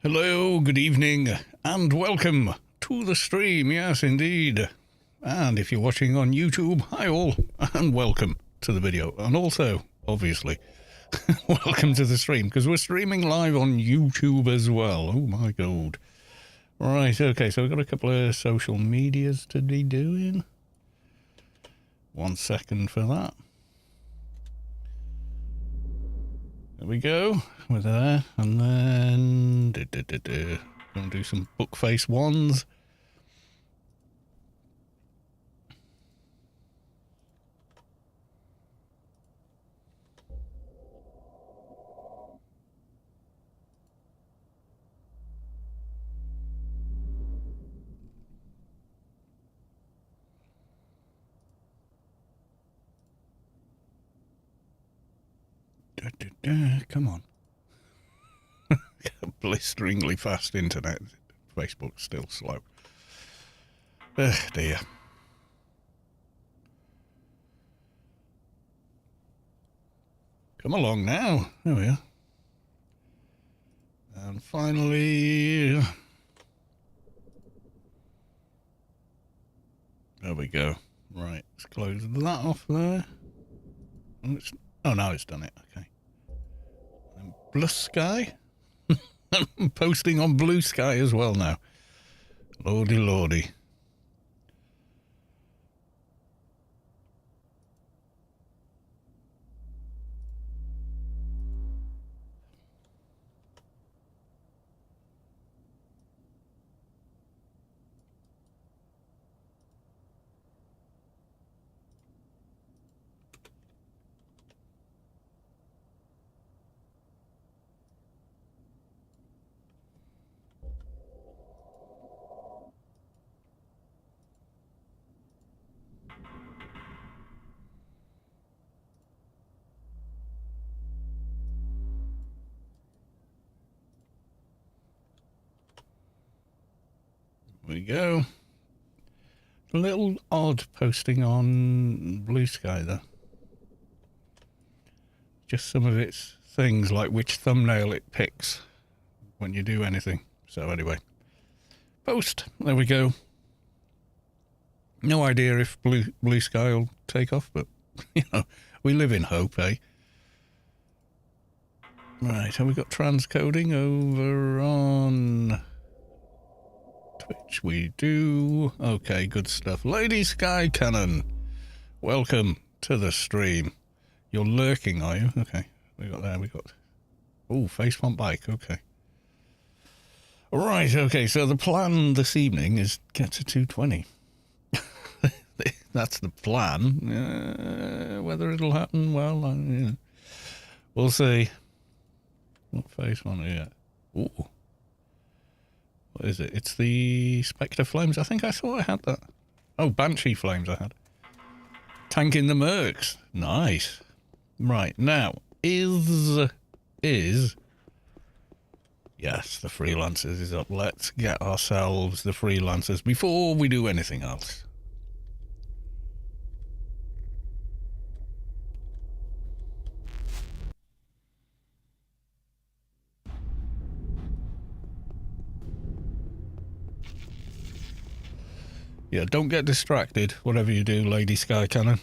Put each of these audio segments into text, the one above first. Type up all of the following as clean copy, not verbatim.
Hello, good evening, and welcome to the stream. Yes, indeed. And if you're watching on YouTube, hi all, and welcome to the video. And also, obviously, welcome to the stream, because we're streaming live on YouTube as well. Oh my god. Right, okay, so we've got a couple of social medias to be doing. 1 second for that. There we go. We're there. And then gonna do some book face ones. Come on. Blisteringly fast internet. Facebook's still slow. Dear. Come along now. There we are. And finally... There we go. Right, let's close that off there. Oh, now it's done it. Okay. And Blue Sky. I'm posting on Blue Sky as well now. Lordy, lordy. There we go. A little odd posting on Blue Sky there. Just some of its things, like which thumbnail it picks when you do anything. So anyway, post. There we go. No idea if Blue Sky will take off, but you know, we live in hope, eh? Right, have we got transcoding over on Twitch? We do. Okay, good stuff. Lady Sky Cannon, welcome to the stream. You're lurking, are you? Okay, we got. Oh, faceplant bike. Okay. Right. Okay. So the plan this evening is get to 220. That's the plan. Whether it'll happen, well, you know, we'll see. What face on here? Ooh. What is it? It's the Spectre Flames. I think I thought I had that. Oh, Banshee Flames I had. Tanking the Mercs. Nice. Right, now, is... Yes, the Freelancers is up. Let's get ourselves the Freelancers before we do anything else. Yeah, don't get distracted, whatever you do, Lady Sky Cannon.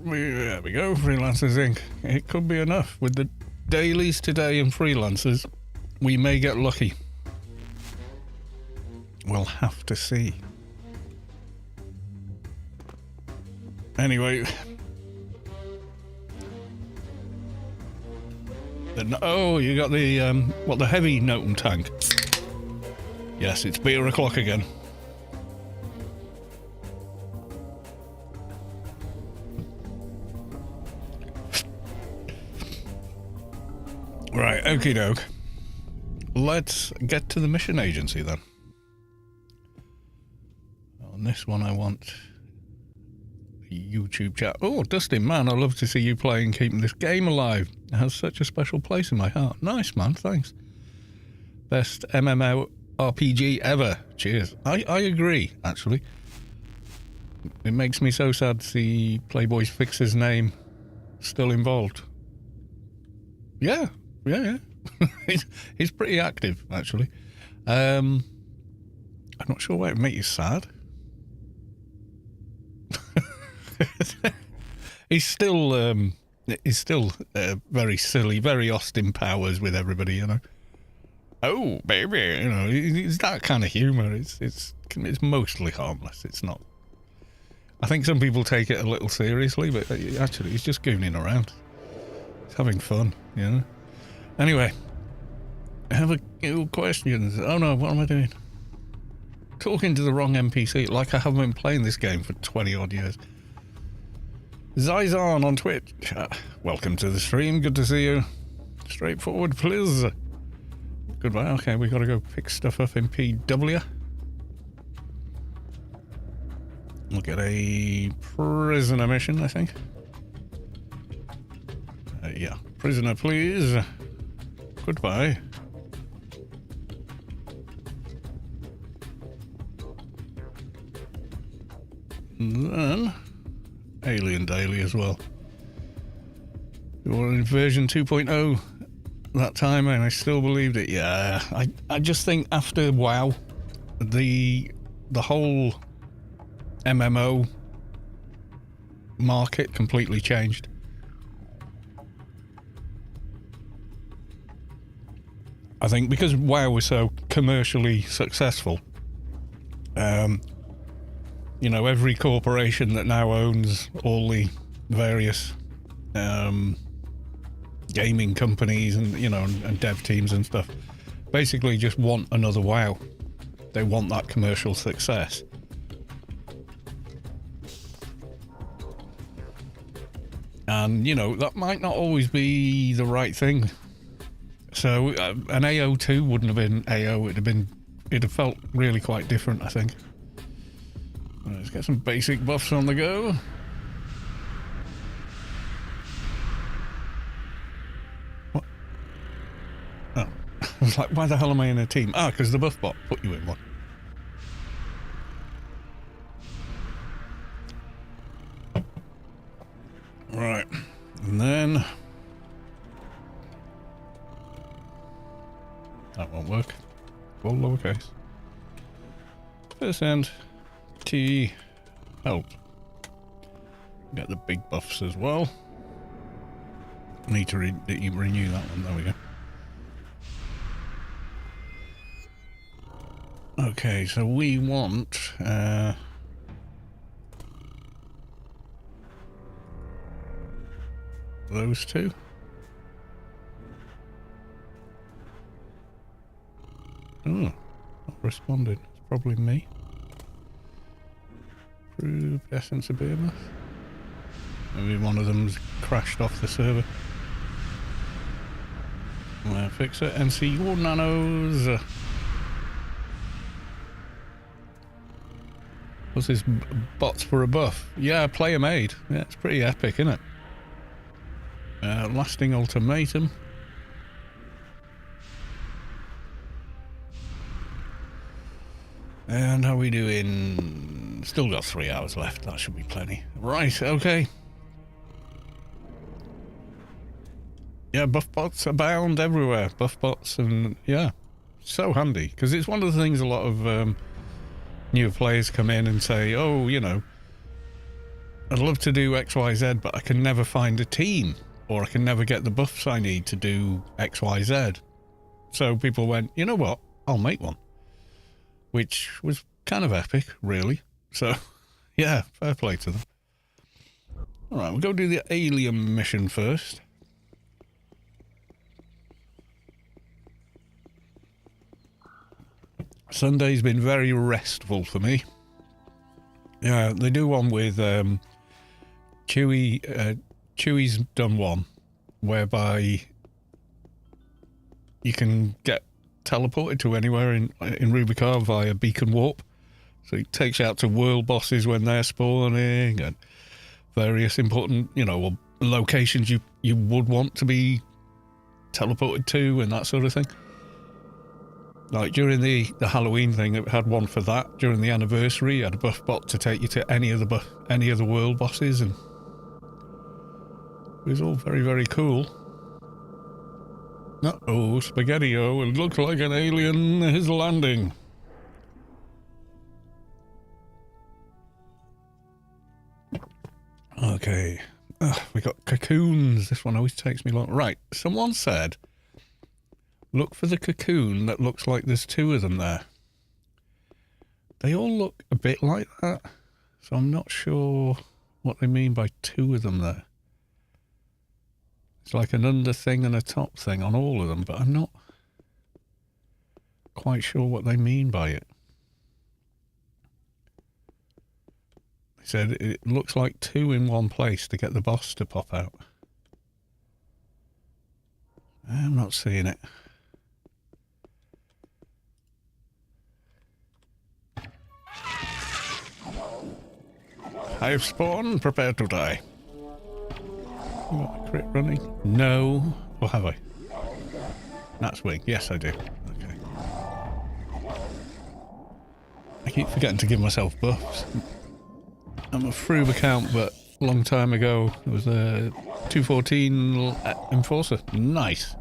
There we go, Freelancers Inc. It could be enough. With the dailies today and Freelancers, we may get lucky. We'll have to see. Anyway... Oh, you got the, the heavy Noten tank. Yes, it's beer o'clock again. Right, okie doke. Let's get to the mission agency then. On this one I want YouTube chat. Oh, Dustin, man, I love to see you playing, keeping this game alive. It has such a special place in my heart. Nice, man, thanks. Best MMO RPG ever. Cheers. I agree, actually. It makes me so sad to see Playboy's Fixer's name still involved. Yeah. He's pretty active, actually. I'm not sure why it makes you sad. He's still very silly, very Austin Powers with everybody, you know. Oh, baby, you know, it's that kind of humour. It's mostly harmless. It's not. I think some people take it a little seriously, but actually, he's just gooning around. He's having fun, you know. Anyway, I have a few questions. Oh no, what am I doing? Talking to the wrong NPC, like I haven't been playing this game for 20 odd years. Zizan on Twitch. Welcome to the stream. Good to see you. Straightforward, please. Goodbye. Okay, we got to go pick stuff up in PW. We'll get a prisoner mission, I think. Yeah, prisoner, please. Goodbye. And then Alien Daily as well. We were in version 2.0 that time, and I still believed it. Yeah, I just think after WoW, the whole MMO market completely changed. I think because WoW was so commercially successful, you know, every corporation that now owns all the various gaming companies and, you know, and dev teams and stuff basically just want another WoW. They want that commercial success. And, you know, that might not always be the right thing. So an AO2 wouldn't have been AO. It'd have felt really quite different, I think. Let's get some basic buffs on the go. What? Oh. I was like, why the hell am I in a team? Ah, because the buff bot put you in one. Right. And then... that won't work. All lowercase. %. T help. Get the big buffs as well. Need to renew that one. There we go. Okay, so we want those two. Oh, not responded. It's probably me. Approved Essence of Behemoth. Maybe one of them's crashed off the server. Fix it. NC your nanos. What's this? Bots for a buff? Yeah, player made. Yeah, it's pretty epic, isn't it? Lasting ultimatum. And how are we doing? Still got 3 hours left. That should be plenty. Right, okay. Yeah, buff bots abound everywhere. Buff bots, and yeah, so handy. Because it's one of the things a lot of new players come in and say, oh, you know, I'd love to do XYZ, but I can never find a team. Or I can never get the buffs I need to do XYZ. So people went, you know what? I'll make one. Which was kind of epic, really. So, yeah, fair play to them. Alright, we'll go do the alien mission first. Sunday's been very restful for me. Yeah, they do one with Chewie. Chewie's done one whereby you can get teleported to anywhere in Rubicon via beacon warp. So it takes you out to world bosses when they're spawning and various important, you know, locations you would want to be teleported to and that sort of thing. Like during the Halloween thing, it had one for that. During the anniversary, you had a buff bot to take you to any of the world bosses, and it was all very, very cool. Uh-oh, Spaghetti-O, it looks like an alien is landing. Okay, we got cocoons. This one always takes me long. Right, someone said, look for the cocoon that looks like there's two of them there. They all look a bit like that, so I'm not sure what they mean by two of them there. It's like an under thing and a top thing on all of them, but I'm not quite sure what they mean by it. They said it looks like two in one place to get the boss to pop out. I'm not seeing it. I have spawned, prepare to die. You got a crit running? No. Or have I? That's wing. Yes, I do. Okay. I keep forgetting to give myself buffs. I'm a Froob account, but a long time ago it was a 214 Enforcer. Nice.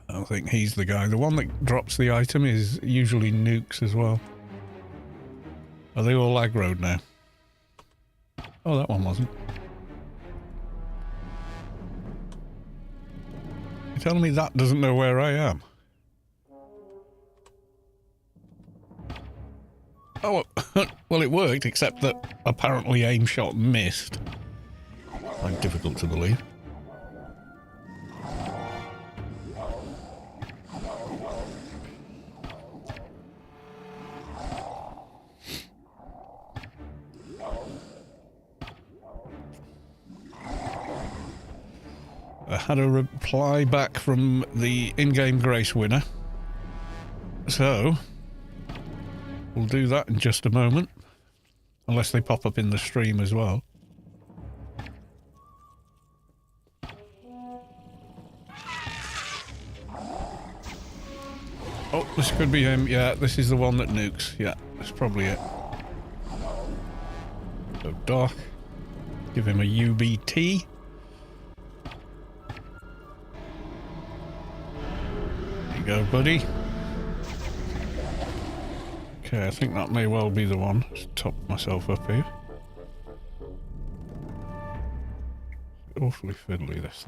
I don't think he's the guy. The one that drops the item is usually nukes as well. Are they all aggroed now? Oh, that one wasn't. You're telling me that doesn't know where I am? Oh, well, it worked, except that apparently aim shot missed. Like, difficult to believe. I had a reply back from the in-game Grace winner. So, we'll do that in just a moment. Unless they pop up in the stream as well. Oh, this could be him. Yeah, this is the one that nukes. Yeah, that's probably it. So, Doc. Give him a UBT. Go, buddy. Okay, I think that may well be the one. Just top myself up here. Awfully fiddly, this.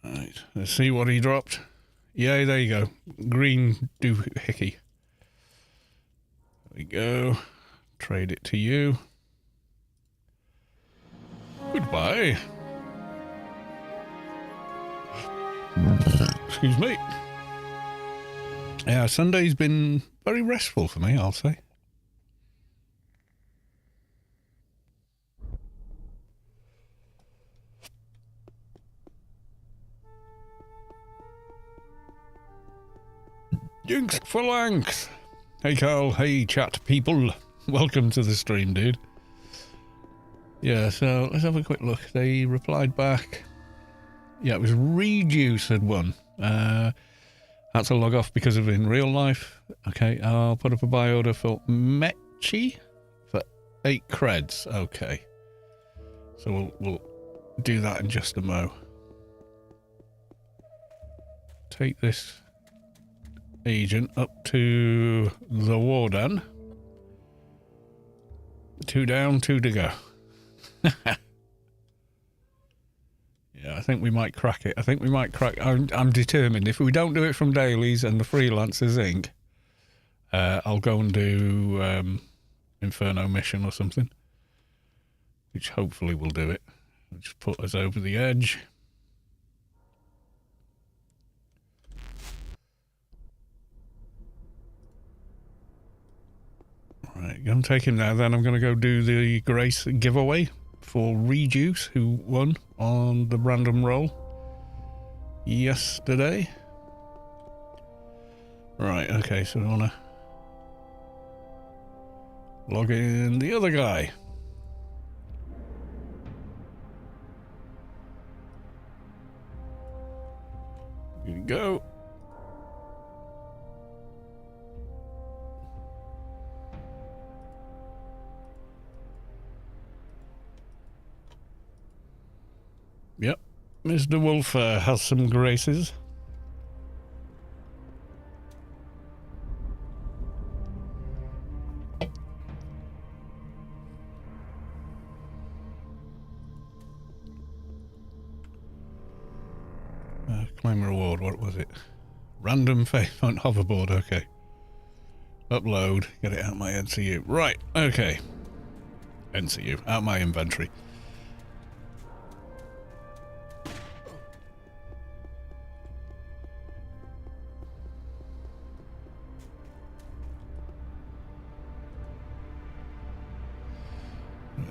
Right, let's see what he dropped. Yay, there you go. Green doohickey. There we go. Trade it to you. Goodbye. Excuse me. Yeah, Sunday's been very restful for me, I'll say. Jinx Phalanx! Hey Carl, hey chat people. Welcome to the stream, dude. Yeah, so let's have a quick look. They replied back. Yeah, it was Reduce had won. Had to log off because of in real life. Okay, I'll put up a buy order for Mechi for 8 creds. Okay. So we'll do that in just a mo. Take this agent up to the Warden. 2 down, 2 to go. Yeah, I think we might crack it. I think we might crack. I'm determined. If we don't do it from dailies and the Freelancers Inc., I'll go and do Inferno mission or something, which hopefully will do it. Just put us over the edge. Right, going to take him now. Then I'm going to go do the Grace giveaway for Reduce, who won on the random roll yesterday. Right, okay, so we want to log in the other guy. Here we go. Yep, Mr. Wolf has some graces. Claim reward, what was it? Random faith on hoverboard, okay. Upload, get it out of my NCU. Right, okay. NCU, out of my inventory.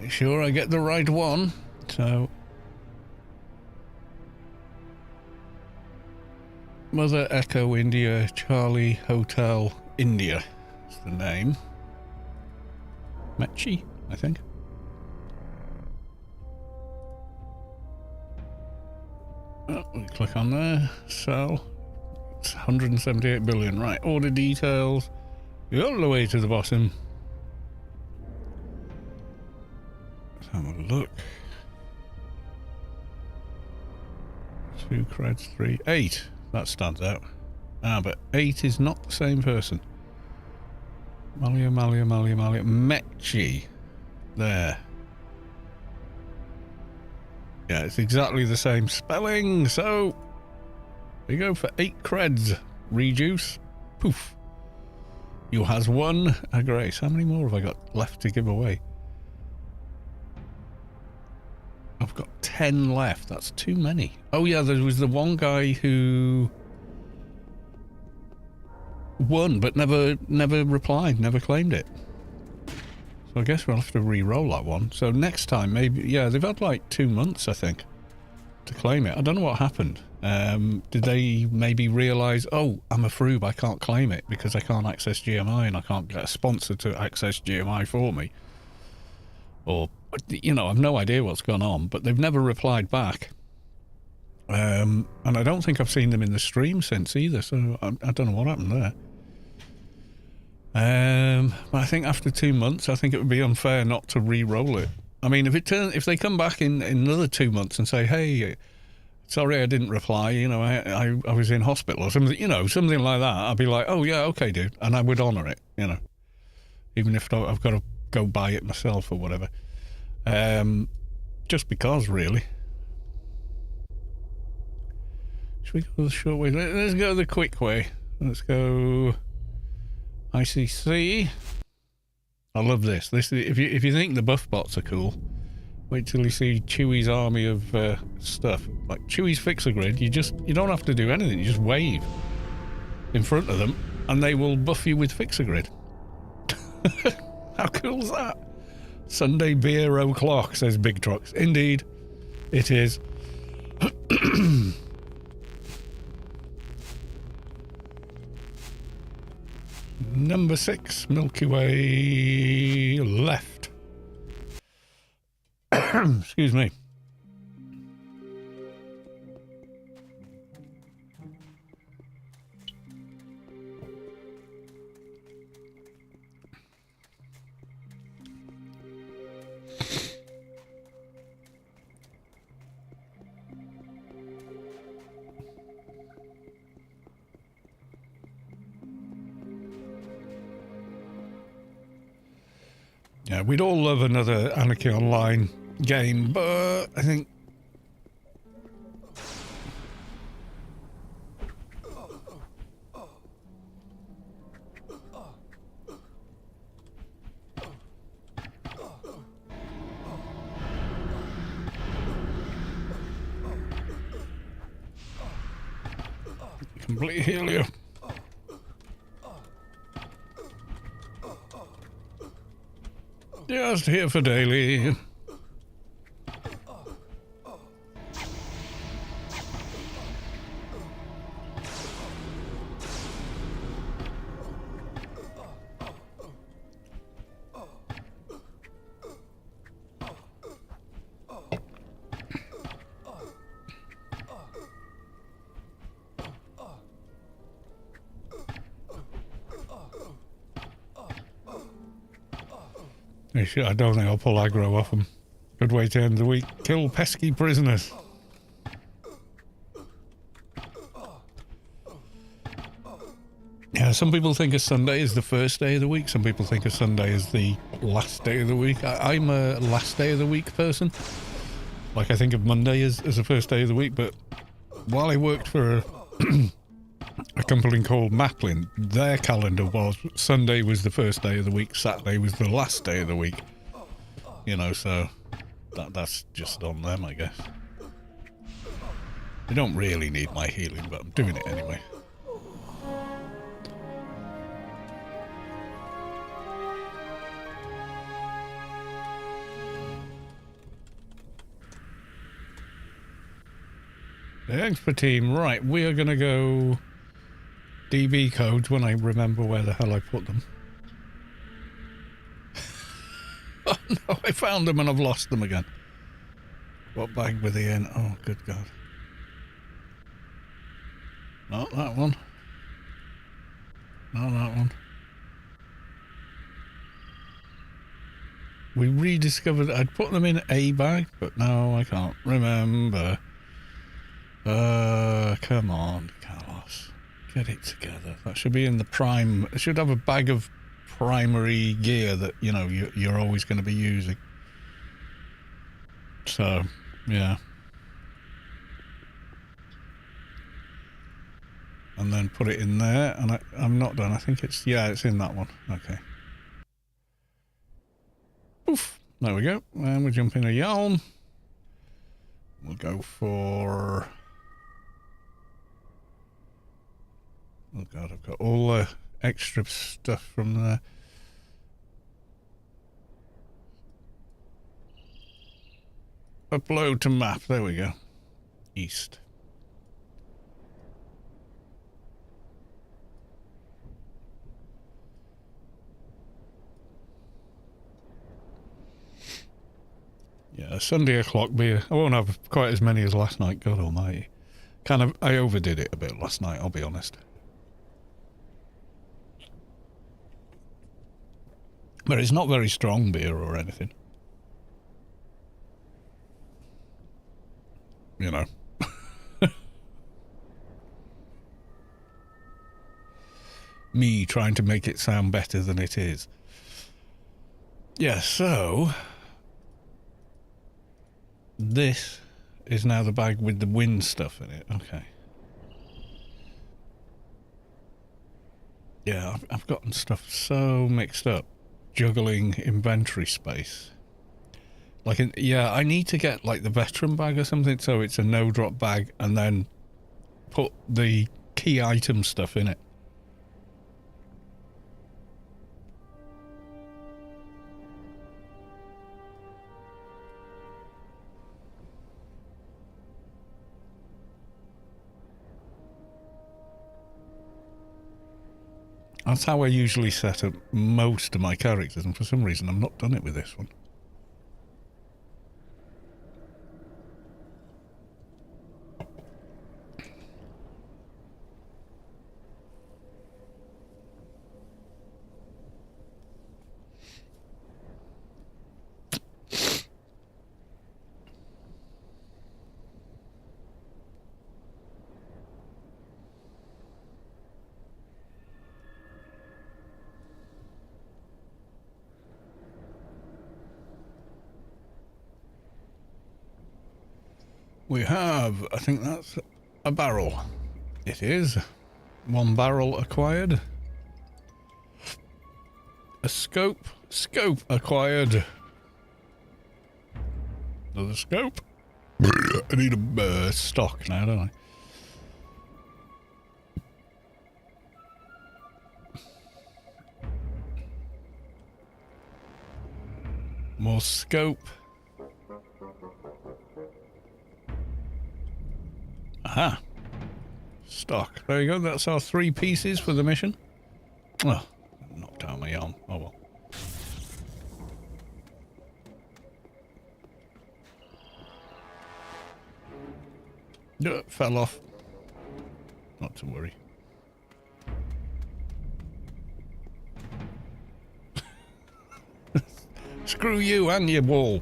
Make sure I get the right one, so... Mother Echo India Charlie Hotel India is the name. Mechi, I think. Oh, we click on there. Sell. It's 178 billion. Right, order details. Go all the way to the bottom. Let's have a look. 2 creds, 3, 8. That stands out. Ah, but 8 is not the same person. Malia. Mechi. There. Yeah, it's exactly the same spelling, so... There you go for 8 creds. Reduce. Poof. You has won a grace. How many more have I got left to give away? I've got 10 left. That's too many. Oh yeah, there was the one guy who won but never replied, never claimed it. So I guess we'll have to re-roll that one. So next time, maybe, yeah, they've had like 2 months, I think, to claim it. I don't know what happened. Did they maybe realise, oh, I'm a froob, I can't claim it because I can't access GMI and I can't get a sponsor to access GMI for me? Or, you know, I've no idea what's gone on, but they've never replied back. And I don't think I've seen them in the stream since either, so I don't know what happened there. But I think after 2 months, I think it would be unfair not to re-roll it. I mean, if they come back in another 2 months and say, hey, sorry I didn't reply, you know, I was in hospital or something, you know, something like that, I'd be like, oh yeah, okay, dude, and I would honour it, you know, even if I've got to go buy it myself or whatever. Just because, really. Should we go the short way? Let's go the quick way. Let's go ICC. I love this. If you think the buff bots are cool, wait till you see Chewie's army of stuff. Like Chewie's Fixer Grid, you don't have to do anything. You just wave in front of them, and they will buff you with Fixer Grid. How cool is that? Sunday beer o'clock, says Big Trucks. Indeed, it is. Number 6, Milky Way left. Excuse me. Yeah, we'd all love another Anarchy Online game, but I think... Complete heal you. Just here for daily. I don't think I'll pull aggro off them. Good way to end the week. Kill pesky prisoners. Yeah, some people think a Sunday is the first day of the week. Some people think a Sunday is the last day of the week. I'm a last day of the week person. Like, I think of Monday as the first day of the week, but while I worked for a company called Maplin, their calendar was Sunday was the first day of the week, Saturday was the last day of the week. You know, so that's just on them, I guess. They don't really need my healing, but I'm doing it anyway. Thanks for team. Right, we are going to go DB codes when I remember where the hell I put them. Oh no, I found them and I've lost them again. What bag were they in? Oh, good God. Not that one. Not that one. We rediscovered I'd put them in a bag, but now I can't remember. Come on, Carlos. Get it together. That should be in the prime. It should have a bag of primary gear that, you know, you're always going to be using. So, yeah. And then put it in there, and I'm not done. I think it's, yeah, it's in that one. Okay. Poof. There we go. And we jump in a Yalm. We'll go for... Oh God, I've got all the extra stuff from there. Upload to map. There we go. East. Yeah, Sunday o'clock beer. I won't have quite as many as last night, God almighty. I overdid it a bit last night, I'll be honest. But it's not very strong beer or anything. You know. Me trying to make it sound better than it is. Yeah, so... This is now the bag with the wind stuff in it. Okay. Yeah, I've gotten stuff so mixed up. Juggling inventory space. Like, yeah, I need to get like the veteran bag or something so it's a no drop bag and then put the key item stuff in it. That's how I usually set up most of my characters, and for some reason I've not done it with this one. We have, I think that's a barrel. It is. 1 barrel acquired. A scope. Scope acquired. Another scope. I need a stock now, don't I? More scope. Aha. Stock. There you go. That's our 3 pieces for the mission. Oh, knocked out my arm. Oh well. Fell off. Not to worry. It's Screw you and your wall.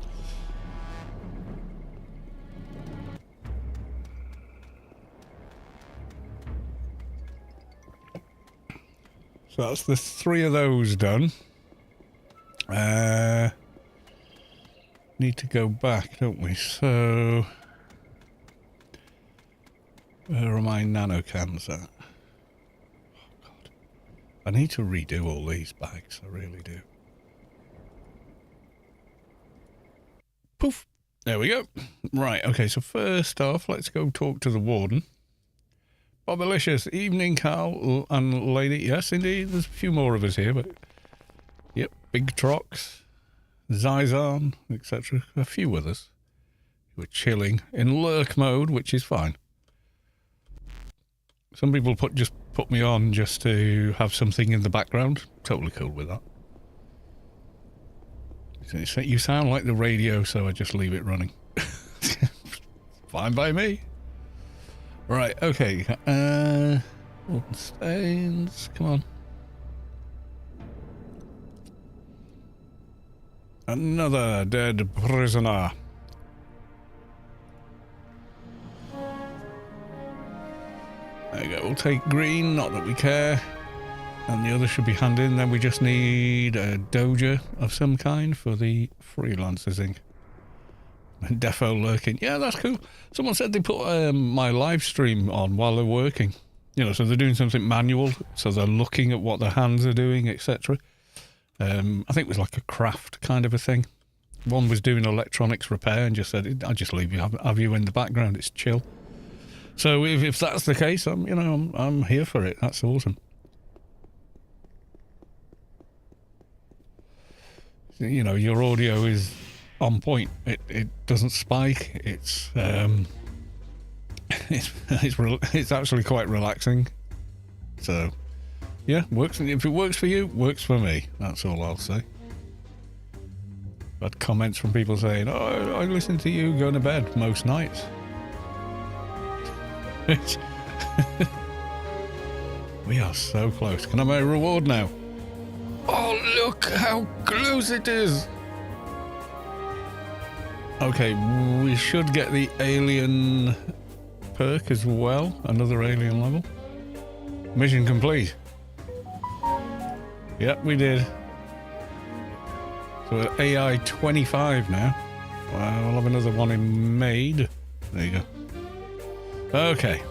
So that's the 3 of those done. Need to go back, don't we? So where are my nano cans at? Oh God. I need to redo all these bags, I really do. Poof. There we go. Right, okay, so first off, let's go talk to the warden. Bobbilicious. Evening, Carl and lady. Yes, indeed, there's a few more of us here, but... Yep, Big Trox, Zyzon, etc. A few others. We're chilling in lurk mode, which is fine. Some people just put me on just to have something in the background. Totally cool with that. You sound like the radio, so I just leave it running. Fine by me. Right, okay. Warden Stains, come on. Another dead prisoner. There you go, we'll take green, not that we care. And the other should be handed in. Then we just need a doja of some kind for the freelancers ink. Defo lurking. Yeah, that's cool. Someone said they put my live stream on while they're working. You know, so they're doing something manual. So they're looking at what their hands are doing, etc. I think it was like a craft kind of a thing. One was doing electronics repair and just said, I'll just leave you, have you in the background. It's chill. So if that's the case, I'm here for it. That's awesome. You know, your audio is on point. It doesn't spike. It's it's actually quite relaxing. So yeah, works. If it works for you, works for me. That's all I'll say. I've had comments from people saying, "Oh, I listen to you going to bed most nights." We are so close. Can I have my reward now? Oh, look how close it is. Okay, we should get the alien perk as well. Another alien level. Mission complete. Yep, we did. So we're AI 25 now. We'll have another one in made. There you go. Okay.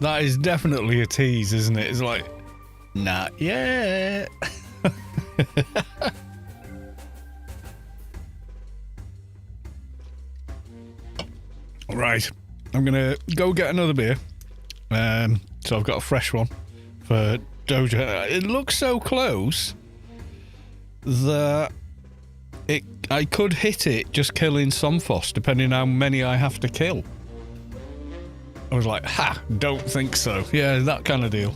That is definitely a tease, isn't it? It's like, not yet. Right, I'm gonna go get another beer. So I've got a fresh one for Doja. It looks so close that I could hit it just killing Somphos, depending how many I have to kill. I was like, ha, don't think so. Yeah, that kind of deal.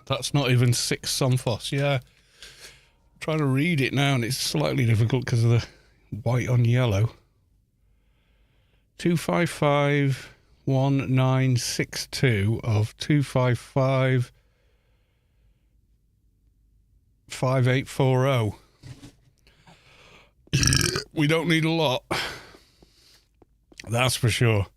That's not even 6 Somphos. Yeah. I'm trying to read it now, and it's slightly difficult because of the white on yellow. 2551962 of 2555840. We don't need a lot. That's for sure.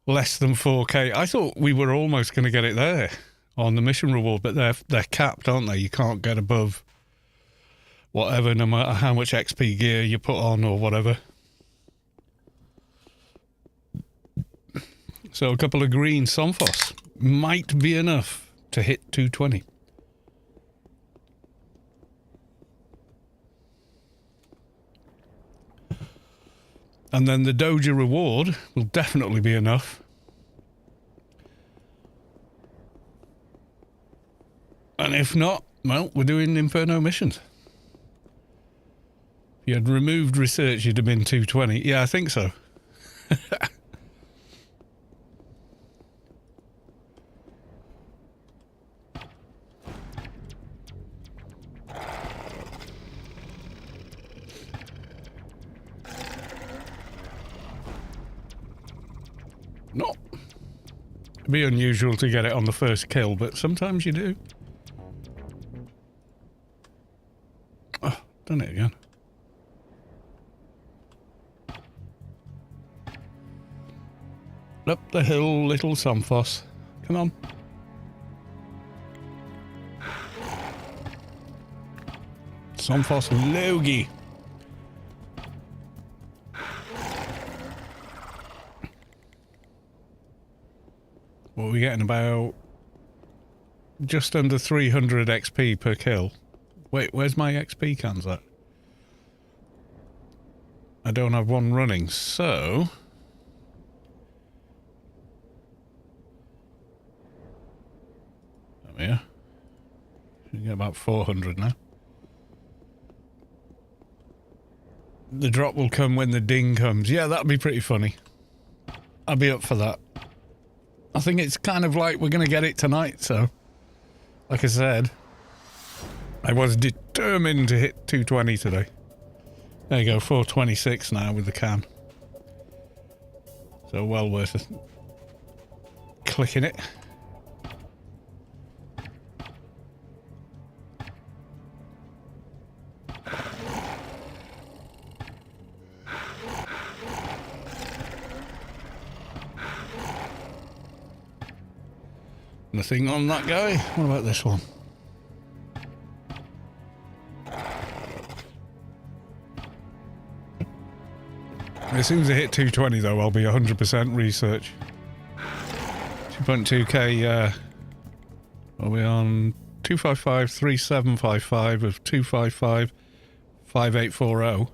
Less than 4k. I thought we were almost going to get it there on the mission reward, but they're capped, aren't they? You can't get above whatever, no matter how much XP gear you put on or whatever. So a couple of green Somphos might be enough to hit 220. And then the Doja reward will definitely be enough. And if not, well, we're doing Inferno missions. If you had removed research, you'd have been 220. Yeah, I think so. No. It'd be unusual to get it on the first kill, but sometimes you do. Oh, done it again. Up the hill, little Somphos. Come on. Somphos Logie. What are we getting? About just under 300 XP per kill. Wait, where's my XP cans at? I don't have one running, so... There we are. We get about 400 now. The drop will come when the ding comes. Yeah, that'd be pretty funny. I'll be up for that. I think it's kind of like we're going to get it tonight, so... Like I said, I was determined to hit 220 today. There you go, 426 now with the can. So well worth it. Clicking it. Nothing on that guy. What about this one? As soon as I hit 220 though, I'll be 100% research. 2.2k, are we on 2553755 of 2555840?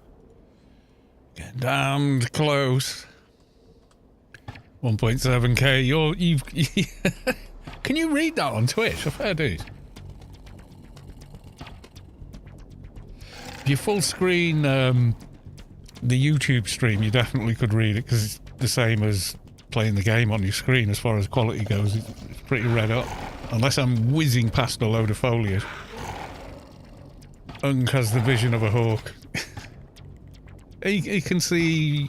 Getting damned close. 1.7k, you've can you read that on Twitch? A fair dude. If you full screen the YouTube stream, you definitely could read it because it's the same as playing the game on your screen as far as quality goes. It's pretty red up. Unless I'm whizzing past a load of foliage. Unk has the vision of a hawk. he can see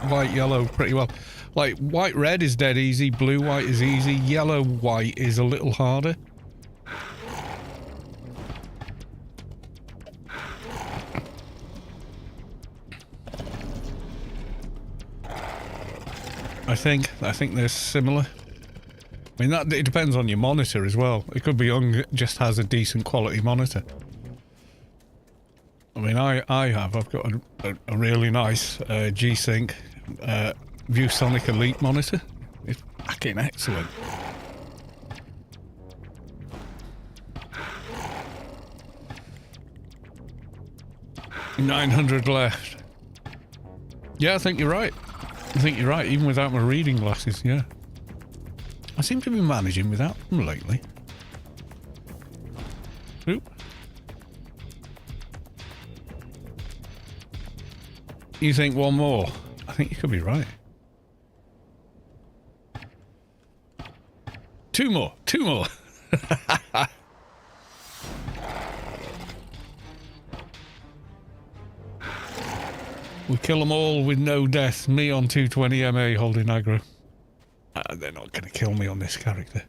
white, yellow pretty well. Like, white-red is dead easy, blue-white is easy, yellow-white is a little harder. I think they're similar. I mean, it depends on your monitor as well. It could be just has a decent quality monitor. I mean, I've got a really nice G-Sync ViewSonic Elite monitor. It's fucking excellent. $900 left. Yeah, I think you're right. Even without my reading glasses, yeah. I seem to be managing without them lately. Oop. You think one more? I think you could be right. Two more. We kill them all with no death. Me on 220 MA holding aggro. They're not going to kill me on this character.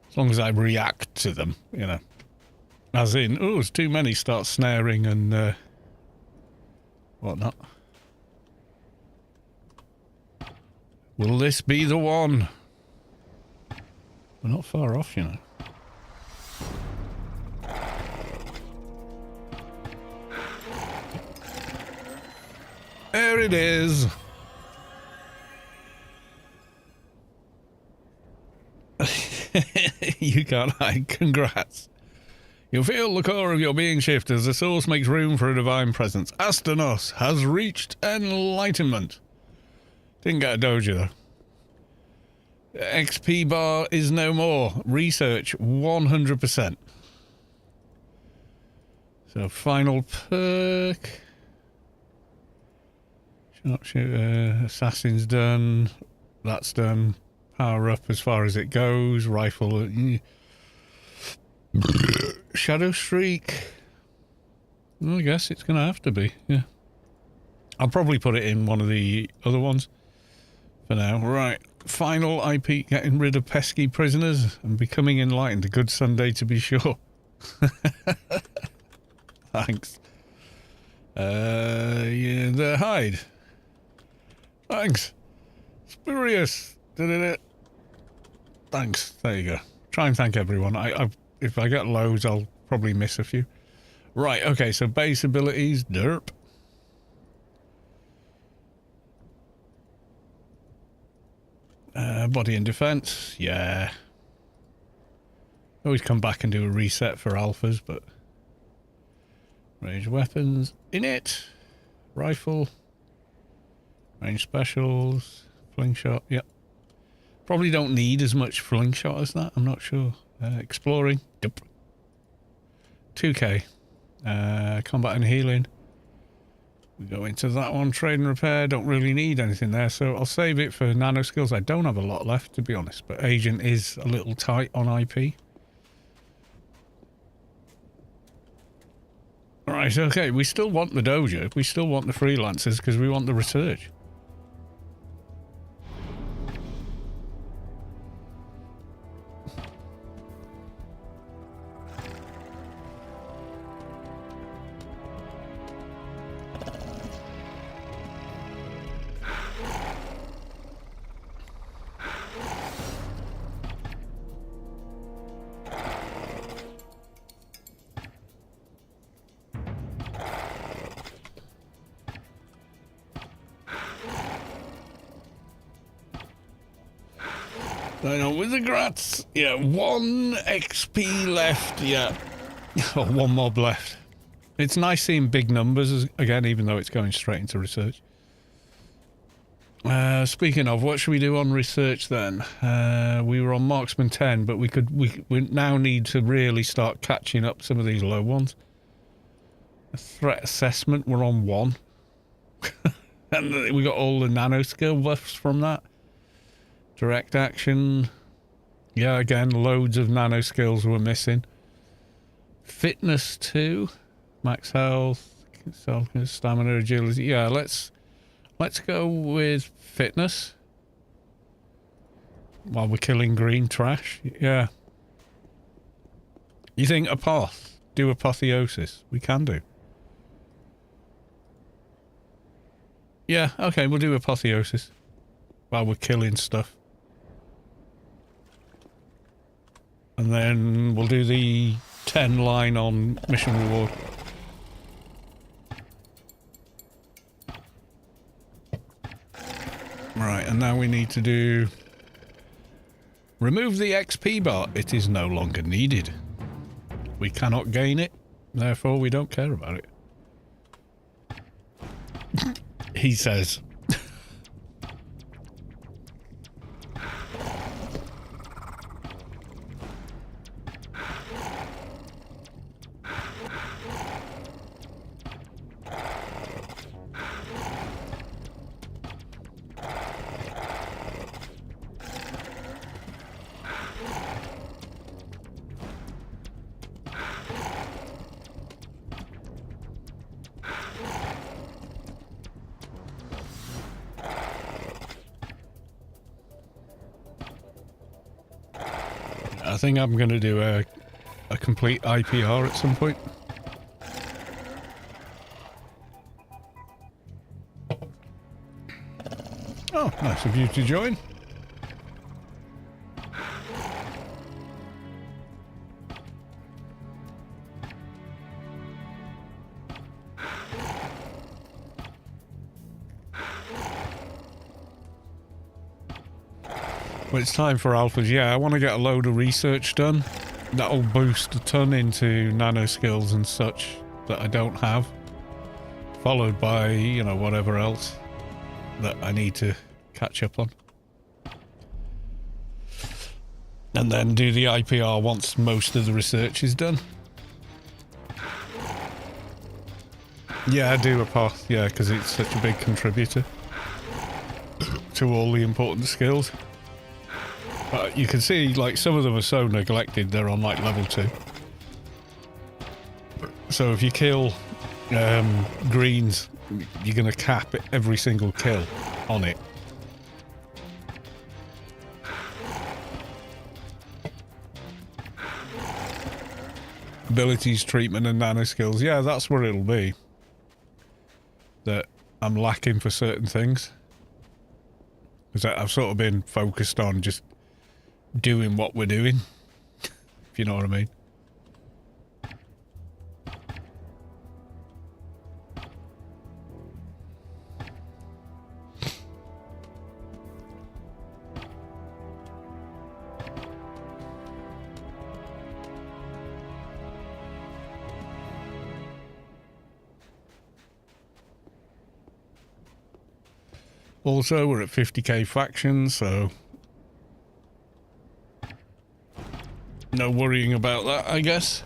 As long as I react to them, you know. As in, oh, there's too many, start snaring and whatnot. Will this be the one? We're not far off, you know. There it is. You can't hide. Congrats. You feel the core of your being shift as the source makes room for a divine presence. Astanos has reached enlightenment. Didn't get a dojo though. XP bar is no more. Research 100%. So final perk. Sharpshooter, assassin's done. That's done. Power up as far as it goes. Rifle. Shadow streak. Well, I guess it's going to have to be. Yeah. I'll probably put it in one of the other ones for now. Right. Final IP, getting rid of pesky prisoners and becoming enlightened. A good Sunday to be sure. Thanks. Yeah, the hide. Thanks. Spurious. Thanks. There you go. Try and thank everyone. If I get loads, I'll probably miss a few. Right, okay, so base abilities, derp. Body and defense, yeah. Always come back and do a reset for alphas, but... Range weapons, in it. Rifle. Range specials. Fling shot, yep. Probably don't need as much fling shot as that, I'm not sure. Exploring, yep. 2k. Combat and healing. We go into that one. Trade and repair, don't really need anything there, so I'll save it for nano skills. I don't have a lot left, to be honest, but agent is a little tight on IP. Alright, okay, we still want the dojo, we still want the freelancers, because we want the research. I know, with the grats, yeah, 1 XP left, yeah. Oh, 1 mob left. It's nice seeing big numbers, again, even though it's going straight into research. Speaking of, what should we do on research then? We were on Marksman 10, but we now need to really start catching up some of these low ones. Threat assessment, we're on 1. And we got all the nano skill buffs from that. Direct action. Yeah, again, loads of nano skills were missing. Fitness 2. Max health. Stamina, agility. Yeah, let's go with fitness. While we're killing green trash. Yeah. You think apoth? Do apotheosis? We can do. Yeah, okay, we'll do apotheosis. While we're killing stuff. And then we'll do the 10 line on mission reward. Right, and now we need to do... Remove the XP bar. It is no longer needed. We cannot gain it, therefore we don't care about it. He says... I think I'm going to do a complete IPR at some point. Oh, nice of you to join. Well, it's time for alphas. Yeah, I want to get a load of research done. That'll boost a ton into nano skills and such that I don't have. Followed by, you know, whatever else that I need to catch up on. And then do the IPR once most of the research is done. Yeah, I do a path, yeah, because it's such a big contributor to all the important skills. But you can see, like, some of them are so neglected, they're on, like, level 2. So if you kill greens, you're going to cap every single kill on it. Abilities, treatment, and nano skills. Yeah, that's where it'll be. That I'm lacking for certain things. Because I've sort of been focused on just doing what we're doing, if you know what I mean. Also, we're at 50k factions, so no worrying about that, I guess.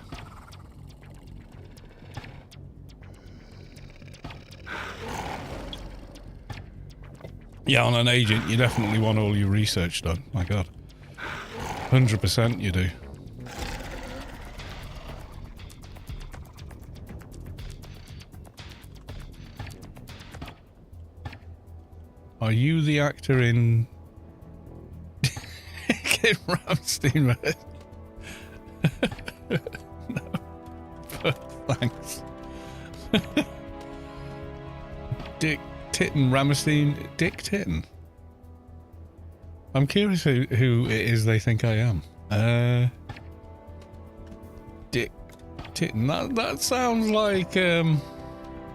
Yeah, on an agent, you definitely want all your research done. My God. 100% you do. Are you the actor in Kim Ramstein? No. But thanks. Dick Titten Ramstein. Dick Titten. I'm curious who it is they think I am. Dick Titten. That sounds like I don't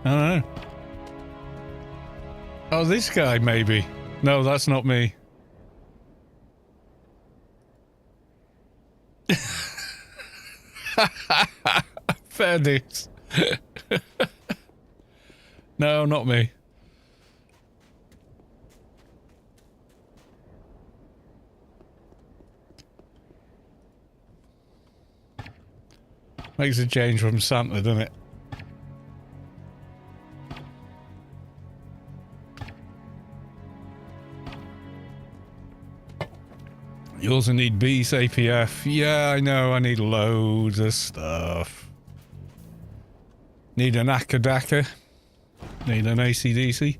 know. Oh, this guy, maybe. No, that's not me. Fair dues. No, not me. Makes a change from Santa, doesn't it? You also need beast APF. Yeah, I know. I need loads of stuff. Need an Akadaka. Need an ACDC.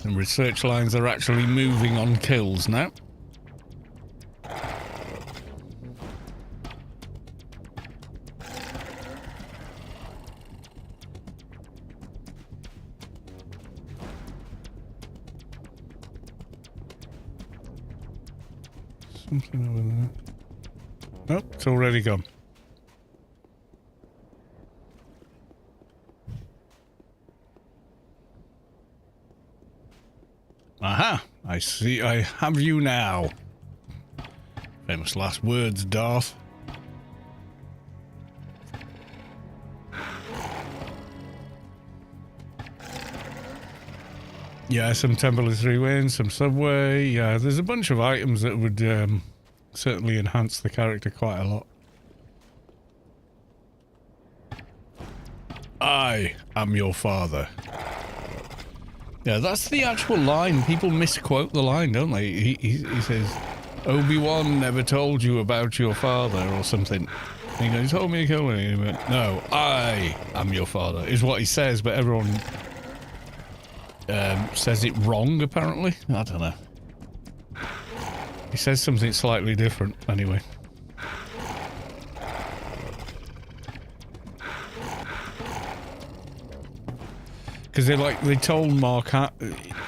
And research lines are actually moving on kills now. Something over there. Nope, it's already gone. Aha! I see I have you now. Famous last words, Darth. Yeah, some Temple of Three Winds, some Subway. Yeah, there's a bunch of items that would certainly enhance the character quite a lot. I am your father. Yeah, that's the actual line. People misquote the line, don't they? He says, Obi-Wan never told you about your father or something. He goes, he told me to kill him. No, I am your father, is what he says, but everyone says it wrong, apparently. I don't know. He says something slightly different, anyway. Because they told Mark,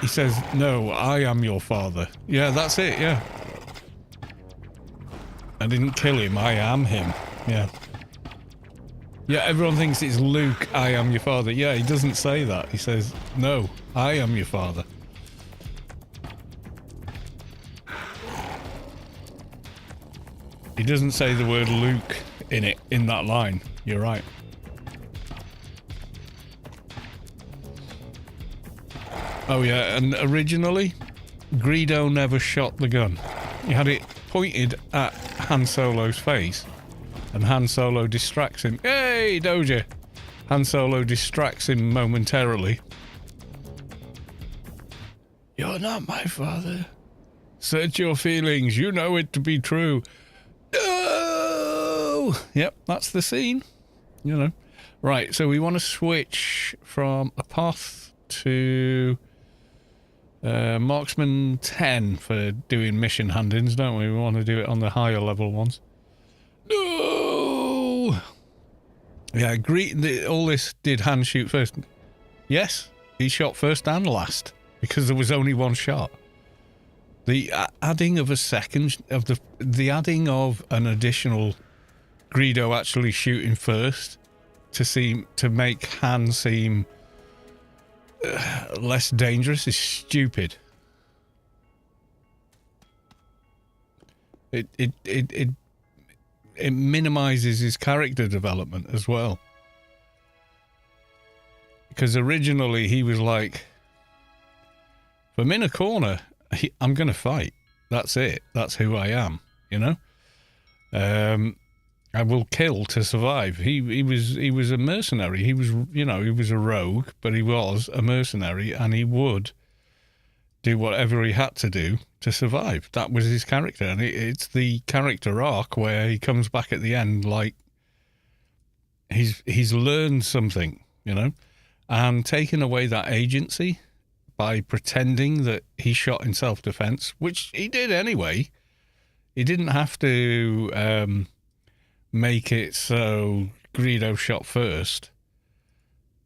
he says, no, I am your father. Yeah, that's it, yeah. I didn't kill him, I am him. Yeah. Yeah, everyone thinks it's Luke, I am your father. Yeah, he doesn't say that. He says, no, I am your father. He doesn't say the word Luke in that line. You're right. Oh yeah, and originally, Greedo never shot the gun. He had it pointed at Han Solo's face, and Han Solo distracts him. Hey, Doja! Han Solo distracts him momentarily. You're not my father. Search your feelings, you know it to be true. No! Yep, that's the scene. You know. Right, so we want to switch from a path to Marksman 10 for doing mission handings, don't we? We want to do it on the higher level ones. No! Yeah, all this did Han shoot first. Yes, he shot first and last because there was only one shot. The adding of a second of the adding of an additional Greedo actually shooting first to make Han seem less dangerous is stupid. It minimizes his character development as well. Because originally he was like, if I'm in a corner, I'm going to fight. That's it. That's who I am, you know? I will kill to survive. He was a mercenary. He was, you know, he was a rogue, but he was a mercenary, and he would do whatever he had to do to survive. That was his character, and it's the character arc where he comes back at the end like he's learned something, you know, and taking away that agency by pretending that he shot in self-defense, which he did anyway. He didn't have to make it so Greedo shot first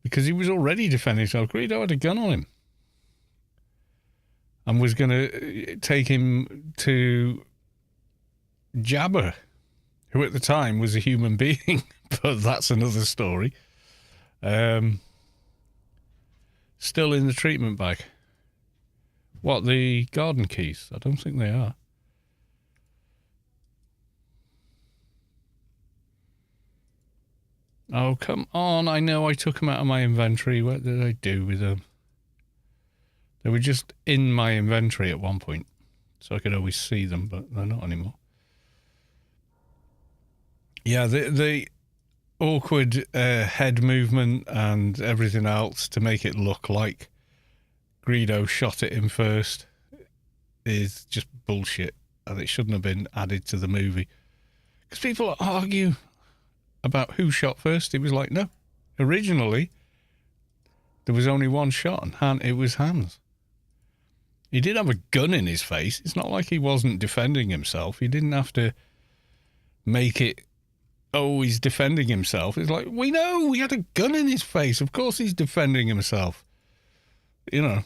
because he was already defending himself. Greedo had a gun on him and was going to take him to Jabba, who at the time was a human being, but that's another story. Still in the treatment bag. What, the garden keys? I don't think they are. Oh, come on. I know I took them out of my inventory. What did I do with them? They were just in my inventory at one point, so I could always see them, but they're not anymore. Yeah, the awkward head movement and everything else to make it look like Greedo shot at him first is just bullshit, and it shouldn't have been added to the movie. Because people argue about who shot first. It was like, no, originally there was only one shot, and it was Han's. He did have a gun in his face. It's not like he wasn't defending himself. He didn't have to make it, oh, he's defending himself. It's like, we know he had a gun in his face. Of course he's defending himself. You know.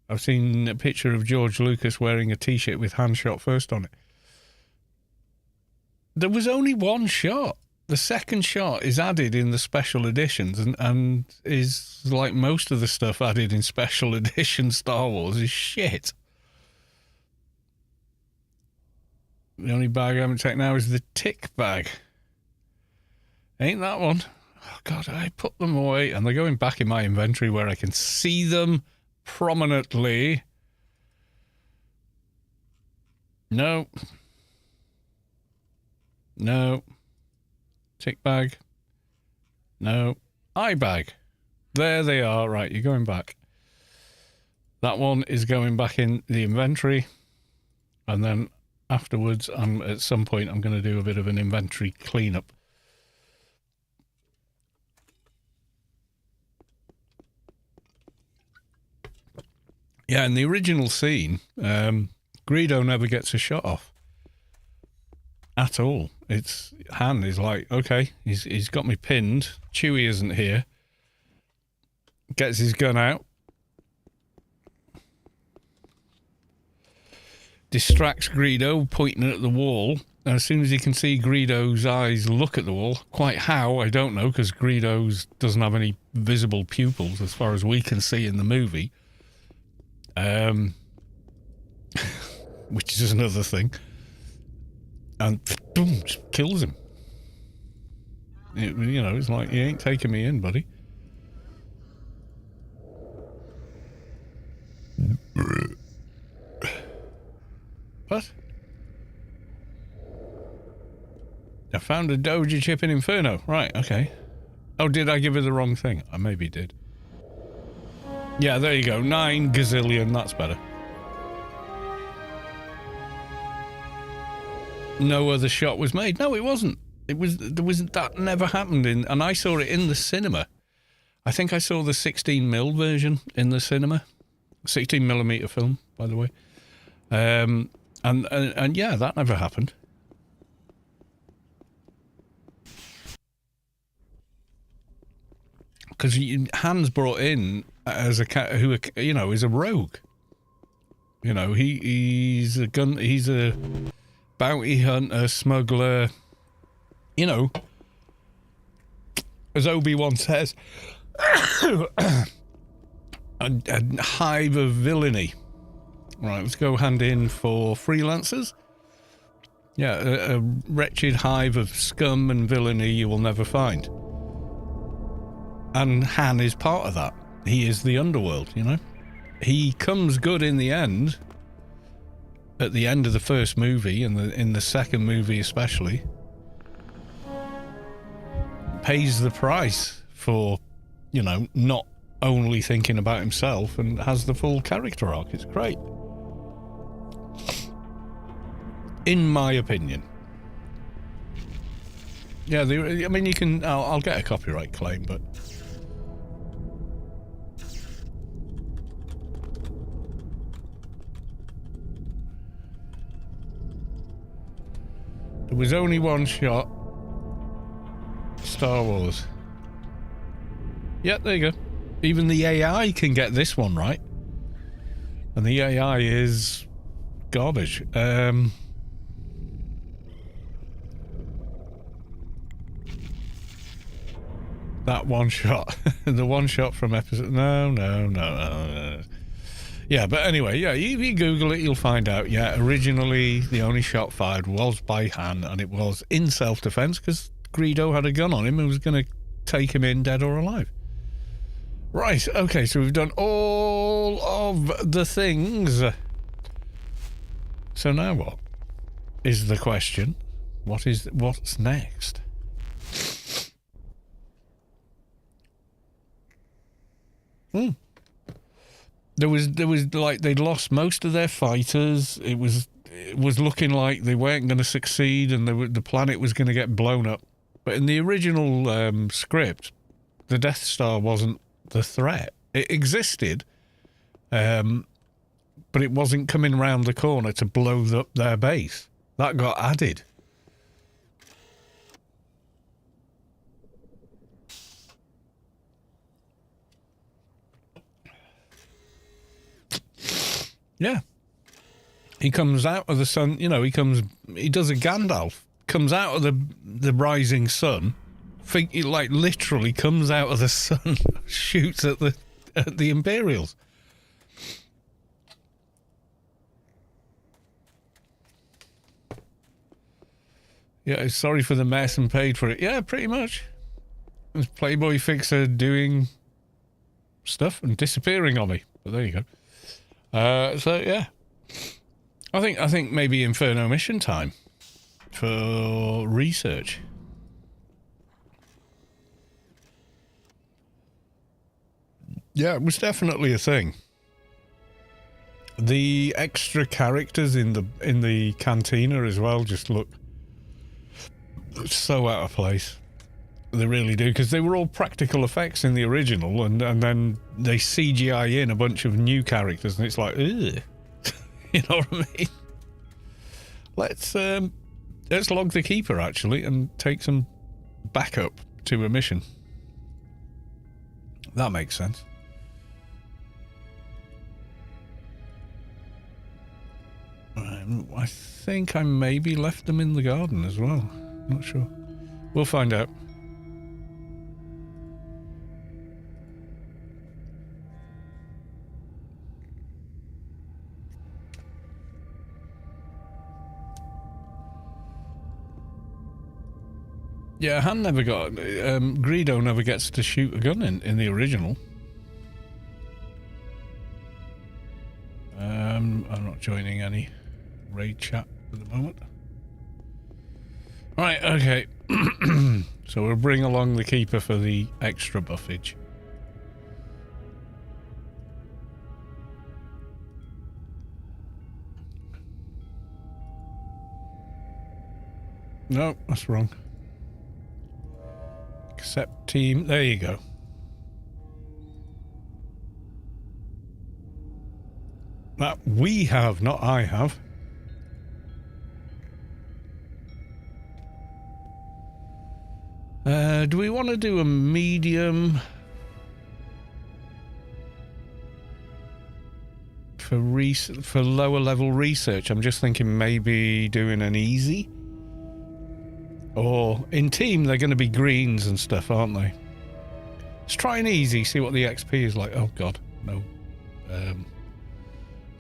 I've seen a picture of George Lucas wearing a t-shirt with Han shot first on it. There was only one shot. The second shot is added in the special editions and is like most of the stuff added in special edition Star Wars is shit. The only bag I haven't taken now is the tick bag. Ain't that one? Oh, God, I put them away and they're going back in my inventory where I can see them prominently. No. No. Tick bag. No. Eye bag. There they are. Right, you're going back. That one is going back in the inventory. And then afterwards, at some point, I'm going to do a bit of an inventory cleanup. Yeah, in the original scene, Greedo never gets a shot off at all. It's Han is like, okay, he's got me pinned. Chewie isn't here. Gets his gun out. Distracts Greedo, pointing at the wall. And as soon as he can see Greedo's eyes look at the wall, quite how, I don't know, because Greedo doesn't have any visible pupils as far as we can see in the movie. Which is another thing. And boom, just kills him. You know, it's like, you ain't taking me in, buddy. What? I found a Doji chip in Inferno. Right, okay. Oh, did I give her the wrong thing? I maybe did. Yeah, there you go. 9 gazillion, that's better. No other shot was made. No, it wasn't. That never happened and I saw it in the cinema. I think I saw the 16mm version in the cinema. 16mm film, by the way. And yeah, that never happened. Because Han's brought in as a cat who, you know, is a rogue. You know, he's a bounty hunter, smuggler. You know, as Obi-Wan says, a hive of villainy. Right, let's go hand in for freelancers. Yeah, a wretched hive of scum and villainy you will never find. And Han is part of that. He is the underworld, you know? He comes good in the end. At the end of the first movie, and in the second movie especially. Pays the price for, you know, not only thinking about himself, and has the full character arc. It's great. In my opinion. Yeah, I mean, you can... I'll get a copyright claim, but... There was only one shot. Star Wars. Yeah, there you go. Even the AI can get this one right. And the AI is garbage. That one shot. The one shot from episode... No. Yeah, but anyway, yeah, if you Google it, you'll find out. Yeah, originally, the only shot fired was by Han, and it was in self-defense, because Greedo had a gun on him and was going to take him in, dead or alive. Right, okay, so we've done all of the things. So now what is the question? What's next? There was like, they'd lost most of their fighters. It was looking like they weren't going to succeed, and the planet was going to get blown up. But in the original script, the Death Star wasn't the threat. It existed, but it wasn't coming round the corner to blow up their base. That got added. Yeah. He comes out of the sun, you know, he does a Gandalf, comes out of the rising sun, he like literally comes out of the sun, shoots at the Imperials. Yeah, sorry for the mess and paid for it. Yeah, pretty much. It's Playboy Fixer doing stuff and disappearing on me. But there you go. So yeah, I think maybe Inferno mission time for research. Yeah, it was definitely a thing. The extra characters in the cantina as well just look so out of place. They really do, because they were all practical effects in the original, and then they CGI in a bunch of new characters, and it's like, ugh. You know what I mean? Let's log the Keeper, actually, and take some backup to a mission. That makes sense. I think I maybe left them in the garden as well. Not sure. We'll find out. Yeah, Han never got... Greedo never gets to shoot a gun in the original. I'm not joining any raid chat at the moment. Right, okay. So we'll bring along the Keeper for the extra buffage. No, that's wrong. Accept team. There you go. That we have, not I have. Do we want to do a medium for lower level research? I'm just thinking maybe doing an easy. Or in team, they're going to be greens and stuff, aren't they? Let's try an easy, see what the XP is like. Oh god, no.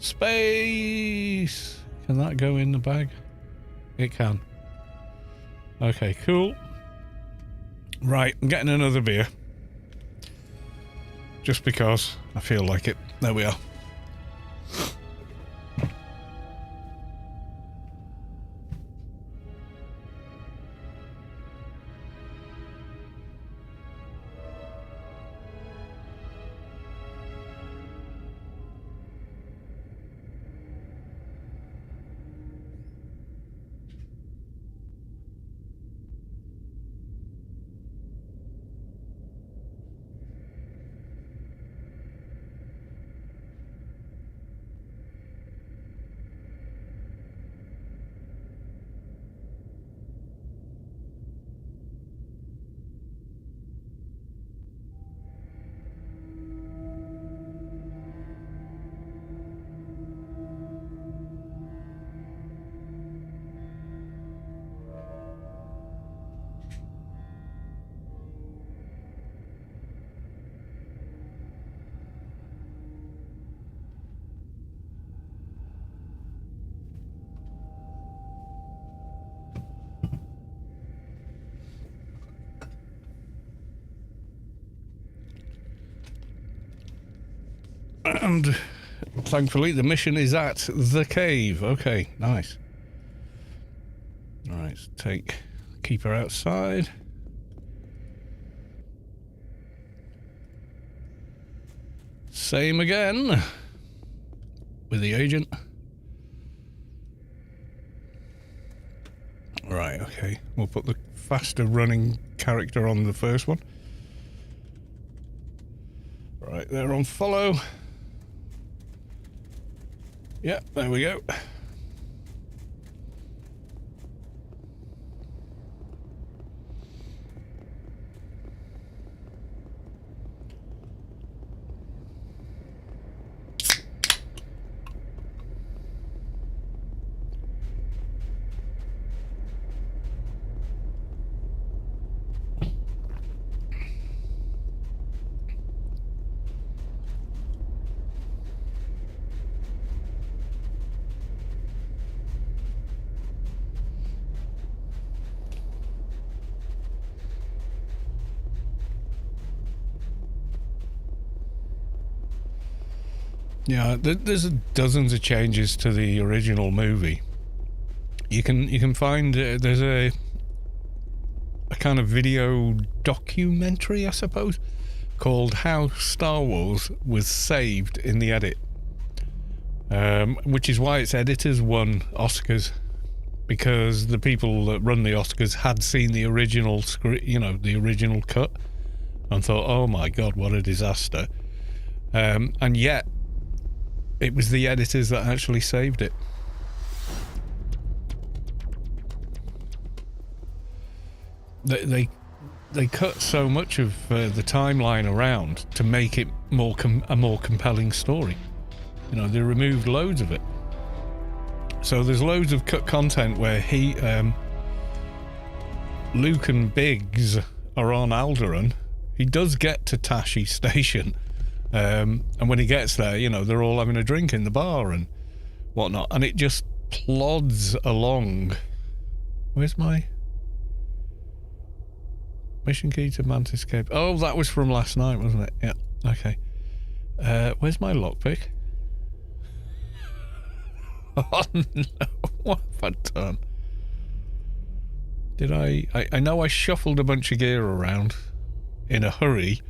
Space. Can that go in the bag? It can. Okay, cool. Right, I'm getting another beer. Just because I feel like it. There we are. And thankfully the mission is at the cave. Okay, nice. Alright, let's take Keeper outside. Same again with the agent. Right, okay. We'll put the faster running character on the first one. Right, they're on follow. Yeah, there we go. Yeah, there's dozens of changes to the original movie. You can find there's a kind of video documentary, I suppose, called How Star Wars Was Saved in the Edit, which is why its editors won Oscars, because the people that run the Oscars had seen the original script, you know, the original cut, and thought, oh my God, what a disaster. And yet, it was the editors that actually saved it. They cut so much of the timeline around to make it a more compelling story. You know, they removed loads of it. So there's loads of cut content where Luke and Biggs are on Alderaan. He does get to Tashi Station, and when he gets there, you know, they're all having a drink in the bar and whatnot, and it just plods along. Where's my mission key to Mantis Cave? Oh, that was from last night, wasn't it? Yeah, okay. Where's my lockpick? Oh no, what have I done? Did I know I shuffled a bunch of gear around in a hurry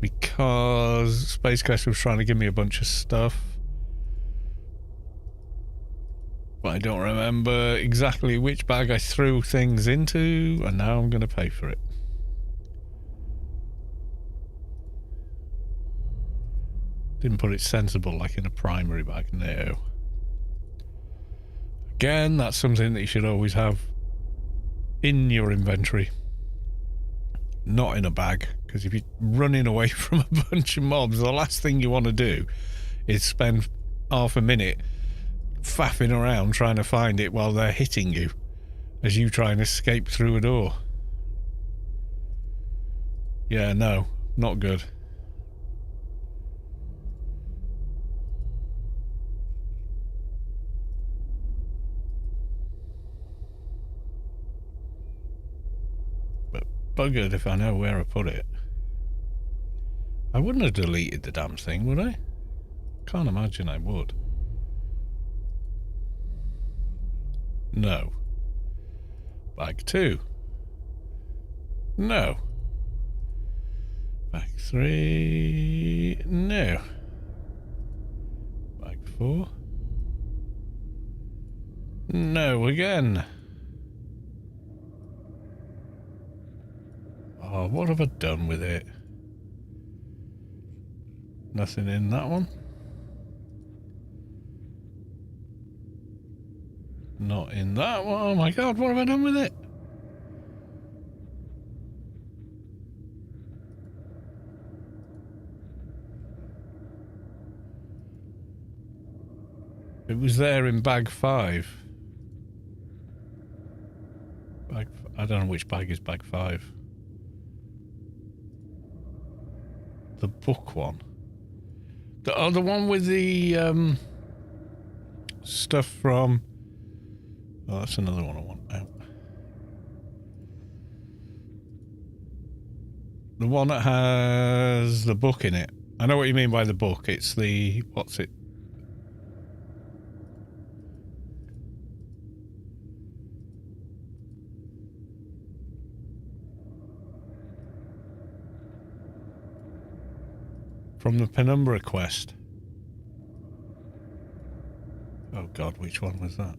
because Space Quest was trying to give me a bunch of stuff. But I don't remember exactly which bag I threw things into, and now I'm going to pay for it. Didn't put it sensible like in a primary bag, no. Again, that's something that you should always have in your inventory, not in a bag, because if you're running away from a bunch of mobs, the last thing you want to do is spend half a minute faffing around trying to find it while they're hitting you as you try and escape through a door. Yeah, no, not good. Buggered if I know where I put it. I wouldn't have deleted the damn thing, would I? Can't imagine I would. No. Bag 2. No. Bag 3. No. Bag 4. No again. Oh, what have I done with it? Nothing in that one. Not in that one. Oh my God, what have I done with it? It was there in bag 5. I don't know which bag is bag 5. The book one. The one with the stuff from... Oh, that's another one I want now. The one that has the book in it. I know what you mean by the book. It's the... What's it? From the Penumbra quest. Oh God, which one was that?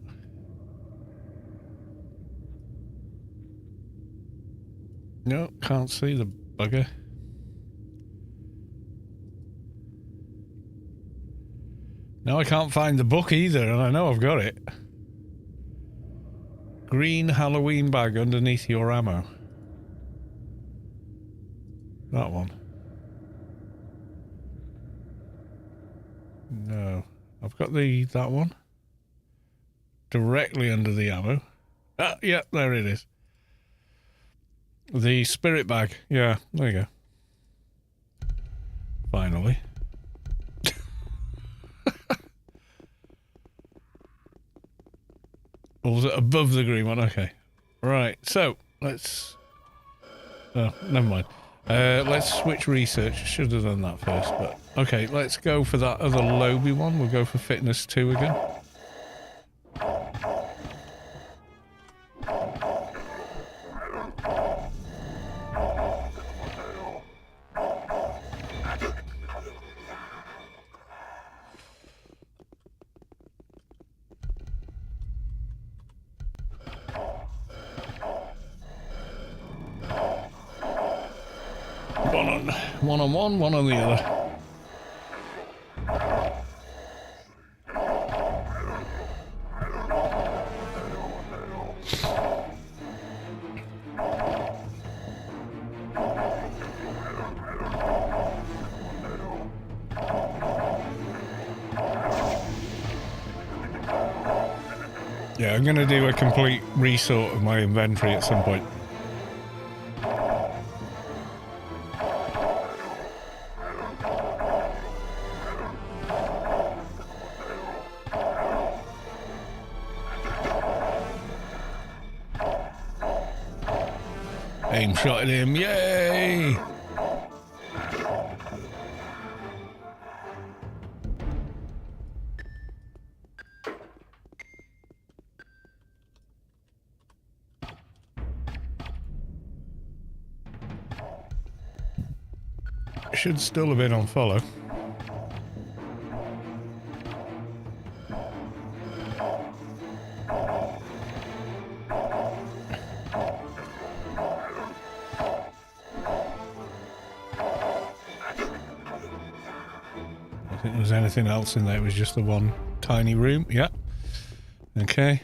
No, can't see the bugger. Now I can't find the book either, and I know I've got it. Green Halloween bag underneath your ammo. That one. No, I've got that one directly under the ammo. Ah, yeah, there it is. The spirit bag. Yeah, there you go. Finally. Or was it above the green one? Okay. Right, so let's... Oh, never mind. Let's switch research. Should have done that first, but... Okay, let's go for that other Lobby one. We'll go for fitness 2 again. one on one on the other. Yeah, I'm going to do a complete resort of my inventory at some point. Aim shot at him, yay! Should still have been on follow. I think there was anything else in there. It was just the one tiny room. Yeah. Okay.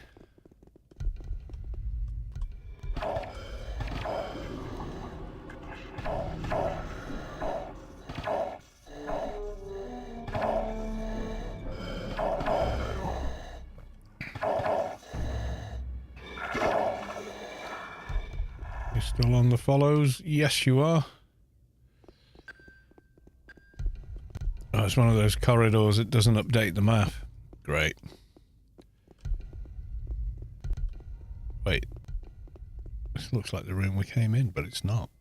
You're still on the follows? Yes, you are. Oh, it's one of those corridors that doesn't update the map. Great. Wait. This looks like the room we came in, but it's not.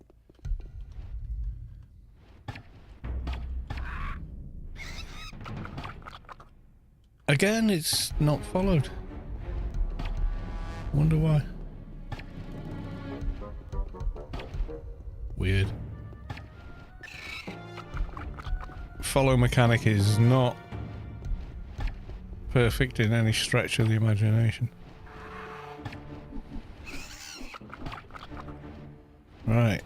Again, it's not followed. Wonder why. Weird. Follow mechanic is not perfect in any stretch of the imagination. Right.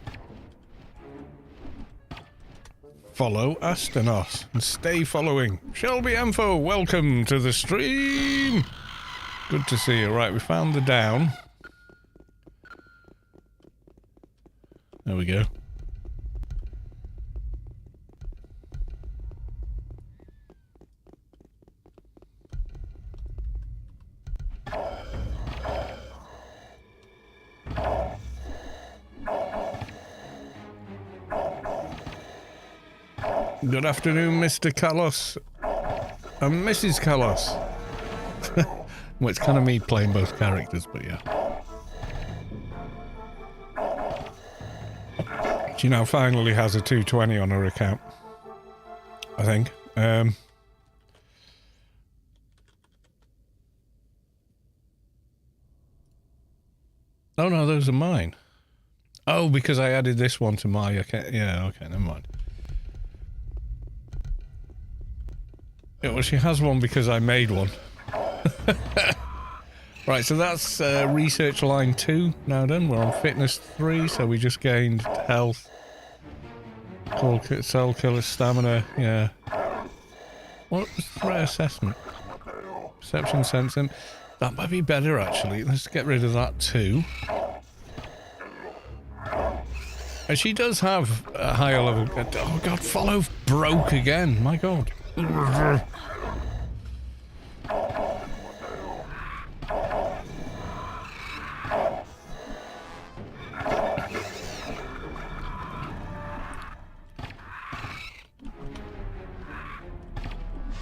Follow Astanos and stay following. Shelby Info, welcome to the stream. Good to see you. Right, we found the down. There we go. Good afternoon, Mr. Carlos and Mrs. Carlos. Well, it's kind of me playing both characters, but yeah. She now finally has a 220 on her account, I think. Oh no, those are mine. Oh, because I added this one to my account. Yeah, okay, never mind. Yeah, well, she has one because I made one. Right, so that's research line 2 now done. We're on fitness 3, so we just gained health, cell killer, stamina, yeah. What was threat assessment? Perception, sensing. That might be better, actually. Let's get rid of that too. And she does have a higher level. Oh god, follow broke again. My god.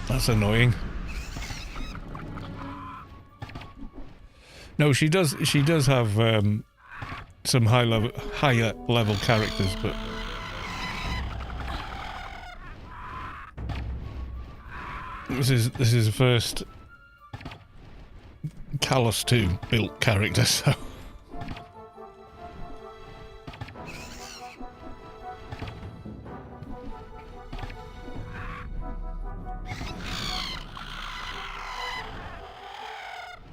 That's annoying. No, she does have some higher level characters, but this is the first Callus 2 built character, so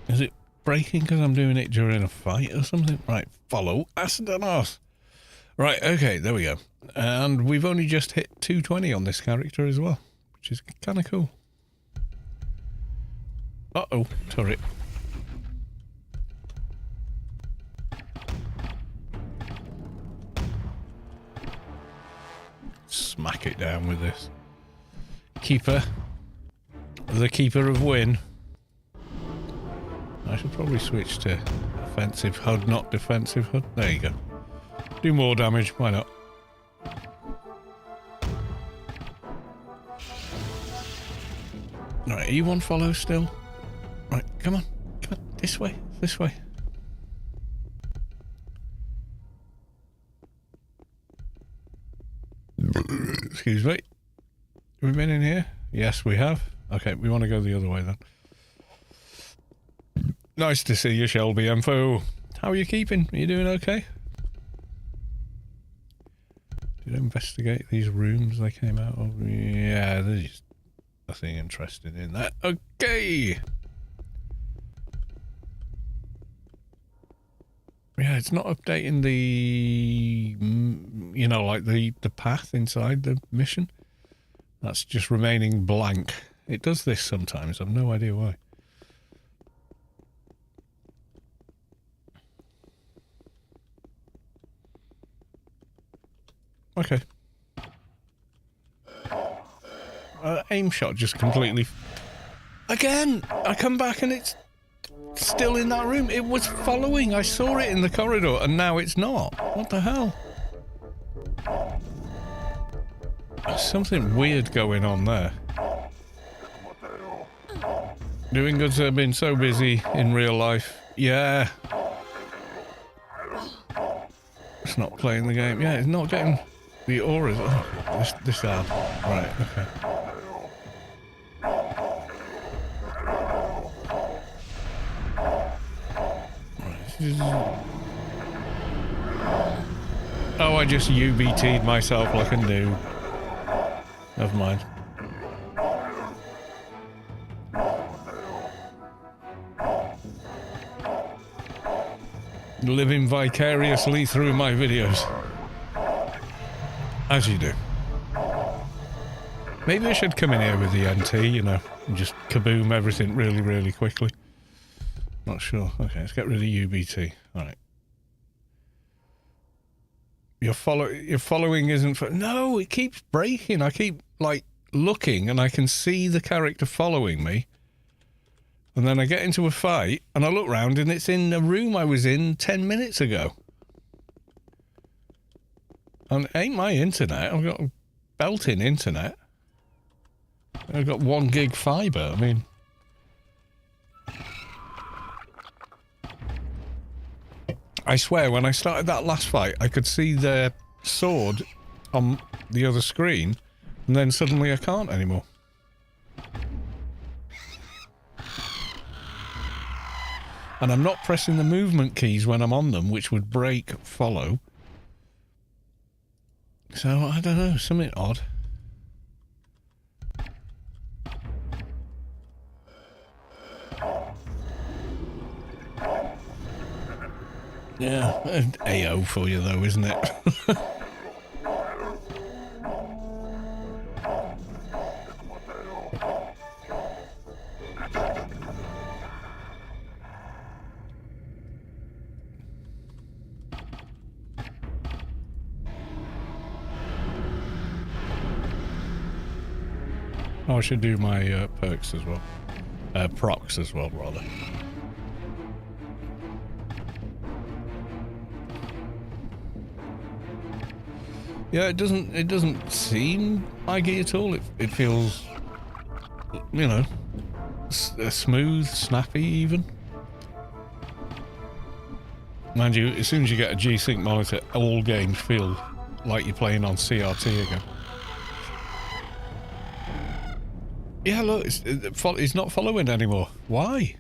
is it breaking because I'm doing it during a fight or something? Right, follow Astanos. Right, okay, there we go. And we've only just hit 220 on this character as well, which is kind of cool. Uh-oh, turret. Smack it down with this. Keeper. The keeper of win. I should probably switch to offensive HUD, not defensive HUD. There you go. Do more damage, why not? Right, are you on follow still? Right, come on. Come on. This way. This way. Excuse me. Have we been in here? Yes, we have. Okay, we want to go the other way then. Nice to see you, Shelby M4. How are you keeping? Are you doing okay? Did I investigate these rooms they came out of? Yeah, there's just nothing interesting in that. Okay! Yeah, it's not updating the, you know, like the path inside the mission. That's just remaining blank. It does this sometimes. I've no idea why. Okay. Aim shot just completely... Again! I come back and it's still in that room. It was following. I saw it in the corridor and now it's not. What the hell? There's something weird going on there. Doing good, sir. Been so busy in real life. Yeah. It's not playing the game. Yeah, it's not getting the auras. Oh, this ad. Right, okay. Oh, I just UBT'd myself like a noob. Never mind. Living vicariously through my videos. As you do. Maybe I should come in here with the NT, you know, and just kaboom everything really, really quickly. Not sure. Okay, let's get rid of UBT. Alright. Your following isn't... No, it keeps breaking. I keep, like, looking and I can see the character following me. And then I get into a fight and I look round and it's in a room I was in 10 minutes ago. And it ain't my internet. I've got a built-in internet. I've got 1 gig fibre. I mean... I swear, when I started that last fight, I could see their sword on the other screen, and then suddenly I can't anymore. And I'm not pressing the movement keys when I'm on them, which would break follow. So, I don't know, something odd. Yeah, AO for you though, isn't it? Oh, I should do my perks as well. Procs as well, rather. Yeah, it doesn't seem laggy at all. It feels, you know, smooth, snappy even. Mind you, as soon as you get a G-Sync monitor, all games feel like you're playing on CRT again. Yeah, look, it's not following anymore. Why?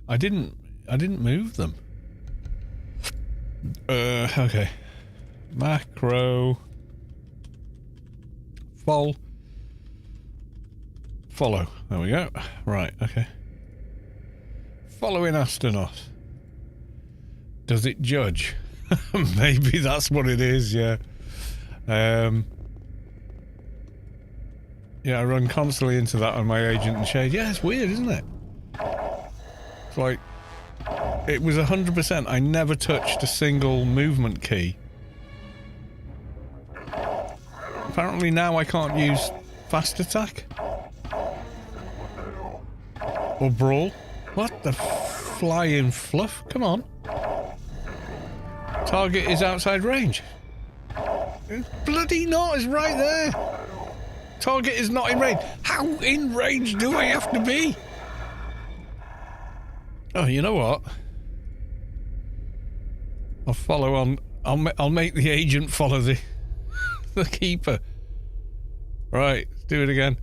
I didn't move them. Okay. Macro. Follow. There we go. Right, okay. Following astronaut. Does it judge? Maybe that's what it is, yeah. Yeah, I run constantly into that on my agent and shade. Yeah, it's weird, isn't it? It's like, it was 100%. I never touched a single movement key. Apparently now I can't use fast attack. Or brawl. What the flying fluff? Come on. Target is outside range. It's bloody not, it's right there. Target is not in range. How in range do I have to be? Oh, you know what? I'll follow on. I'll make the agent follow the keeper. Right, let's do it again.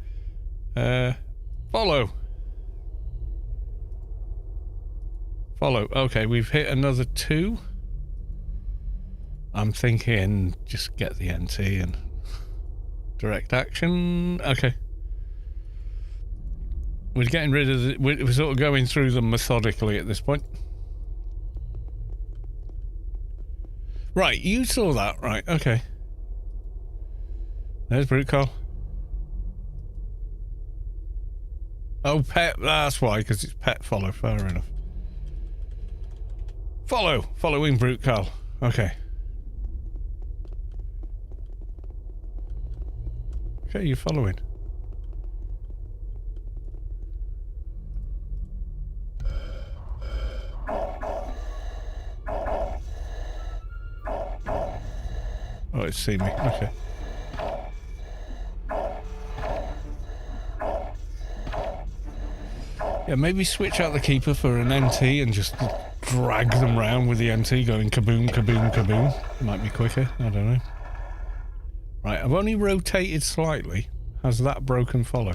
Follow. Follow. Okay, we've hit another 2. I'm thinking just get the NT and direct action. Okay. We're getting rid of the... We're sort of going through them methodically at this point. Right, you saw that. Right, okay. There's Brute Call. Oh, pet. That's why, because it's pet follow. Fair enough. Follow. Following Brute Call. Okay. Okay, you're following. Oh, it's seen me. Okay. Yeah, maybe switch out the keeper for an NT and just drag them round with the NT going kaboom, kaboom, kaboom. Might be quicker. I don't know. Right, I've only rotated slightly. Has that broken follow?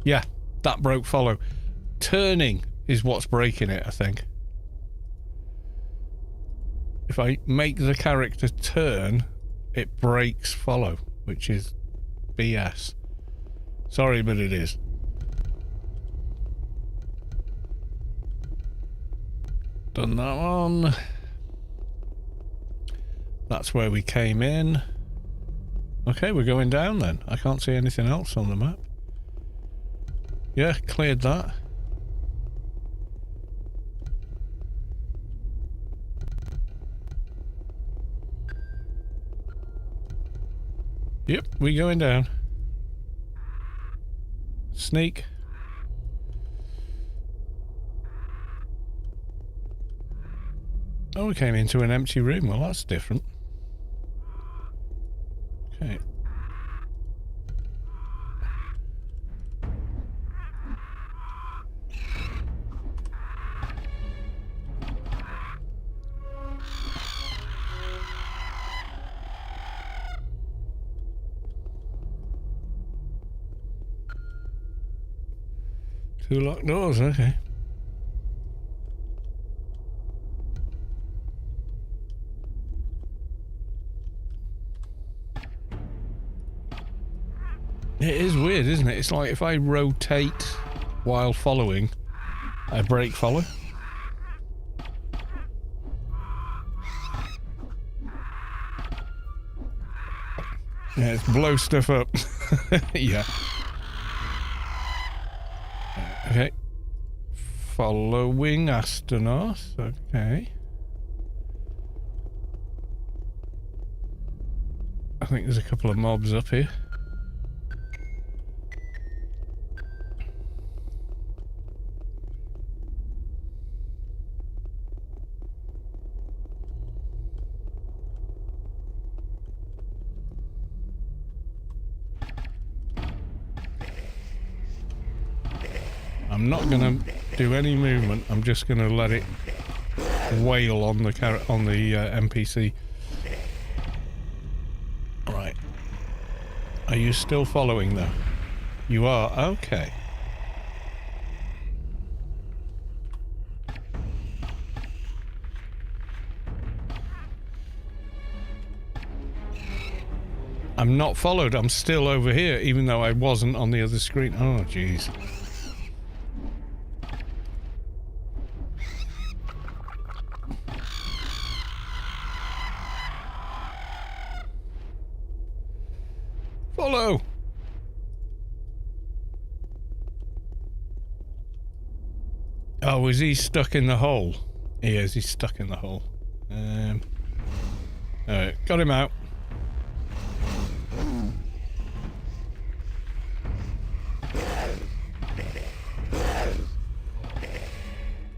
Yeah, that broke follow. Turning is what's breaking it, I think. If I make the character turn, it breaks follow, which is BS. Sorry, but it is. Done that one. That's where we came in. Okay, we're going down then. I can't see anything else on the map. Yeah, cleared that. Yep, we're going down. Sneak. Oh, we came into an empty room. Well, that's different. Okay. Two locked doors, okay. It is weird, isn't it? It's like if I rotate while following, I break follow. Yeah, it's blow stuff up. Yeah. Okay. Following astronauts. Okay. I think there's a couple of mobs up here. I'm not gonna do any movement. I'm just gonna let it wail on the NPC. Right. Are you still following though? You are. Okay. I'm not followed. I'm still over here, even though I wasn't on the other screen. Oh, jeez. Follow! Oh, is he stuck in the hole? He is, he's stuck in the hole. Alright, got him out.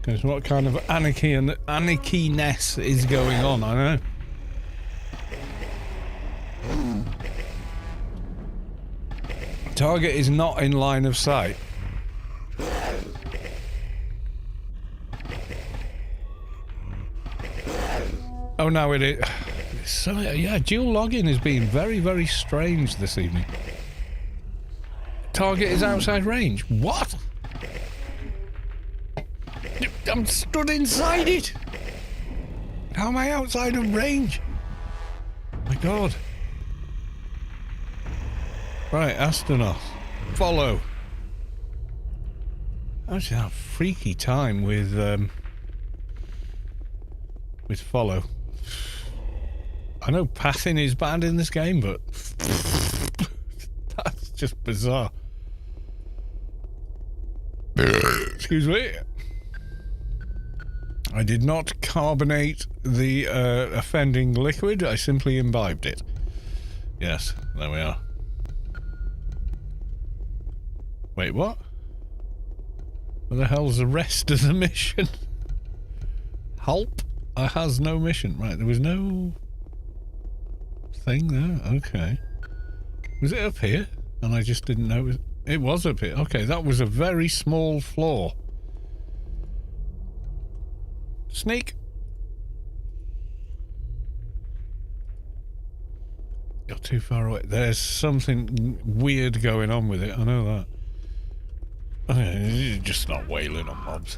Because what kind of anarchy-ness is going on, I know. Target is not in line of sight. Oh no, it is. So, yeah, dual logging has been very, very strange this evening. Target is outside range. What? I'm stood inside it. How am I outside of range? My God. Right, astronaut. Follow. I actually have a freaky time with follow. I know passing is bad in this game, but that's just bizarre. Excuse me. I did not carbonate the offending liquid, I simply imbibed it. Yes, there we are. Wait, what? Where the hell's the rest of the mission? Help? I has no mission. Right, there was no thing there. Okay. Was it up here? And I just didn't know it was up here. Okay, that was a very small floor. Sneak. You're too far away. There's something weird going on with it. I know that. You're just not wailing on mobs.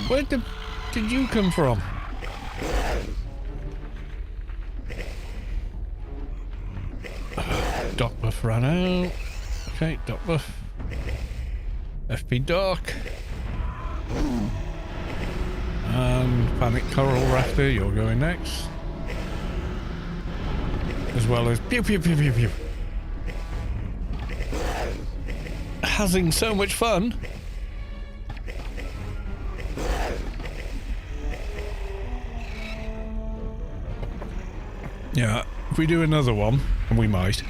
Where did you come from? Dock buff ran out. Okay, dock buff. FP dock. And Panic Coral Raptor, you're going next. As well as pew pew pew pew pew. Having so much fun. Yeah, if we do another one, and we might,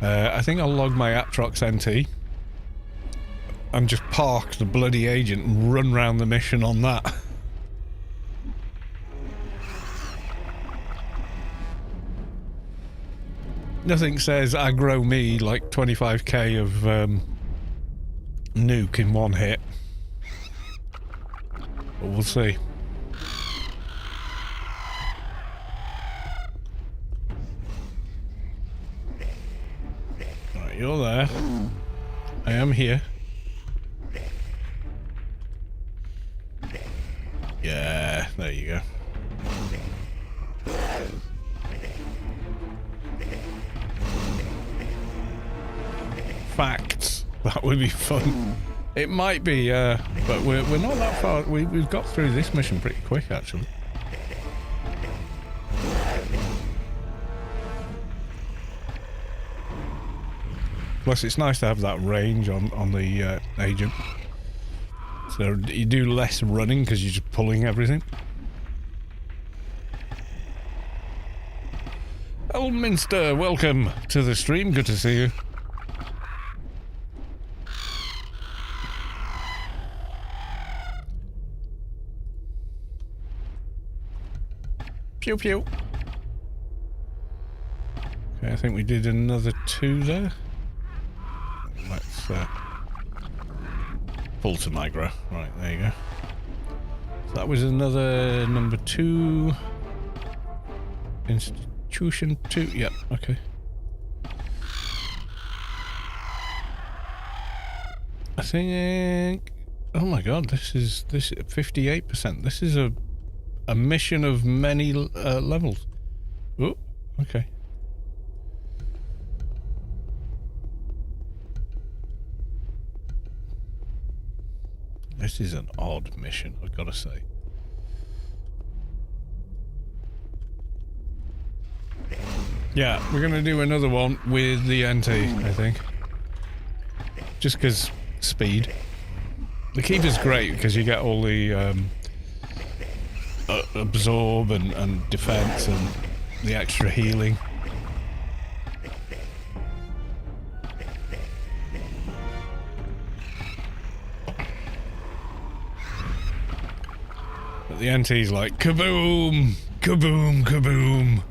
I think I'll log my Atrox NT and just park the bloody agent and run round the mission on that. Nothing says aggro me like 25k of nuke in one hit. But we'll see. Right, you're there. I am here. Yeah, there you go. Facts. That would be fun. It might be, but we're not that far. We've got through this mission pretty quick, actually. Plus, it's nice to have that range on the agent. So you do less running because you're just pulling everything. Elminster, welcome to the stream. Good to see you. Pew pew. Okay, I think we did another 2 there. Let's pull to micro. Right, there you go. So that was another number 2. Institution 2. Yep, okay. I think. Oh my god, this is 58%. This is a mission of many levels. Oh, okay. This is an odd mission, I've got to say. Yeah, we're going to do another one with the NT, I think. Just because speed. The Keeper's great because you get all the absorb and defense and the extra healing. But the NT's like kaboom, kaboom, kaboom.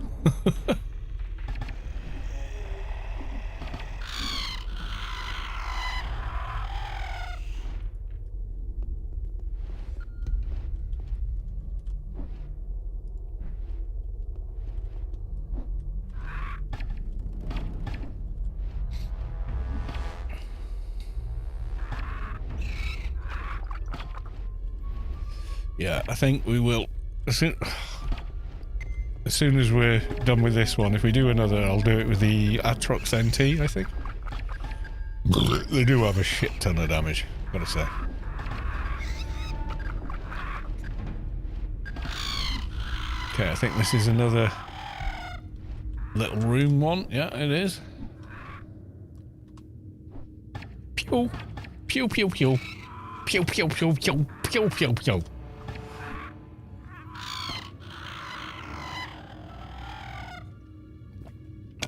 Yeah, I think we will. As soon as we're done with this one, if we do another, I'll do it with the Atrox NT, I think. They do have a shit ton of damage, gotta say. Okay, I think this is another little room one. Yeah, it is. Pew! Pew, pew, pew. Pew, pew, pew, pew, pew, pew, pew.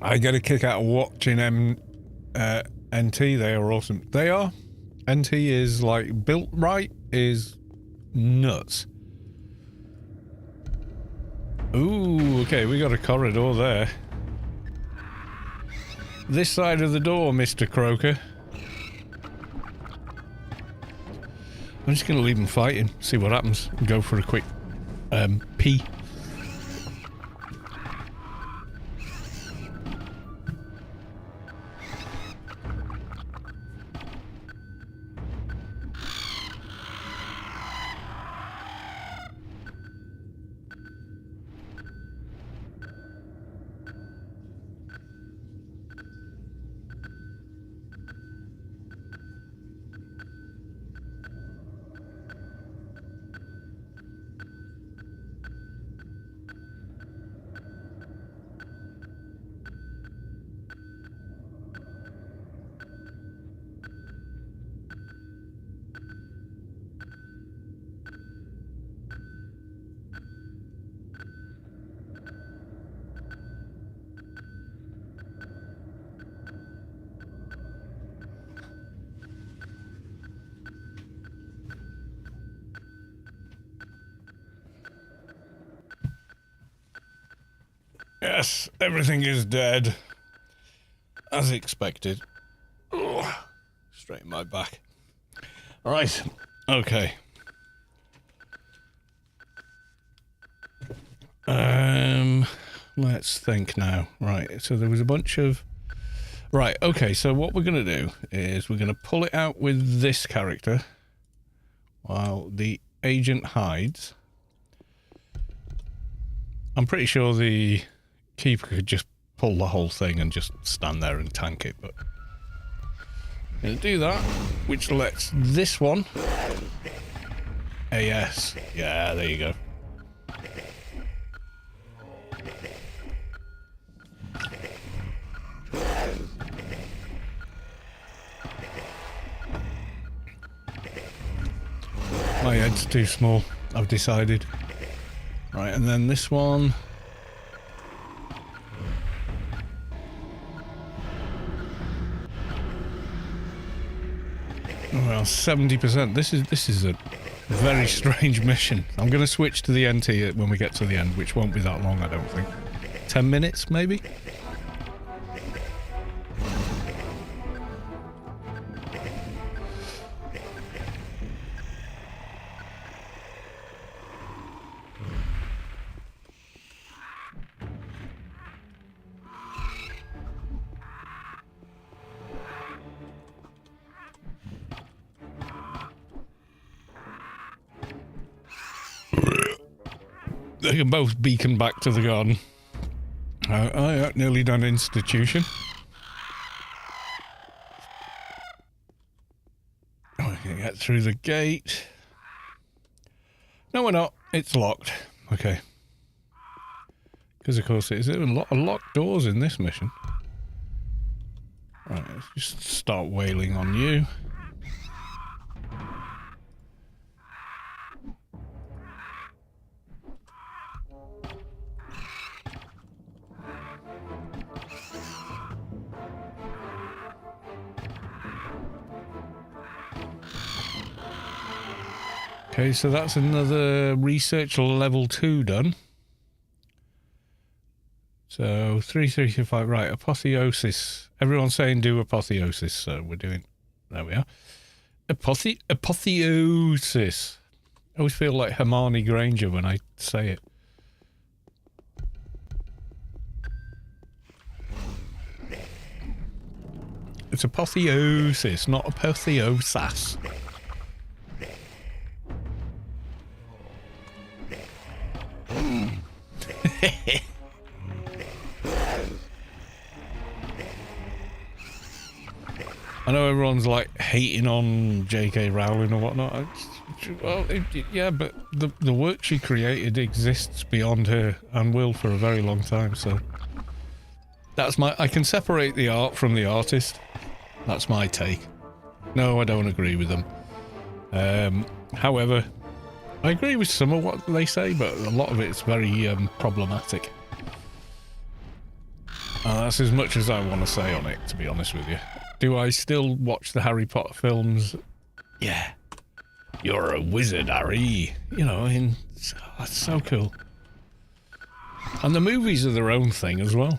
I get a kick out of watching NT. They are awesome. They are. NT is like built right, is nuts. Ooh, okay, we got a corridor there. This side of the door, Mr. Croker. I'm just gonna leave him fighting, see what happens, and go for a quick pee. Yes, everything is dead. As expected. Ugh, straight in my back. Alright, okay. Let's think now. Right, so there was a bunch of... Right, okay, so what we're going to do is we're going to pull it out with this character while the agent hides. I'm pretty sure the Keeper could just pull the whole thing and just stand there and tank it, but I'm going to do that, which lets this one AS. Yeah, there you go. My head's too small, I've decided. Right, and then this one. Well, 70%. This is a very strange mission. I'm going to switch to the NT when we get to the end, which won't be that long, I don't think. 10 minutes, maybe? They can both beacon back to the garden. Nearly done institution. Oh, can get through the gate. No, we're not. It's locked. Okay. Because, of course, there's a lot of locked doors in this mission. Right, let's just start wailing on you. Okay, so that's another research level 2 done. So 335, right, apotheosis. Everyone's saying do apotheosis, so we're doing, there we are. Apotheosis. I always feel like Hermione Granger when I say it. It's apotheosis, not apotheosas. I know everyone's like hating on J.K. Rowling or whatnot. Well, yeah, but the work she created exists beyond her and will for a very long time. So that's I can separate the art from the artist. That's my take. No, I don't agree with them. However, I agree with some of what they say, but a lot of it's very problematic. That's as much as I want to say on it, to be honest with you. Do I still watch the Harry Potter films? Yeah. You're a wizard, Harry. You know, that's so cool. And the movies are their own thing as well.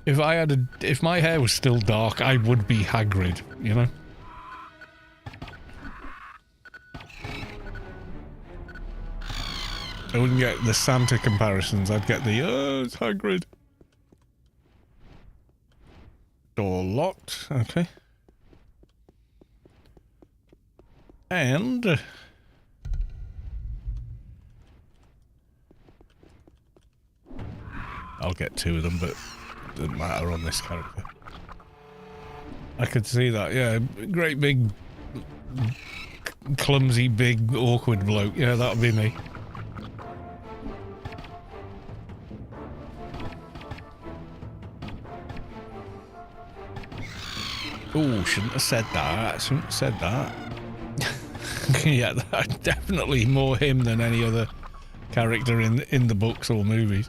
If my hair was still dark, I would be Hagrid, you know? I wouldn't get the Santa comparisons, I'd get the, it's Hagrid. Door locked, okay. And... I'll get 2 of them, but it doesn't matter on this character. I could see that, yeah. Great big... clumsy, big, awkward bloke. Yeah, that would be me. Oh, shouldn't have said that. Shouldn't have said that. Yeah, that's definitely more him than any other character in the books or movies.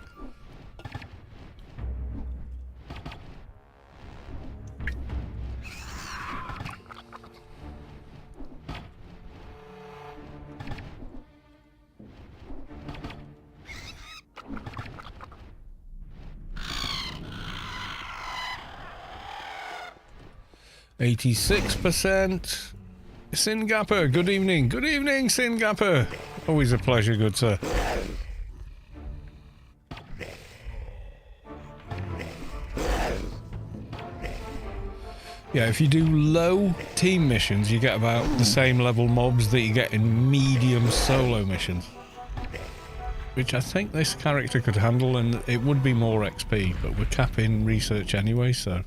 %. Singapper, good evening. Good evening, Singapper. Always a pleasure, good sir. Yeah, if you do low team missions, you get about the same level mobs that you get in medium solo missions. Which I think this character could handle, and it would be more XP, but we're capping research anyway, so...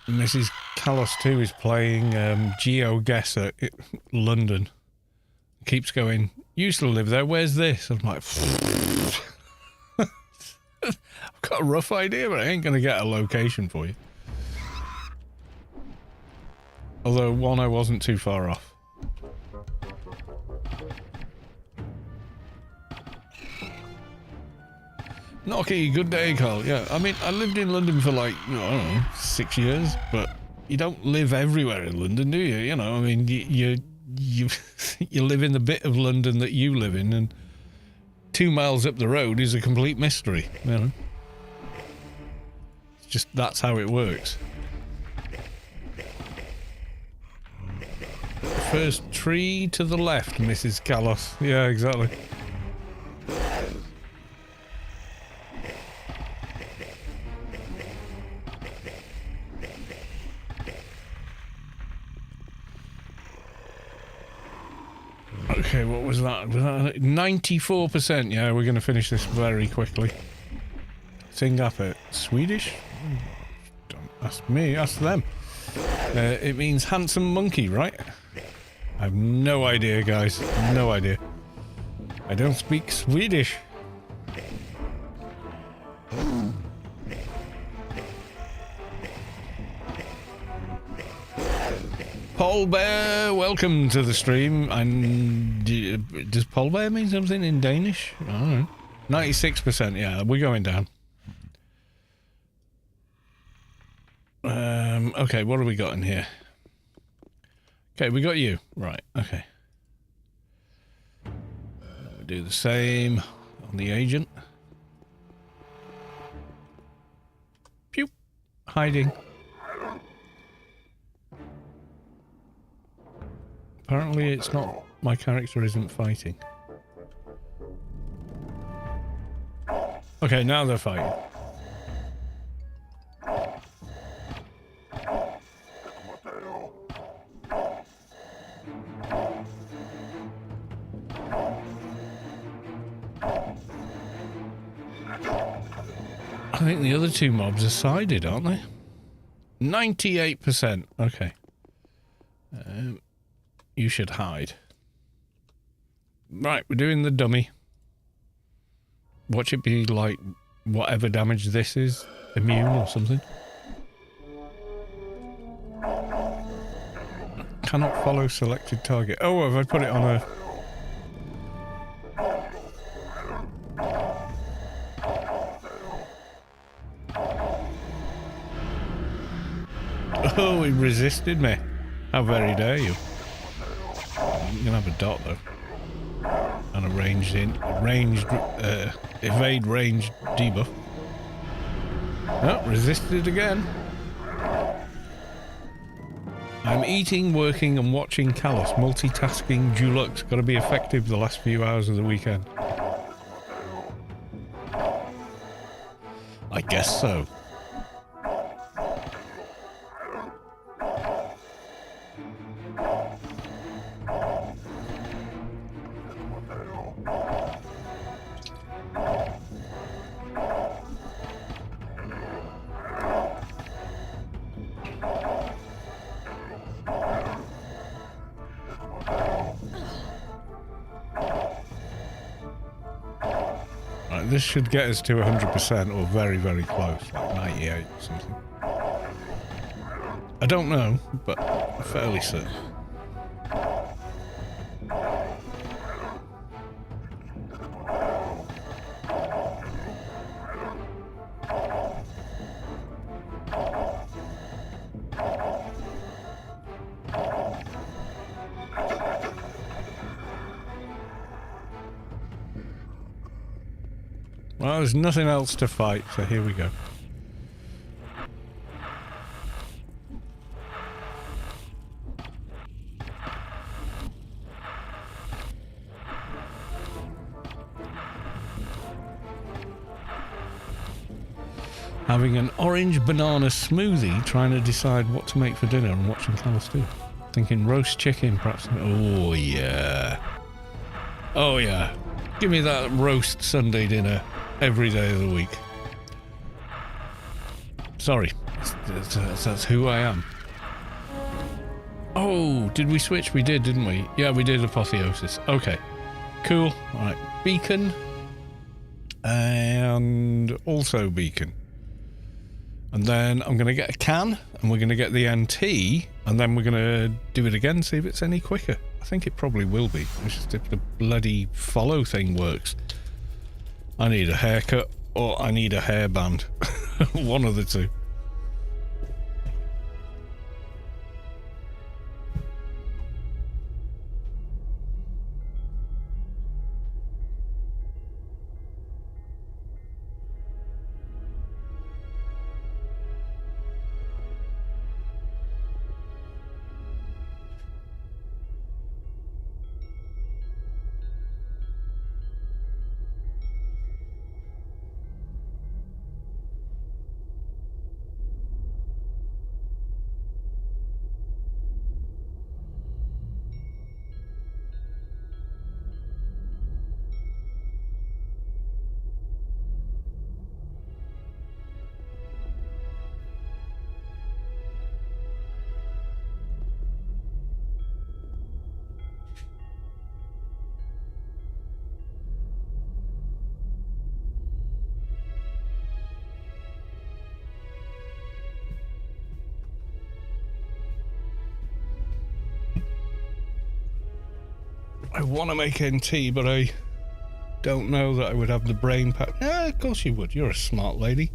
Mrs. Callos 2 is playing GeoGuessr London. Keeps going, used to live there, where's this? I'm like, I've got a rough idea, but I ain't going to get a location for you. Although, one, I wasn't too far off. Nocky, good day, Carl. Yeah, I mean, I lived in London for like, I don't know, 6 years, but you don't live everywhere in London, do you? You know, I mean, you live in the bit of London that you live in, and 2 miles up the road is a complete mystery, you know? It's just, that's how it works. first tree to the left, Mrs. Callos. Yeah, exactly. Okay, what was that? Was that 94%? Yeah, we're going to finish this very quickly. Singapore. Swedish? Don't ask me, ask them. It means handsome monkey, right? I have no idea, guys. No idea. I don't speak Swedish. Paul Bear, welcome to the stream. And does Paul Bear mean something in Danish? I don't know. 96%, yeah, we're going down. Okay, what have we got in here? Okay, we got you. Right, okay. Do the same on the agent. Pew! Hiding. Apparently it's not... My character isn't fighting. Okay, now they're fighting. I think the other two mobs are sided, aren't they? 98%. Okay. You should hide. Right, we're doing the dummy. Watch it be like whatever damage this is, immune or something. Cannot follow selected target. Oh, have I put it on a... Oh, he resisted me. How very dare you. You can have a dot though. And a evade ranged debuff. Oh, resisted again. I'm eating, working and watching Kalos. Multitasking Dulux. Gotta be effective the last few hours of the weekend. I guess so. This should get us to 100% or very, very close, like 98 or something. I don't know, but I'm fairly certain. Well, there's nothing else to fight, so here we go. Having an orange banana smoothie, trying to decide what to make for dinner and watching Kalos do. Thinking roast chicken, perhaps. Oh, yeah. Oh, yeah. Give me that roast Sunday dinner. Every day of the week. Sorry, that's who I am. Oh, did we switch? We did, didn't we? Yeah, we did Apotheosis. Okay, cool. All right, beacon. And also beacon. And then I'm going to get a can, and we're going to get the NT, and then we're going to do it again, see if it's any quicker. I think it probably will be. It's just if the bloody follow thing works. I need a haircut or I need a hairband. One of the two. I want to make NT, but I don't know that I would have the brain power. Yeah, of course you would. You're a smart lady.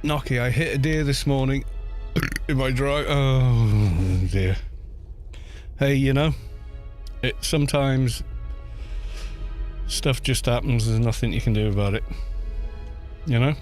Nocky, I hit a deer this morning in my drive. Oh dear. Hey, you know, sometimes stuff just happens. There's nothing you can do about it. You know?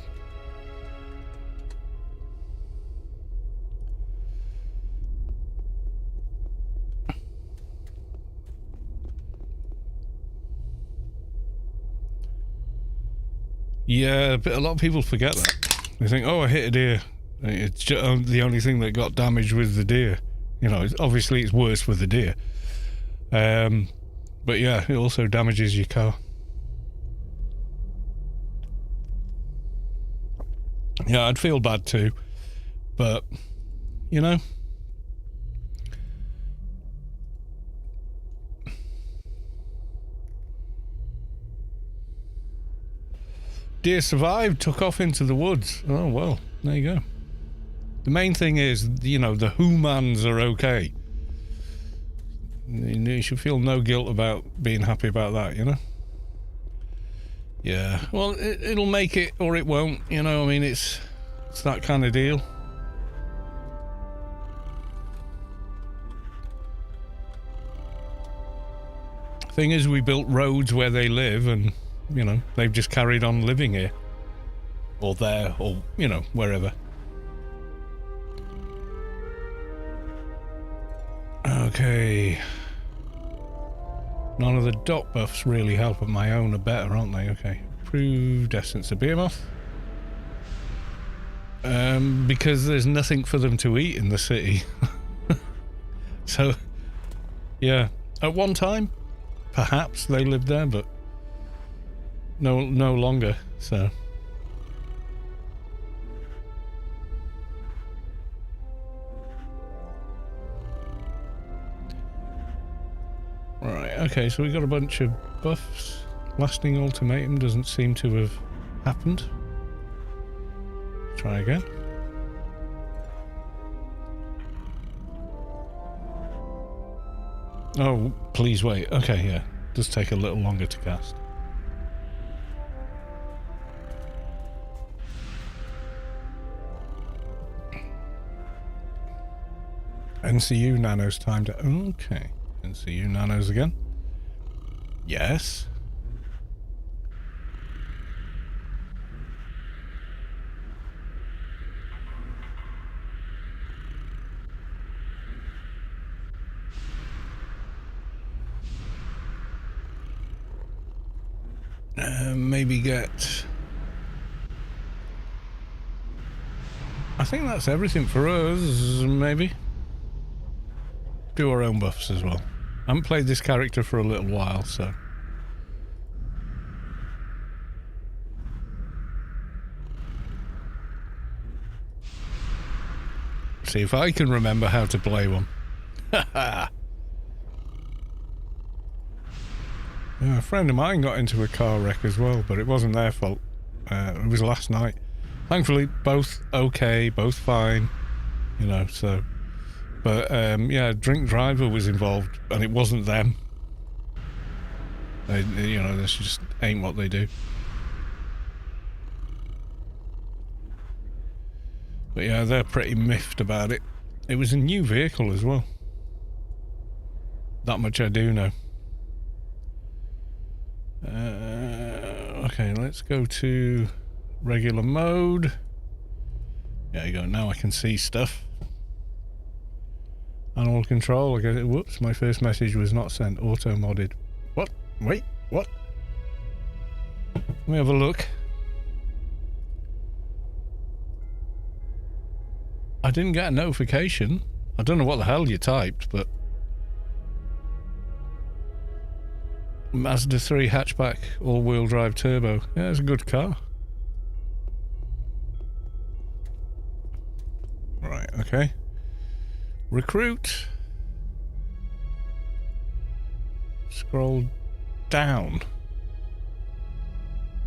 Yeah, but a lot of people forget that. They think, oh, I hit a deer. It's just the only thing that got damaged was the deer. You know, obviously it's worse with the deer. But yeah, it also damages your car. Yeah, I'd feel bad too. But, you know. Deer survived, took off into the woods. Oh, well, there you go. The main thing is, you know, the humans are okay. You should feel no guilt about being happy about that, you know? Yeah, well, it'll make it or it won't, you know, I mean, it's that kind of deal. Thing is, we built roads where they live and, you know, they've just carried on living here. Or there, or, you know, wherever. Okay. None of the dot buffs really help, but my own are better, aren't they? Okay. Improved essence of behemoth. Because there's nothing for them to eat in the city. So, yeah. At one time, perhaps they lived there, but no longer, so. Right, okay, so we got a bunch of buffs. Lasting ultimatum doesn't seem to have happened. Try again. Oh, please wait. Okay, yeah. Does take a little longer to cast. NCU nanos timed. Okay. NCU nanos again. Yes. Maybe get... I think that's everything for us, maybe. Do our own buffs as well. I haven't played this character for a little while, so... See if I can remember how to play one. Yeah, a friend of mine got into a car wreck as well, but it wasn't their fault. It was last night. Thankfully, both okay, both fine, you know, so... But, yeah, drink driver was involved, and it wasn't them. They, you know, this just ain't what they do. But yeah, they're pretty miffed about it. It was a new vehicle as well. That much I do know. Okay, let's go to regular mode. There you go, now I can see stuff. Animal control, okay, whoops, my first message was not sent, auto-modded. What? Wait, what? Let me have a look. I didn't get a notification. I don't know what the hell you typed, but... Mazda 3 hatchback, all-wheel drive turbo. Yeah, it's a good car. Right, okay. Recruit. Scroll down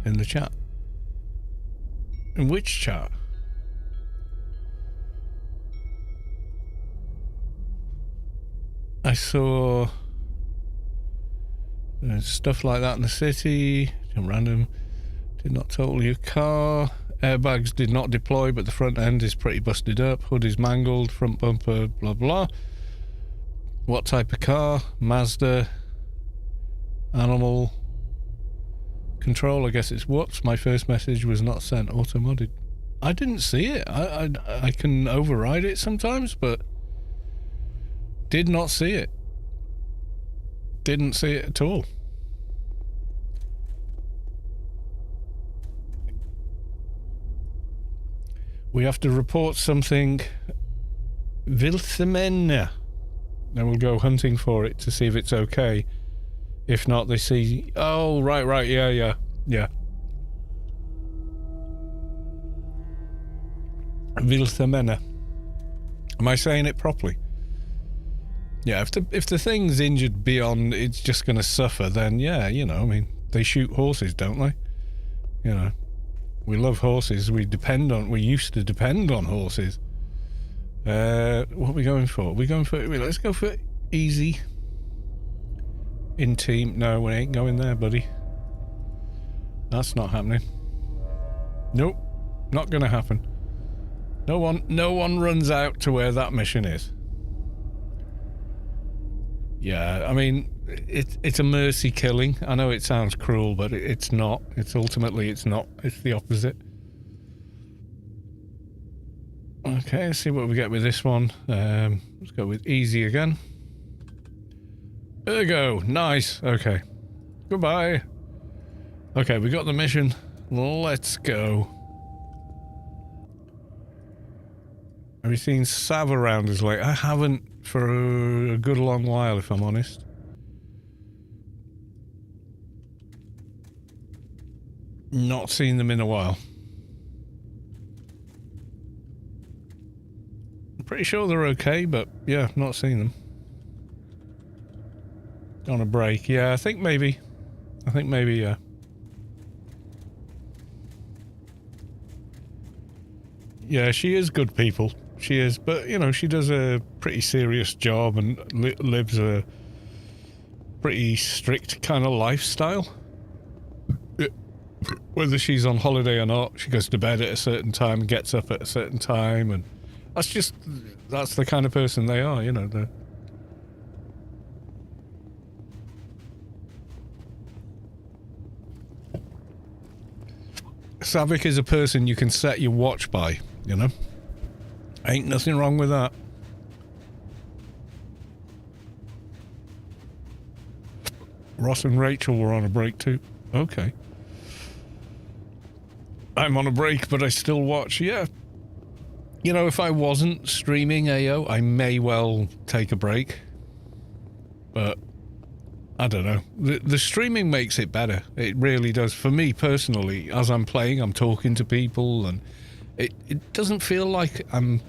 in the chat. In which chat? I saw stuff like that in the city. Random. Did not total your car. Airbags did not deploy, but the front end is pretty busted up. Hood is mangled. Front bumper, blah blah. What type of car? Mazda. Animal control. I guess it's whoops. My first message was not sent. Automodded. I didn't see it. I can override it sometimes, but did not see it. Didn't see it at all. We have to report something. Vilsemen. Then we'll go hunting for it to see if it's okay. If not, they see... Oh, right, yeah. Vilsemena. Am I saying it properly? Yeah, if the thing's injured beyond it's just going to suffer, then yeah, you know, I mean, they shoot horses, don't they? You know, we love horses. We used to depend on horses. What are we going for? Let's go for easy. In team. No, we ain't going there, buddy. That's not happening. Nope, not going to happen. No one runs out to where that mission is. Yeah, I mean, it's a mercy killing. I know it sounds cruel, but it's not. It's not. It's the opposite. Okay, let's see what we get with this one. Let's go with easy again. There we go. Nice. Okay. Goodbye. Okay, we got the mission. Let's go. Have you seen Sav around us late? I haven't for a good long while, if I'm honest. Not seen them in a while. I'm pretty sure they're okay, but yeah, not seen them. On a break. Yeah, I think maybe, yeah. Yeah, she is good people. She is, but you know, she does a pretty serious job and lives a pretty strict kind of lifestyle. Whether she's on holiday or not, she goes to bed at a certain time and gets up at a certain time, and that's the kind of person they are, you know. Savik is a person you can set your watch by, you know? Ain't nothing wrong with that. Ross and Rachel were on a break too. Okay. I'm on a break, but I still watch. Yeah. You know, if I wasn't streaming AO, I may well take a break. But I don't know. The streaming makes it better. It really does. For me personally, as I'm playing, I'm talking to people, and it doesn't feel like I'm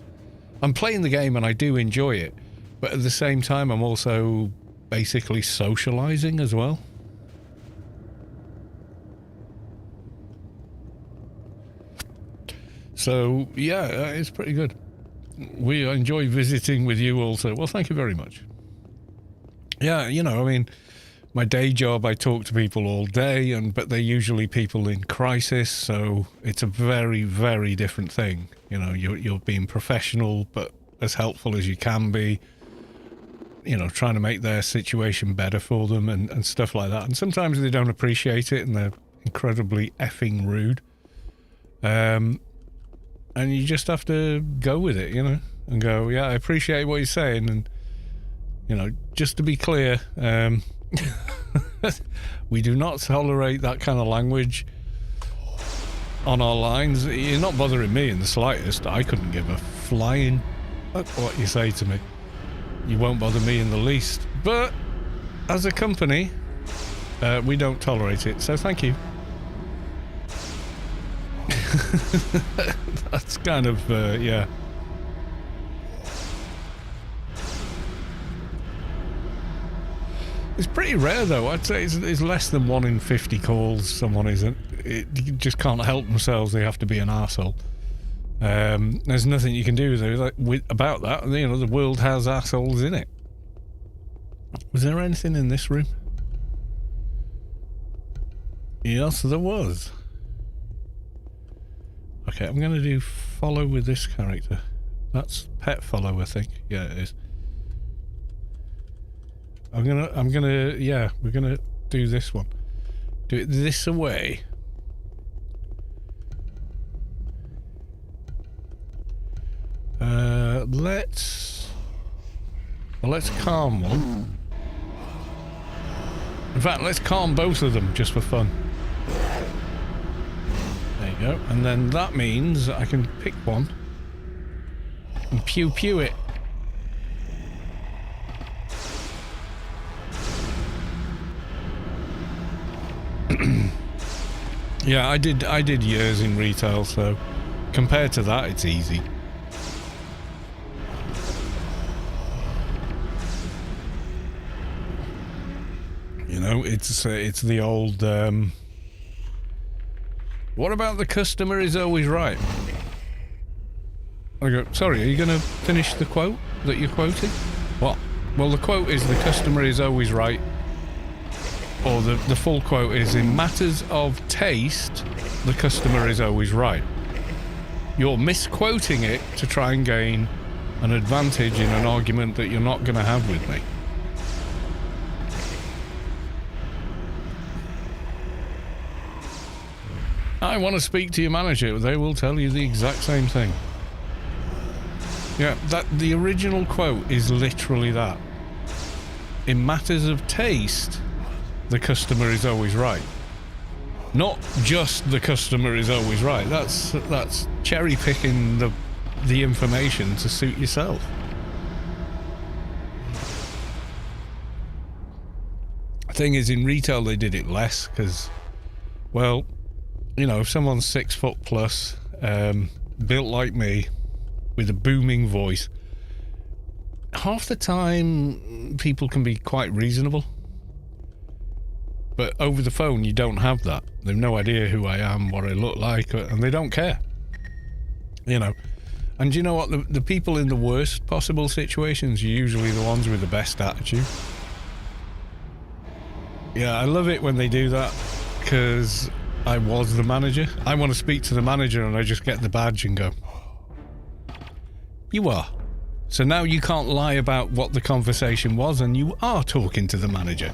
playing the game, and I do enjoy it. But at the same time, I'm also basically socializing as well. So, yeah, it's pretty good. We enjoy visiting with you also. Well, thank you very much. Yeah, you know, I mean, my day job, I talk to people all day, but they're usually people in crisis, so it's a very, very different thing. You know, you're being professional, but as helpful as you can be, you know, trying to make their situation better for them and stuff like that. And sometimes they don't appreciate it, and they're incredibly effing rude. And you just have to go with it, you know, and go, yeah, I appreciate what you're saying. And, you know, just to be clear, we do not tolerate that kind of language on our lines. You're not bothering me in the slightest. I couldn't give a flying fuck what you say to me. You won't bother me in the least. But as a company, we don't tolerate it. So thank you. That's kind of, yeah. It's pretty rare, though. I'd say it's less than 1 in 50 calls someone isn't. You just can't help themselves. They have to be an arsehole. There's nothing you can do about that. You know, the world has assholes in it. Was there anything in this room? Yes, there was. Okay, I'm going to do follow with this character. That's pet follow, I think. Yeah, it is. Yeah, we're gonna do this one. Do it this away. Let's calm one. In fact, let's calm both of them just for fun. There you go. And then that means I can pick one and pew pew it. Yeah, I did years in retail, so compared to that, it's easy. You know, it's the old. What about the customer is always right? I go, sorry, are you going to finish the quote that you're quoting? What? Well, the quote is the customer is always right. Or the full quote is, in matters of taste, the customer is always right. You're misquoting it to try and gain an advantage in an argument that you're not going to have with me. I want to speak to your manager. They will tell you the exact same thing. Yeah, the original quote is literally that. In matters of taste, the customer is always right. Not just the customer is always right. That's cherry picking the information to suit yourself. The thing is, in retail they did it less because, well, you know, if someone's 6 foot plus, built like me, with a booming voice, half the time people can be quite reasonable. But over the phone, you don't have that. They've no idea who I am, what I look like, and they don't care. You know. And you know what? The people in the worst possible situations are usually the ones with the best attitude. Yeah, I love it when they do that, because I was the manager. I want to speak to the manager, and I just get the badge and go, you are. So now you can't lie about what the conversation was, and you are talking to the manager.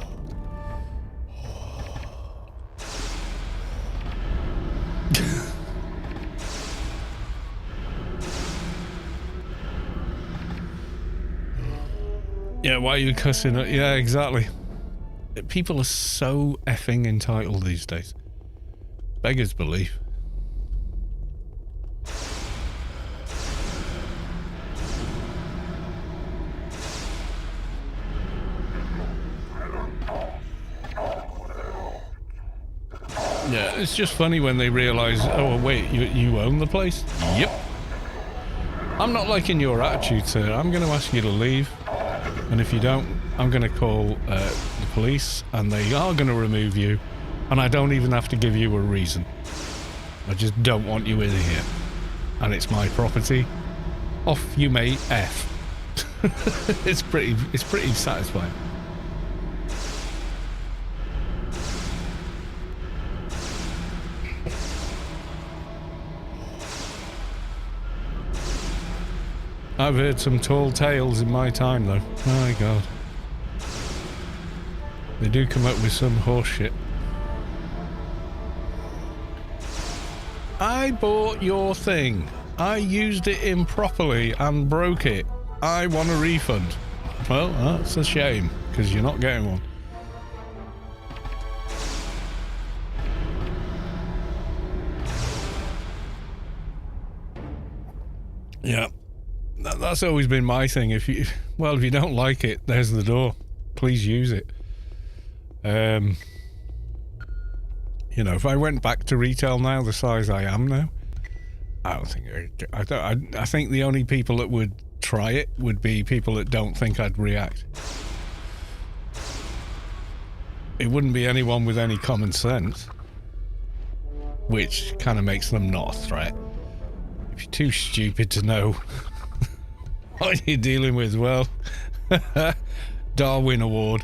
Yeah, why are you cussing it? Yeah, exactly. People are so effing entitled these days. Beggars belief. Yeah, it's just funny when they realise, oh wait, you own the place? Yep. I'm not liking your attitude, sir. I'm going to ask you to leave. And if you don't, I'm going to call the police, and they are going to remove you, and I don't even have to give you a reason. I just don't want you in here. And it's my property. Off you may F. It's pretty satisfying. I've heard some tall tales in my time, though. My God. They do come up with some horse shit. I bought your thing. I used it improperly and broke it. I want a refund. Well, that's a shame, because you're not getting one. Yeah. That's always been my thing. If you don't like it, there's the door. Please use it. You know, if I went back to retail now, the size I am now, I don't think I think the only people that would try it would be people that don't think I'd react. It wouldn't be anyone with any common sense, which kind of makes them not a threat. If you're too stupid to know what you're dealing with, well, Darwin Award.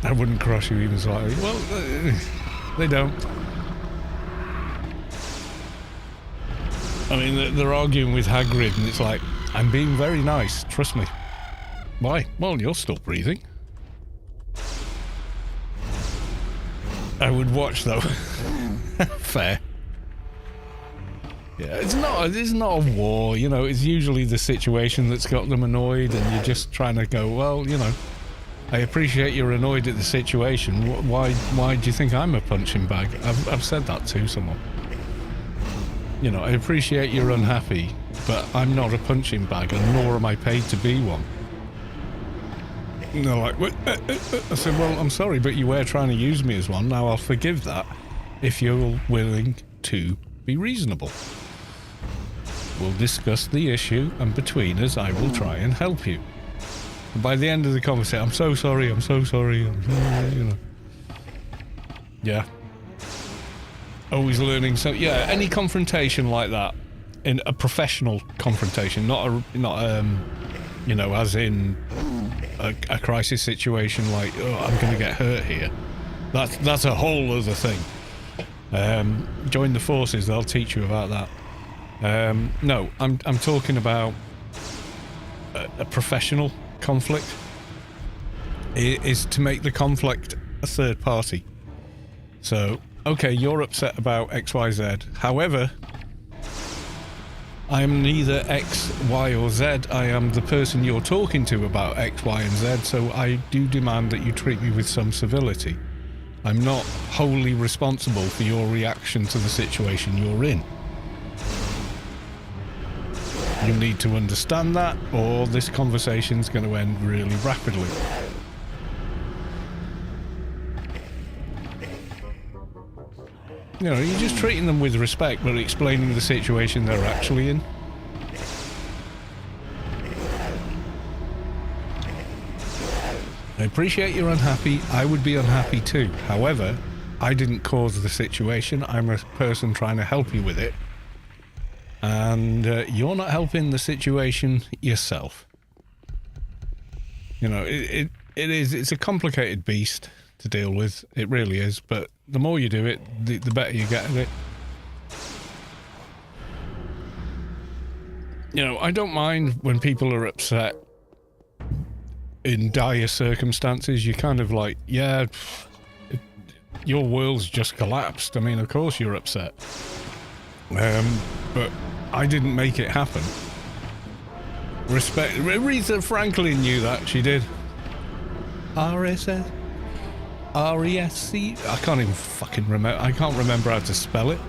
I wouldn't cross you even slightly. Well, they don't. I mean, they're arguing with Hagrid, and it's like, I'm being very nice, trust me. Why? Well, you're still breathing. I would watch, though. Fair. Yeah, it's not a war, you know, it's usually the situation that's got them annoyed, and you're just trying to go, well, you know, I appreciate you're annoyed at the situation. Why do you think I'm a punching bag? I've said that to someone. You know, I appreciate you're unhappy, but I'm not a punching bag, and nor am I paid to be one. And they're like, I said, well, I'm sorry, but you were trying to use me as one. Now I'll forgive that if you're willing to be reasonable. We'll discuss the issue, and between us, I will try and help you. And by the end of the conversation, I'm so sorry, you know. Yeah. Always learning. So yeah, any confrontation like that, in a professional confrontation, not you know, as in a crisis situation like, oh, I'm going to get hurt here. That's a whole other thing. Join the forces; they'll teach you about that. No, I'm talking about a professional conflict. It is to make the conflict a third party. So, okay, you're upset about X, Y, Z. However, I am neither X, Y, or Z. I am the person you're talking to about X, Y, and Z, so I do demand that you treat me with some civility. I'm not wholly responsible for your reaction to the situation you're in. You need to understand that, or this conversation's going to end really rapidly. You know, you're just treating them with respect, but explaining the situation they're actually in. I appreciate you're unhappy. I would be unhappy too. However, I didn't cause the situation. I'm a person trying to help you with it. And you're not helping the situation yourself. You know, it's a complicated beast to deal with. It really is. But the more you do it, the better you get at it. You know, I don't mind when people are upset in dire circumstances. You're kind of like, yeah, your world's just collapsed. I mean, of course you're upset. But I didn't make it happen. Respect. Aretha Franklin knew that. She did. RSS? R-E-S-C? I can't even fucking remember. I can't remember how to spell it.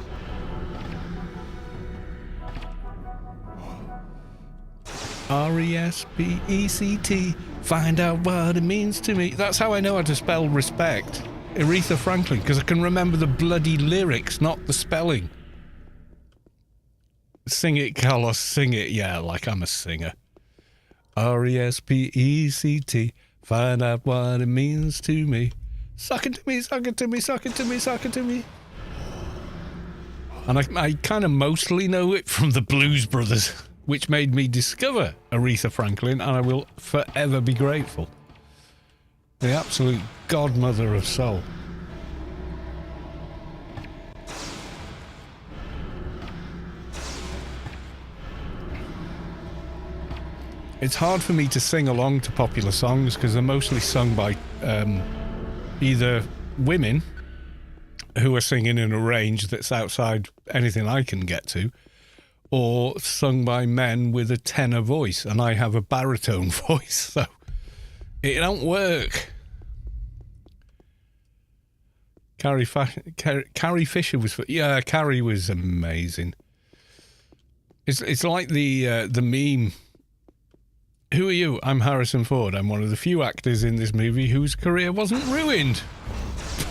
R-E-S-P-E-C-T. Find out what it means to me. That's how I know how to spell respect. Aretha Franklin, because I can remember the bloody lyrics, not the spelling. Sing it, Carlos, sing it. Yeah, like I'm a singer. R-E-S-P-E-C-T. Find out what it means to me. Suck it to me, suck it to me, suck it to me, suck it to me. And I kind of mostly know it from the Blues Brothers, which made me discover Aretha Franklin, and I will forever be grateful. The absolute godmother of soul. It's hard for me to sing along to popular songs because they're mostly sung by either women who are singing in a range that's outside anything I can get to, or sung by men with a tenor voice, and I have a baritone voice, so it don't work. Carrie Fisher was... Yeah, Carrie was amazing. It's like the meme... Who are you? I'm Harrison Ford. I'm one of the few actors in this movie whose career wasn't ruined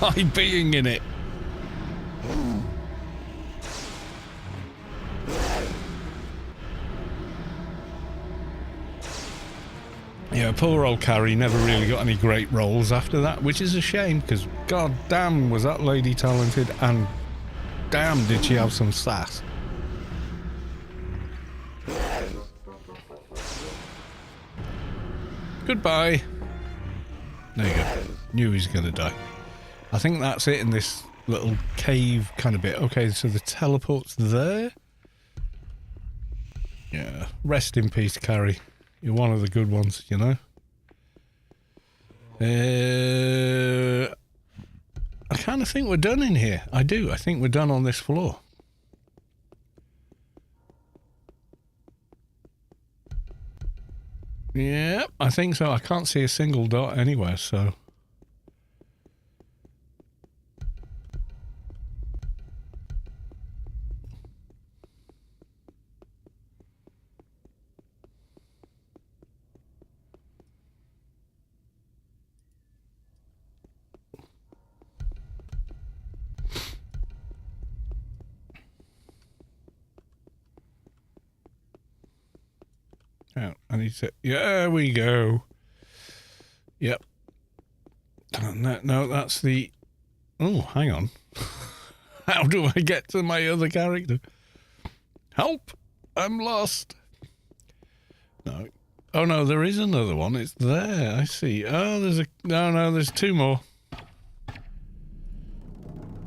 by being in it. Yeah, poor old Carrie never really got any great roles after that, which is a shame, because god damn was that lady talented, and damn did she have some sass. Goodbye. There you go. Knew he was going to die. I think that's it in this little cave kind of bit. Okay, so the teleport's there. Yeah. Rest in peace, Carrie. You're one of the good ones, you know. I kind of think we're done in here. I do. I think we're done on this floor. Yeah, I think so. I can't see a single dot anywhere, so... Oh, I need to... Yeah, there we go. Yep. No, that's the... Oh, hang on. How do I get to my other character? Help! I'm lost. No. Oh, no, there is another one. It's there. I see. Oh, there's a... No, there's two more.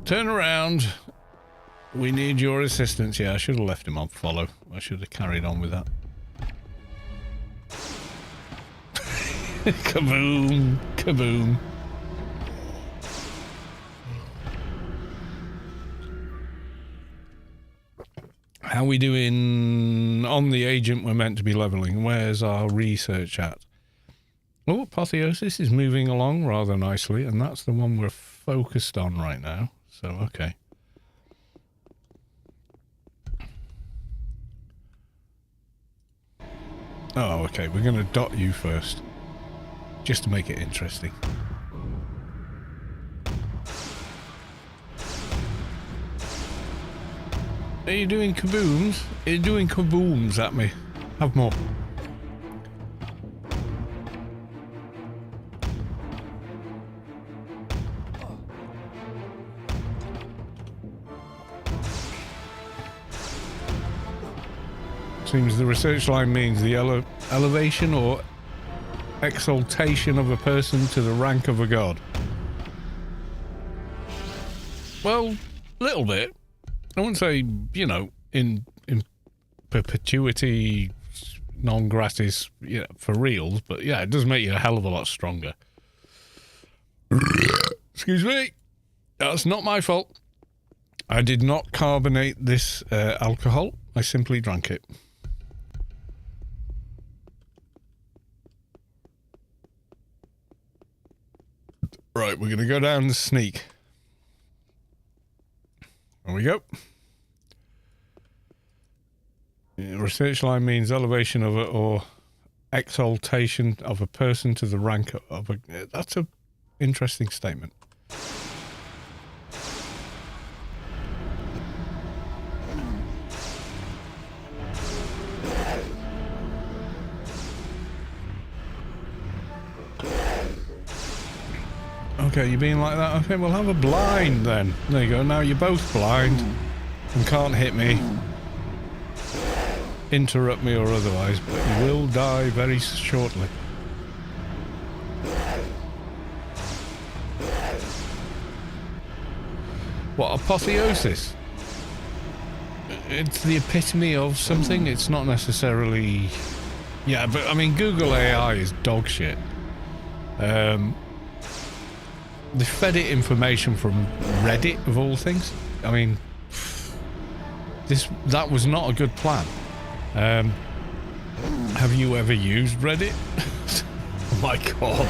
Turn around. We need your assistance. Yeah, I should have left him on follow. I should have carried on with that. Kaboom! Kaboom! How we doing on the agent we're meant to be leveling? Where's our research at? Oh, Apotheosis is moving along rather nicely, and that's the one we're focused on right now. So, okay. Oh, okay. We're going to dot you first. Just to make it interesting. Are you doing kabooms? Are you doing kabooms at me? Have more. Seems the research line means the elevation or exaltation of a person to the rank of a god. Well, a little bit. I wouldn't say, you know, in perpetuity, non gratis, you know, for reals, but yeah, it does make you a hell of a lot stronger. Excuse me. That's not my fault. I did not carbonate this alcohol. I simply drank it. Right, we're going to go down the sneak. There we go. Yeah, research line means elevation of or exaltation of a person to the rank of a... That's an interesting statement. Okay, you're being like that? Okay, we'll have a blind then. There you go. Now you're both blind and can't hit me, interrupt me or otherwise, but you will die very shortly. What, apotheosis? It's the epitome of something. It's not necessarily... Yeah, but I mean, Google AI is dog shit. They fed it information from Reddit, of all things. I mean, that was not a good plan. Have you ever used Reddit? Oh my god.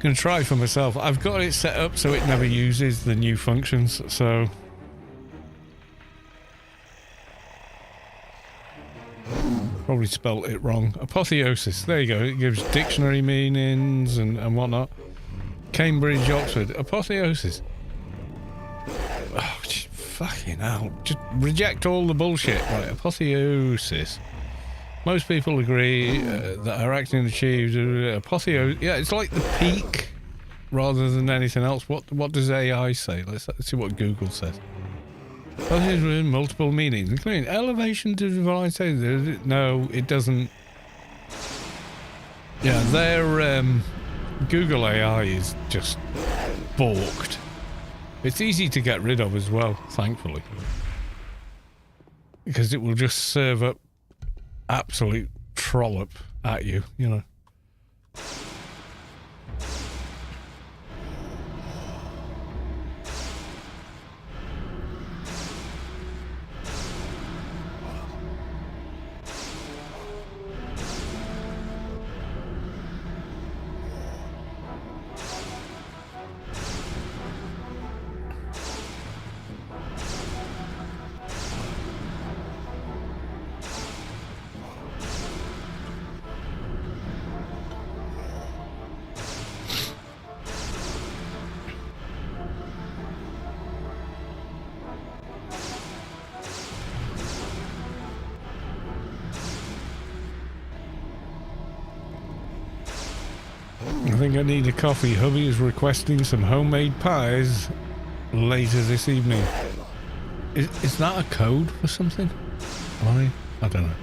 Gonna try for myself. I've got it set up so it never uses the new functions, so... Probably spelt it wrong. Apotheosis. There you go. It gives dictionary meanings and whatnot. Cambridge, Oxford. Apotheosis. Oh, fucking hell. Just reject all the bullshit. Right, apotheosis. Most people agree that our acting achieved apotheosis. Yeah, it's like the peak rather than anything else. What does AI say? Let's see what Google says. Buses with multiple meanings, including elevation to divine state. No, it doesn't. Yeah, their Google AI is just balked. It's easy to get rid of as well, thankfully. Because it will just serve up absolute trollop at you, you know. I think I need a coffee. Hubby is requesting some homemade pies later this evening. Is that a code for something? I don't know.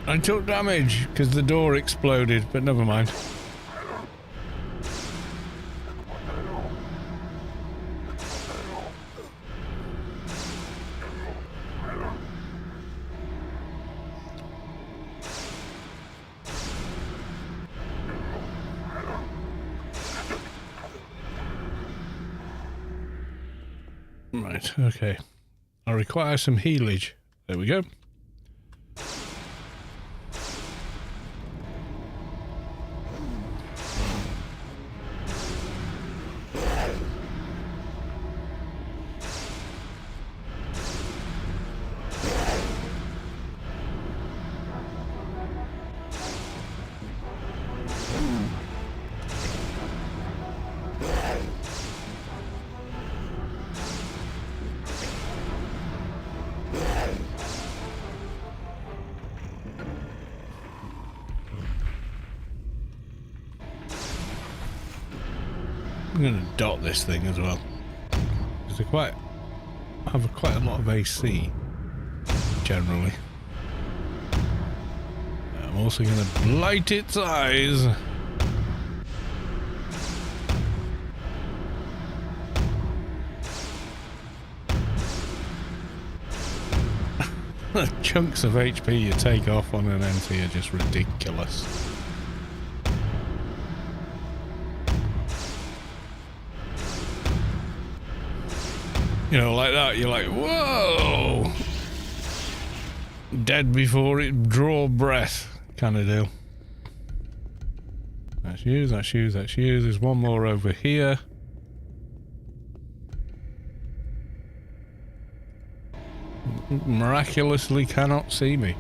I took damage because the door exploded, but never mind. Right, okay. I require some healage. There we go. I'm going to dot this thing as well. Because I have quite a lot of AC, generally. I'm also going to blight its eyes. The chunks of HP you take off on an NT are just ridiculous. You know, like that, you're like, whoa! Dead before it draw breath, kind of deal. That's you, that's you, that's you. There's one more over here. Miraculously cannot see me.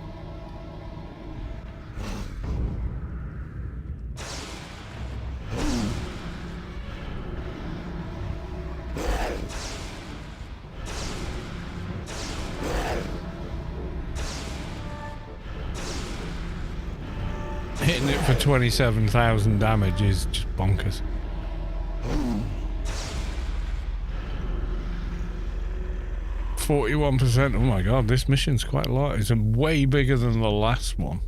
Hitting it for 27,000 damage is just bonkers. %. Oh my god, this mission's quite a lot. It's way bigger than the last one.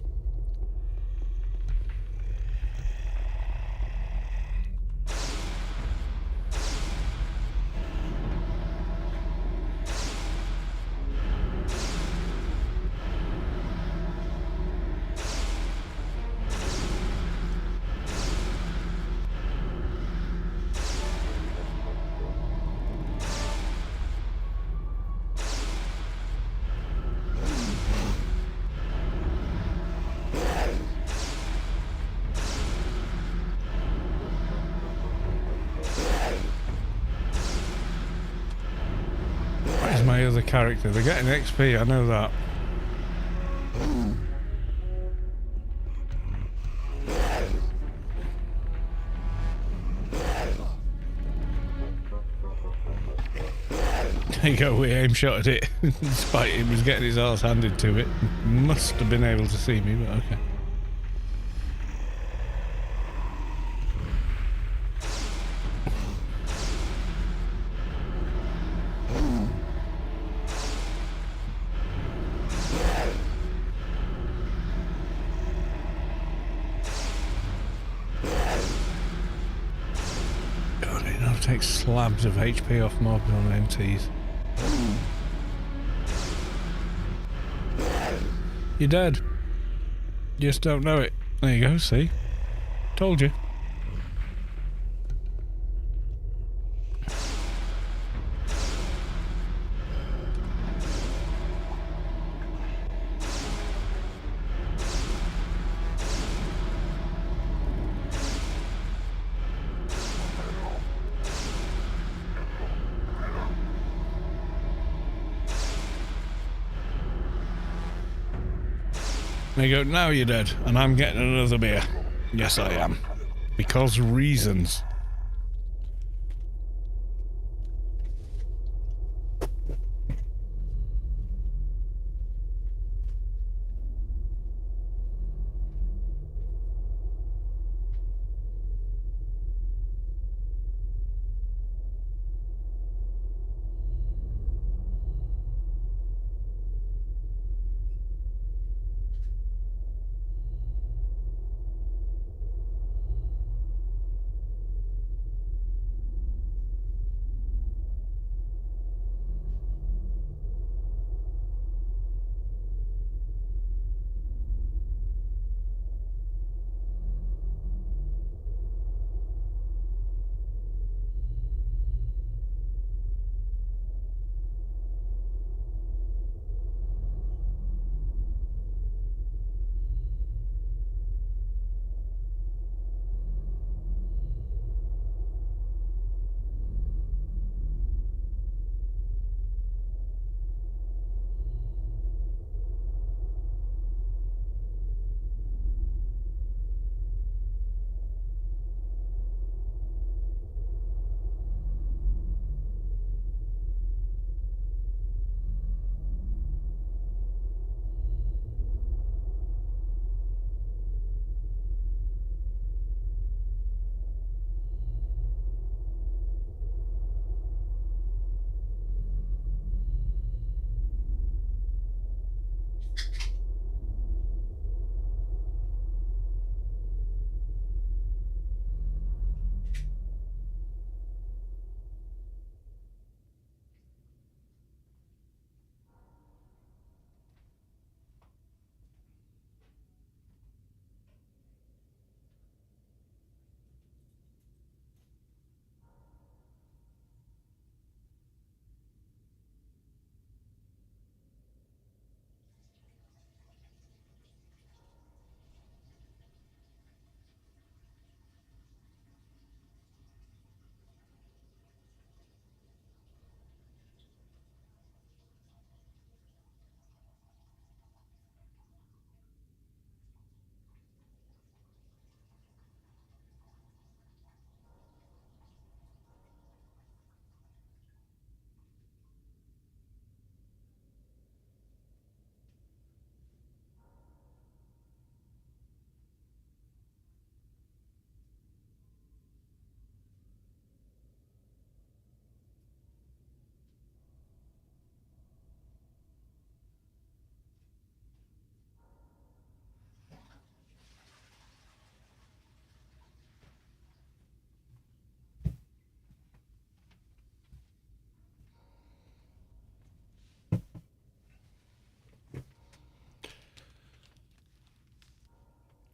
My other character, they're getting XP, I know that. There you go, we aim shot at it. Despite it was getting his arse handed to it. Must have been able to see me, but okay. God, it now takes slabs of HP off mobs on MTs. You're dead. Just don't know it. There you go, see? Told you. There you go, now you're dead, and I'm getting another beer. Yes, I am. Because reasons.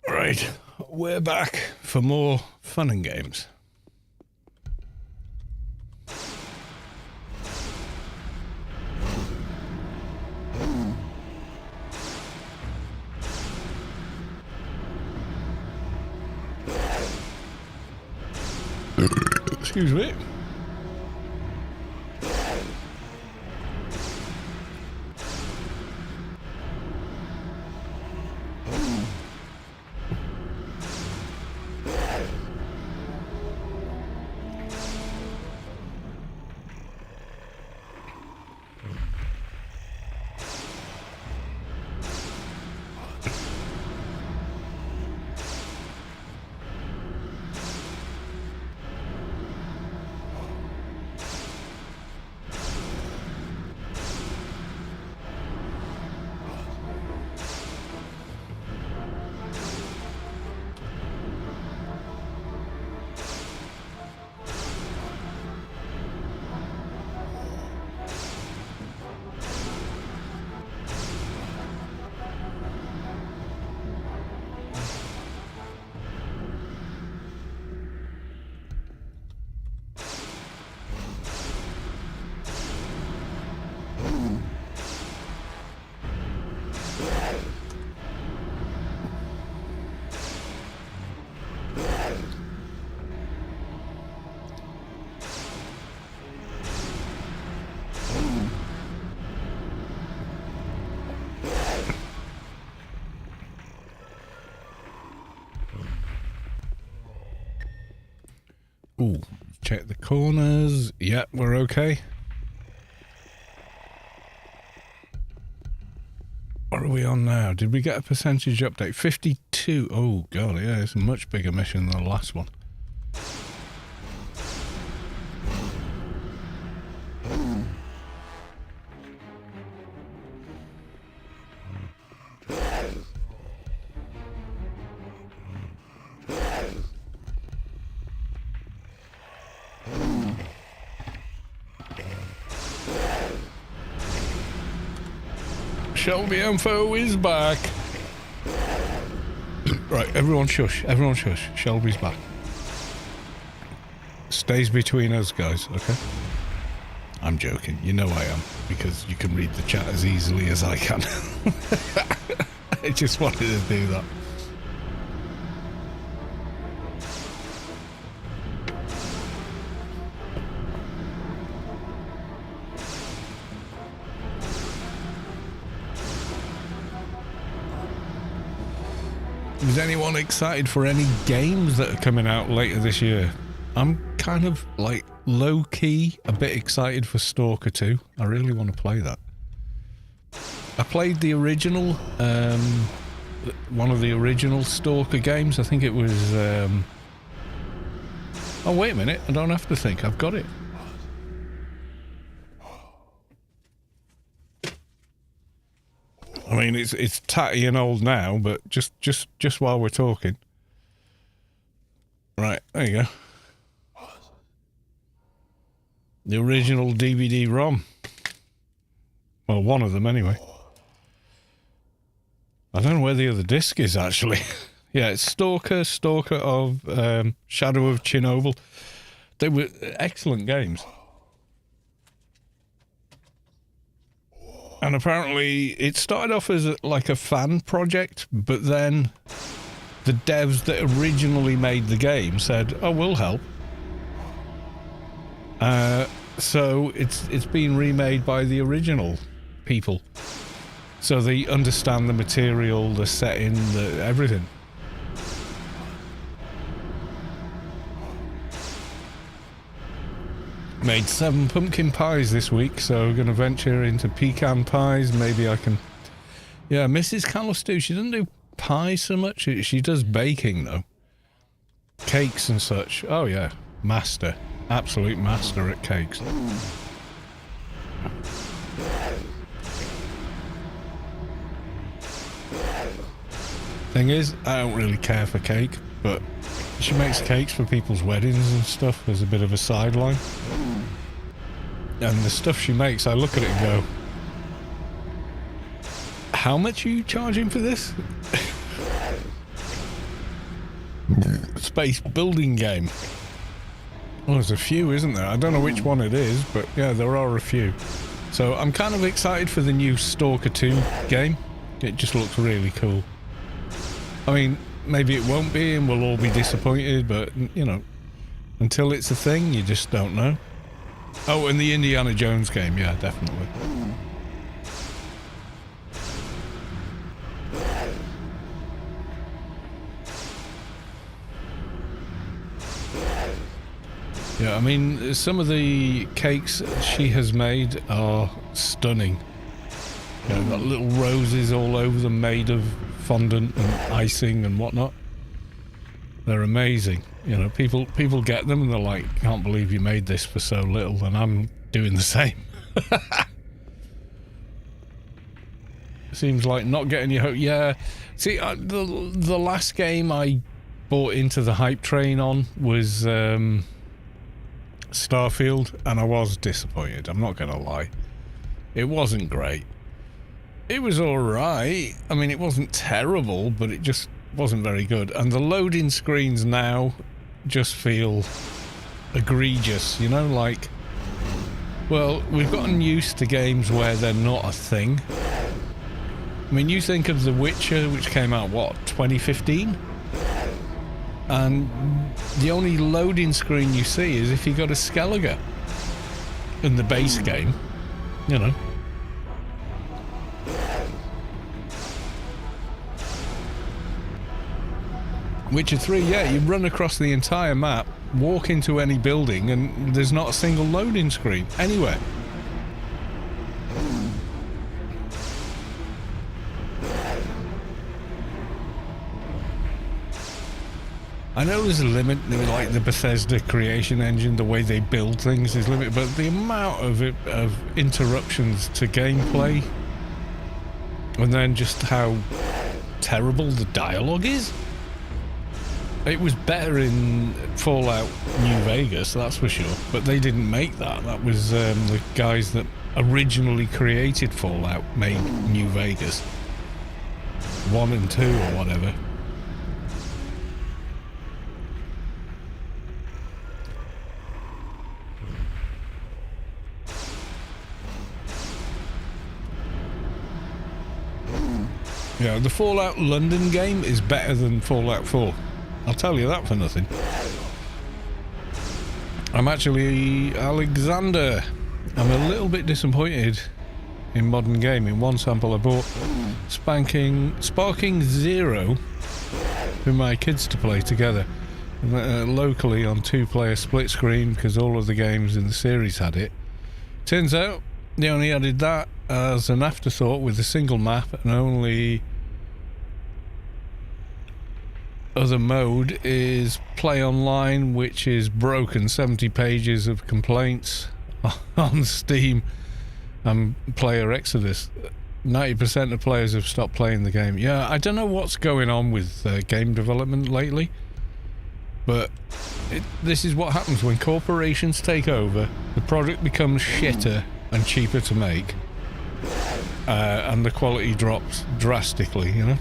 Right, we're back for more fun and games. Excuse me. Ooh, check the corners. Yeah, we're okay. What are we on now? Did we get a percentage update? 52. Oh, God, yeah, it's a much bigger mission than the last one. Shelby Info is back. Right, everyone shush. Everyone shush. Shelby's back. Stays between us, guys, okay? I'm joking. You know I am, because you can read the chat as easily as I can. I just wanted to do that. Is anyone excited for any games that are coming out later this year? I'm kind of like low-key a bit excited for Stalker 2. I really want to play that. I played the original, one of the original Stalker games. I think it was... oh, wait a minute. I don't have to think. I've got it. I mean, it's tatty and old now, but just while we're talking. Right, there you go. The original DVD-ROM. Well, one of them anyway. I don't know where the other disc is, actually. Yeah, it's Stalker of Shadow of Chernobyl. They were excellent games. And apparently it started off as like a fan project, but then the devs that originally made the game said, oh, we'll help. So it's been remade by the original people. So they understand the material, the setting, everything. Made 7 pumpkin pies this week, so we're going to venture into pecan pies. Maybe I can... Yeah, Mrs. Callistu, she doesn't do pies so much. She does baking, though. Cakes and such. Oh, yeah. Master. Absolute master at cakes. Thing is, I don't really care for cake, but she makes cakes for people's weddings and stuff as a bit of a sideline. And the stuff she makes, I look at it and go, how much are you charging for this? Space building game. Well, there's a few, isn't there? I don't know which one it is, but yeah, there are a few. So I'm kind of excited for the new Stalker 2 game. It just looks really cool. I mean, maybe it won't be and we'll all be disappointed, but, you know, until it's a thing, you just don't know. Oh, and the Indiana Jones game, yeah, definitely. Yeah, I mean, some of the cakes she has made are stunning. You know, got little roses all over them made of fondant and icing and whatnot. They're amazing. You know, people get them and they're like, can't believe you made this for so little, and I'm doing the same. Seems like not getting your hope. Yeah. See, the last game I bought into the hype train on was Starfield, and I was disappointed. I'm not going to lie. It wasn't great. It was alright. I mean, it wasn't terrible, but it just wasn't very good. And the loading screens now just feel egregious, you know, like, well, we've gotten used to games where they're not a thing. I mean, you think of The Witcher, which came out, what, 2015? And the only loading screen you see is if you got a Skellige in the base game, you know. Witcher 3, yeah, you run across the entire map, walk into any building and there's not a single loading screen anywhere. I know there's a limit, like the Bethesda creation engine, the way they build things is limited, but the amount of interruptions to gameplay, and then just how terrible the dialogue is. It was better in Fallout New Vegas, that's for sure, but they didn't make that. That was the guys that originally created Fallout made New Vegas 1 and 2 or whatever. Yeah, the Fallout London game is better than Fallout 4. I'll tell you that for nothing. I'm actually Alexander. I'm a little bit disappointed in modern gaming. One sample I bought Sparking Zero for my kids to play together locally on 2-player split screen because all of the games in the series had it. Turns out they only added that as an afterthought with a single map, and only other mode is play online, which is broken. 70 pages of complaints on Steam and player exodus. 90% of players have stopped playing the game. Yeah, I don't know what's going on with game development lately, but this is what happens when corporations take over. The product becomes shitter and cheaper to make, and the quality drops drastically, you know?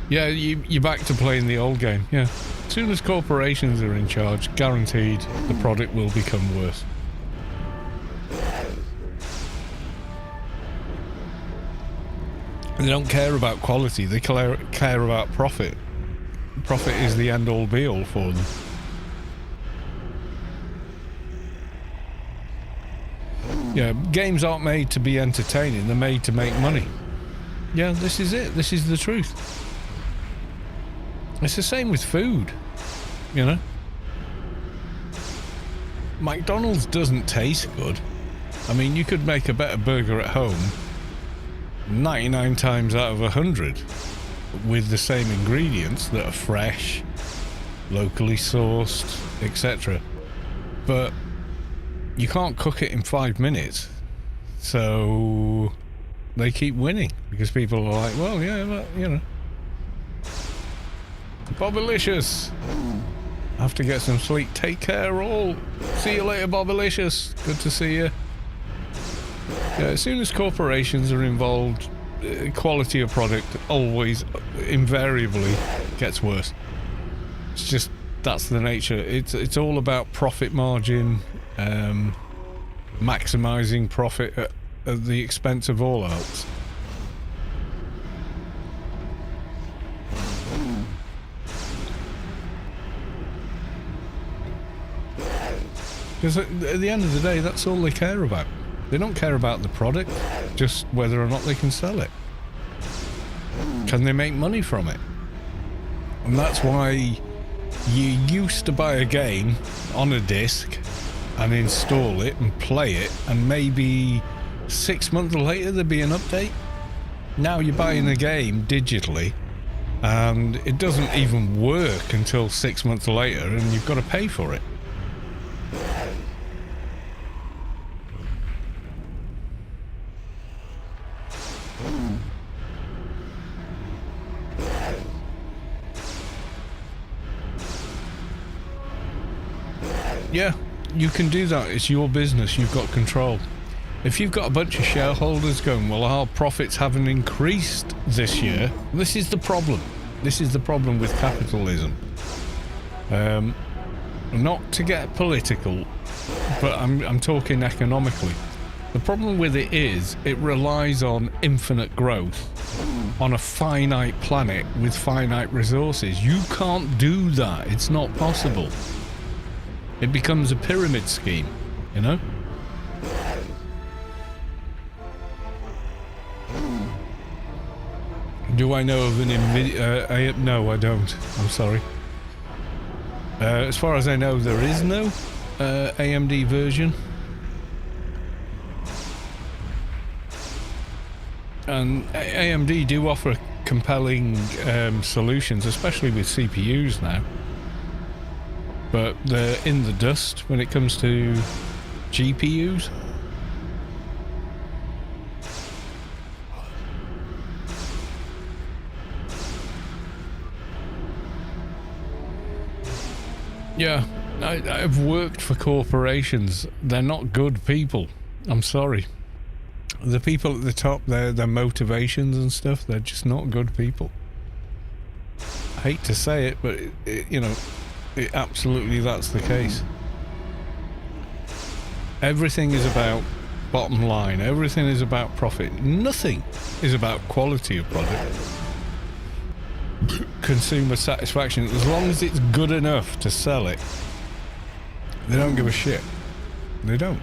Yeah, you're back to playing the old game, yeah. As soon as corporations are in charge, guaranteed the product will become worse. They don't care about quality, they care about profit. Profit is the end-all be-all for them. Yeah, games aren't made to be entertaining, they're made to make money. Yeah, this is it, this is the truth. It's the same with food, you know? McDonald's doesn't taste good. I mean, you could make a better burger at home 99 times out of 100 with the same ingredients that are fresh, locally sourced, etc. But you can't cook it in 5 minutes. So they keep winning because people are like, well, yeah, but, you know. Bobbylicious. Have to get some sleep. Take care all. See you later, Bobbylicious. Good to see you. Yeah, as soon as corporations are involved, quality of product always, invariably gets worse. It's just, that's the nature. It's all about profit margin, maximizing profit at the expense of all else. Because at the end of the day, that's all they care about. They don't care about the product, just whether or not they can sell it. Can they make money from it? And that's why you used to buy a game on a disc and install it and play it, and maybe 6 months later there'd be an update. Now you're buying a game digitally and it doesn't even work until 6 months later, and you've got to pay for it. Yeah, you can do that. It's your business. You've got control. If you've got a bunch of shareholders going, well, our profits haven't increased this year, this is the problem. This is the problem with capitalism. Not to get political, but I'm talking economically. The problem with it is it relies on infinite growth on a finite planet with finite resources. You can't do that. It's not possible. It becomes a pyramid scheme, you know? Do I know of an NVIDIA? No, I don't. I'm sorry. As far as I know, there is no AMD version. And AMD do offer compelling solutions, especially with CPUs now. But they're in the dust when it comes to GPUs. Yeah, I've worked for corporations. They're not good people. I'm sorry. The people at the top, their motivations and stuff, they're just not good people. I hate to say it, but you know, absolutely that's the case. Everything is about bottom line. Everything is about profit. Nothing is about quality of product. Consumer satisfaction. As long as it's good enough to sell it, they don't give a shit. They don't.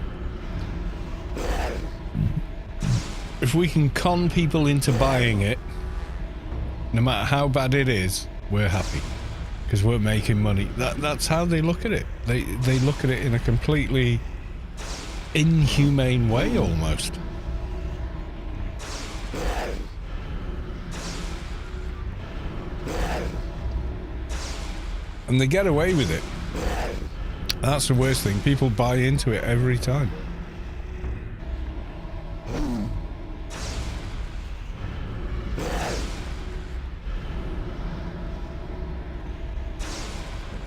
If we can con people into buying it, no matter how bad it is, we're happy because we're making money. That's how they look at it. They look at it in a completely inhumane way, almost. And they get away with it. That's the worst thing. People buy into it every time.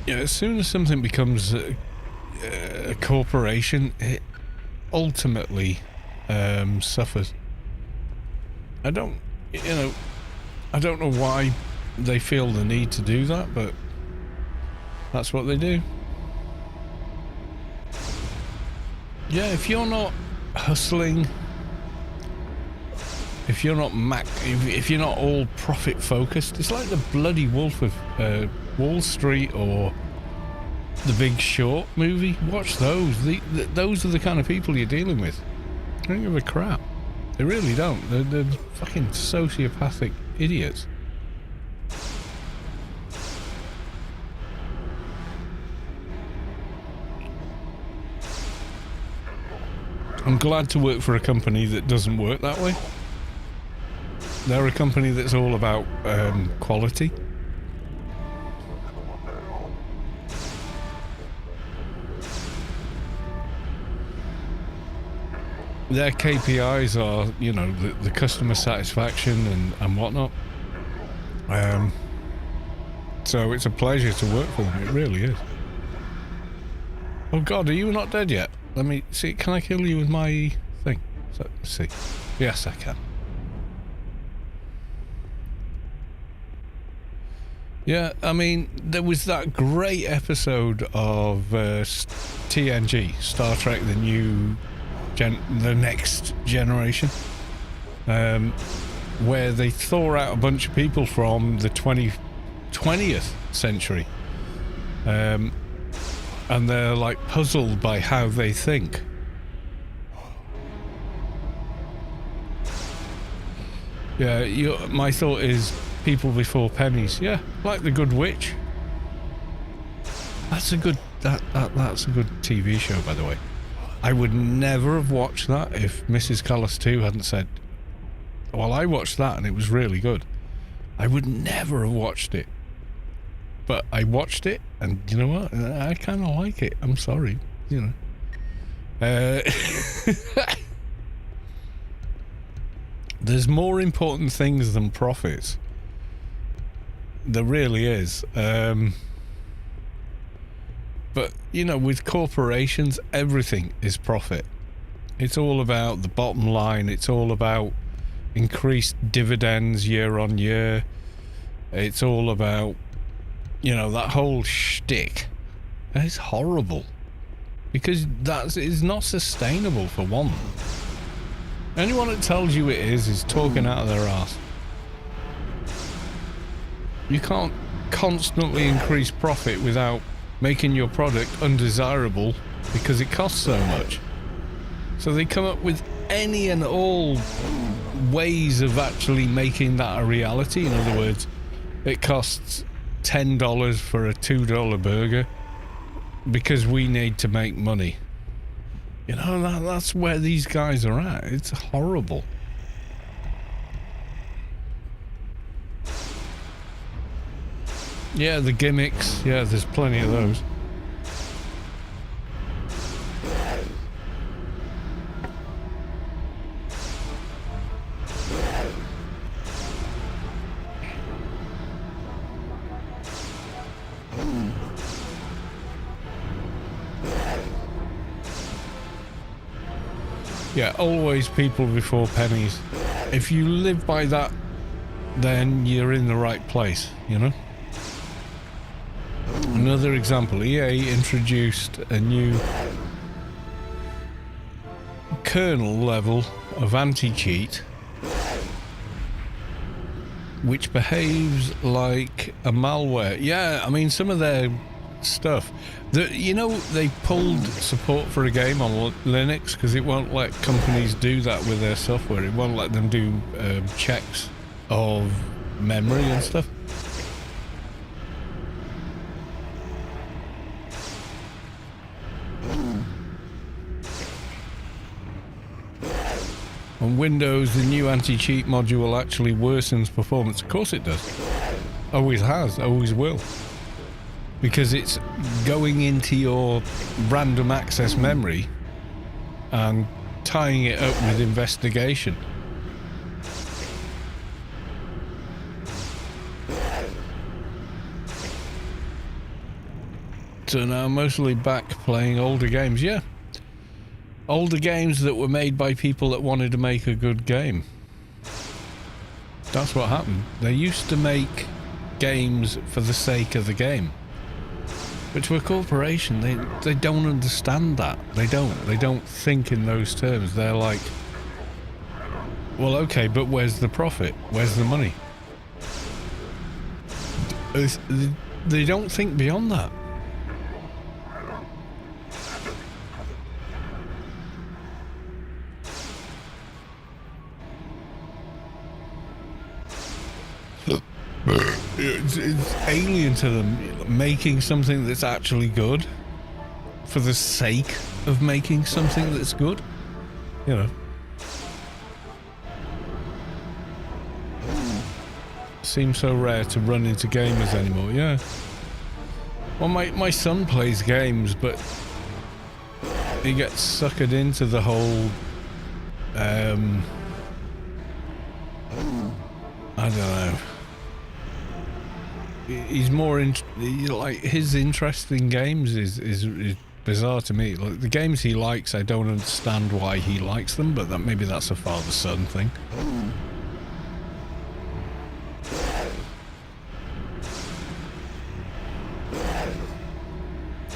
Yeah, as soon as something becomes a corporation, it ultimately suffers. I don't know why they feel the need to do that, but that's what they do. Yeah, if you're not hustling, if you're not if you're not all profit focused, it's like the bloody Wolf of Wall Street or The Big Short movie. Watch those. Those are the kind of people you're dealing with. They don't give a crap. They really don't. They're fucking sociopathic idiots. I'm glad to work for a company that doesn't work that way. They're a company that's all about quality. Their KPIs are, you know, the customer satisfaction and whatnot. So it's a pleasure to work for them. It really is. Oh God, are you not dead yet? Let me see. Can I kill you with my thing? So, let's see. Yes, I can. Yeah, I mean, there was that great episode of TNG, Star Trek: The Next Generation, where they thaw out a bunch of people from the 20th century. And they're like puzzled by how they think. Yeah, my thought is people before pennies. Yeah, like The Good Witch. That's a good that's a good TV show, by the way. I would never have watched that if Mrs. Callis 2 hadn't said, well, I watched that and it was really good. I would never have watched it. But I watched it, and you know what? I kind of like it. I'm sorry, you know. There's more important things than profits. There really is. But, you know, with corporations, everything is profit. It's all about the bottom line. It's all about increased dividends year on year. It's all about, you know, that whole shtick. It's horrible. Because that is not sustainable, for one. Anyone that tells you it is talking out of their ass. You can't constantly increase profit without making your product undesirable because it costs so much. So they come up with any and all ways of actually making that a reality. In other words, it costs $10 for a $2 burger. because we need to make money. You know, that's where these guys are at. It's horrible. Yeah, the gimmicks. Yeah, there's plenty of those. Yeah, always people before pennies. If you live by that, then you're in the right place, you know? Another example, EA introduced a new kernel level of anti-cheat which behaves like a malware. Yeah, I mean, some of their stuff. You know, they pulled support for a game on Linux because it won't let companies do that with their software. It won't let them do checks of memory and stuff. On Windows, the new anti-cheat module actually worsens performance. Of course it does. Always has, always will. Because it's going into your random access memory and tying it up with investigation. So now I'm mostly back playing older games, yeah. Older games that were made by people that wanted to make a good game. That's what happened. They used to make games for the sake of the game. But to a corporation, they don't understand that. They don't think in those terms. They're like, well, okay, but where's the profit? Where's the money? They don't think beyond that. It's alien to them, making something that's actually good for the sake of making something that's good, you know. Seems so rare to run into gamers anymore, yeah. Well, my son plays games, but he gets suckered into the whole, I don't know. He's more like his interest in games is bizarre to me. Like the games he likes, I don't understand why he likes them, but maybe that's a father-son thing.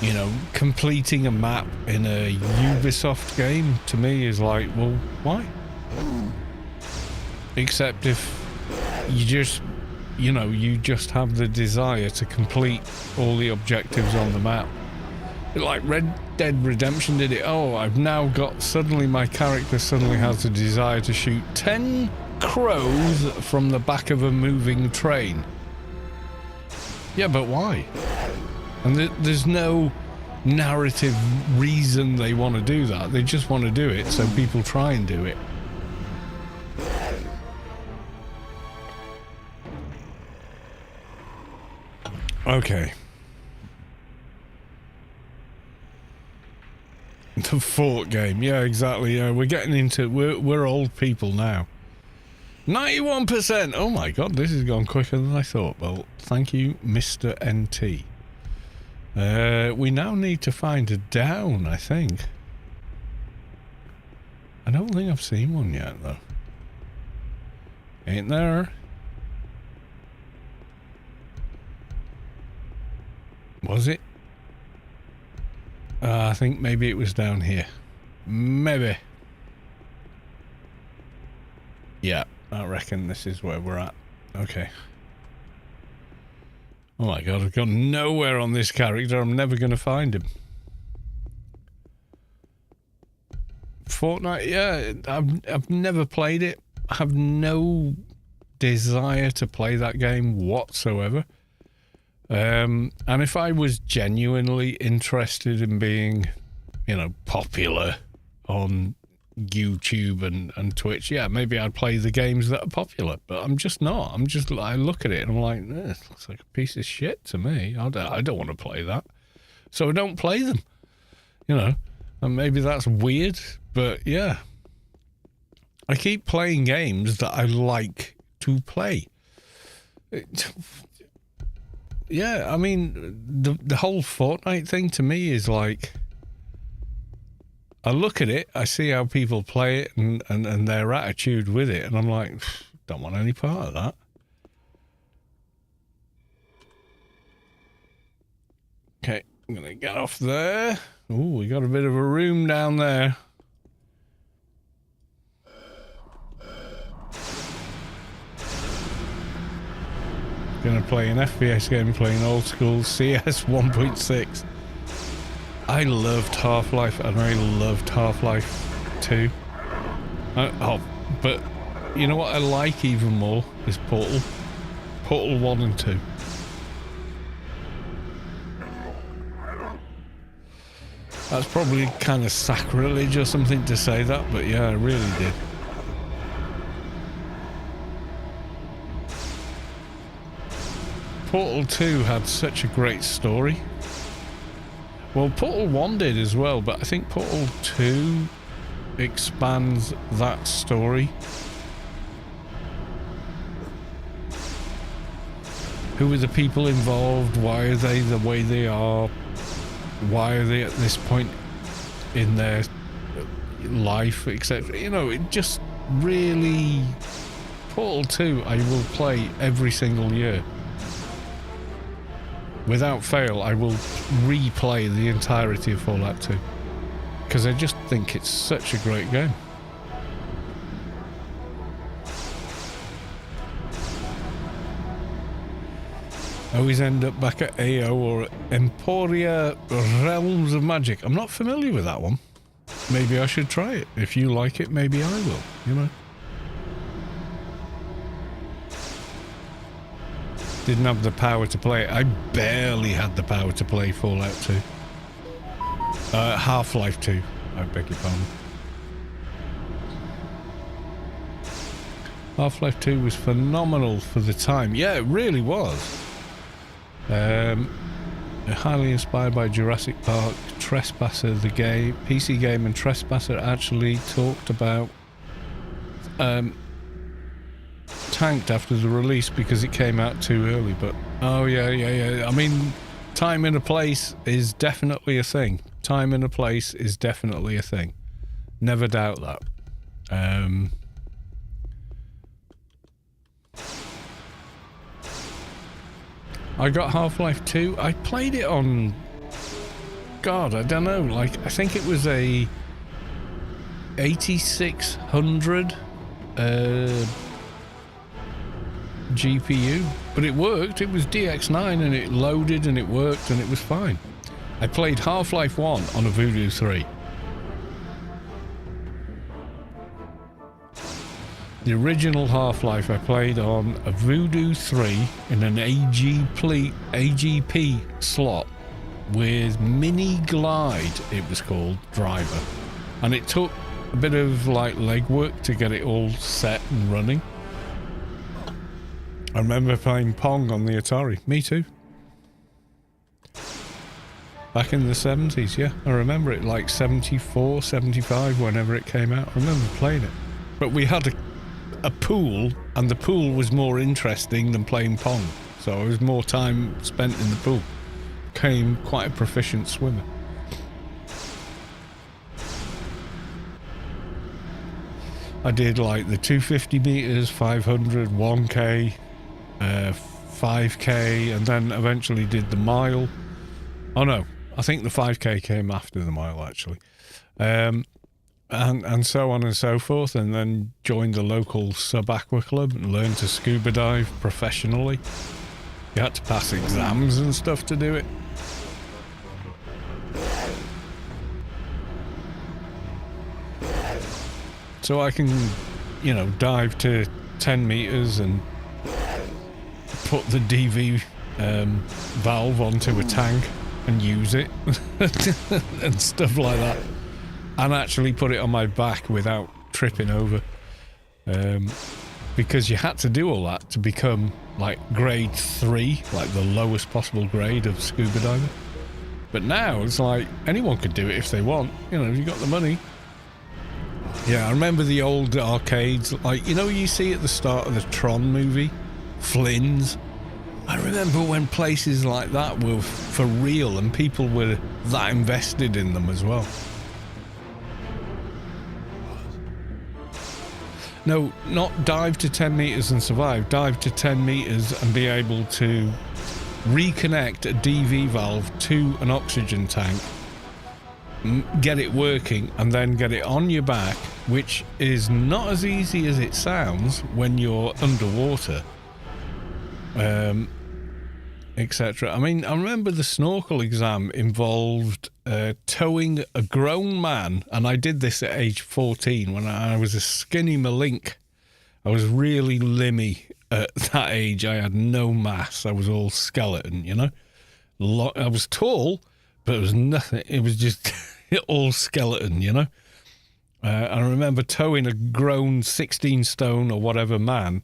You know, completing a map in a Ubisoft game to me is like, well, why? Except if you just, you know, you just have the desire to complete all the objectives on the map. Like Red Dead Redemption did it. Oh, I've now got, suddenly my character suddenly has a desire to shoot 10 crows from the back of a moving train. Yeah, but why? And there's no narrative reason they want to do that. They just want to do it, so people try and do it. Okay. The fort game. Yeah, exactly. Yeah, we're getting into... We're old people now. 91%! Oh my god, this has gone quicker than I thought. Well, thank you, Mr. NT. We now need to find a down, I think. I don't think I've seen one yet, though. Ain't there? Was it? I think maybe it was down here. Maybe. Yeah, I reckon this is where we're at. Okay. Oh my god, I've got nowhere on this character. I'm never going to find him. Fortnite, yeah, I've never played it. I have no desire to play that game whatsoever. And if I was genuinely interested in being, you know, popular on YouTube and Twitch, yeah, maybe I'd play the games that are popular, but I'm just not. I look at it and I'm like, this looks like a piece of shit to me. I don't want to play that. So I don't play them, you know, and maybe that's weird, but yeah. I keep playing games that I like to play. Yeah, I mean, the whole Fortnite thing to me is like, I look at it, I see how people play it and their attitude with it, and I'm like, don't want any part of that. Okay, I'm going to get off there. Oh, we got a bit of a room down there. Gonna play an FPS game, playing old school CS 1.6. I loved Half-Life and I loved Half-Life 2. But you know what I like even more is Portal. Portal 1 and 2. That's probably kind of sacrilege or something to say that, but yeah, I really did. Portal 2 had such a great story. Well, Portal 1 did as well, but I think Portal 2 expands that story. Who are the people involved? Why are they the way they are? Why are they at this point in their life, etc.? You know, it just really... Portal 2 I will play every single year. Without fail, I will replay the entirety of Fallout 2. Because I just think it's such a great game. I always end up back at AO or Emporia Realms of Magic. I'm not familiar with that one. Maybe I should try it. If you like it, maybe I will, you know. Didn't have the power to play it. I barely had the power to play Fallout 2. Half-Life 2. I beg your pardon. Half-Life 2 was phenomenal for the time. Yeah, it really was. Highly inspired by Jurassic Park, Trespasser, the game, PC game, and Trespasser actually talked about tanked after the release because it came out too early, but oh yeah. I mean, time and a place is definitely a thing. Time and a place is definitely a thing. Never doubt that. I got Half-Life 2. I played it on... God, I don't know. Like, I think it was a 8600 GPU, but it worked. It was DX9 and it loaded and it worked and it was fine. I played Half-Life 1 on a Voodoo 3. The original Half-Life I played on a Voodoo 3 in an AGP slot with Mini Glide, it was called, driver. And it took a bit of like legwork to get it all set and running. I remember playing Pong on the Atari. Me too. Back in the 70s, yeah. I remember it like 74, 75, whenever it came out. I remember playing it. But we had a pool, and the pool was more interesting than playing Pong. So it was more time spent in the pool. Became quite a proficient swimmer. I did like the 250 meters, 500, 1K, 5K, and then eventually did the mile. Oh no, I think the 5K came after the mile actually. And so on and so forth, and then joined the local sub-aqua club and learned to scuba dive professionally. You had to pass exams and stuff to do it. So I can, you know, dive to 10 meters and put the DV valve onto a tank and use it and stuff like that, and actually put it on my back without tripping over, because you had to do all that to become like grade 3, like the lowest possible grade of scuba diving. But now it's like anyone could do it if they want, you know, if you got the money. Yeah, I remember the old arcades, like, you know, you see at the start of the Tron movie, Flynn's. I remember when places like that were for real and people were that invested in them as well. No, not dive to 10 meters and survive. Dive to 10 meters and be able to reconnect a DV valve to an oxygen tank, get it working, and then get it on your back, which is not as easy as it sounds when you're underwater, etc. I mean, I remember the snorkel exam involved towing a grown man, and I did this at age 14 when I was a skinny malink. I was really limmy at that age. I had no mass. I was all skeleton, you know. I was tall, but it was nothing. It was just all skeleton, you know. I remember towing a grown 16 stone or whatever man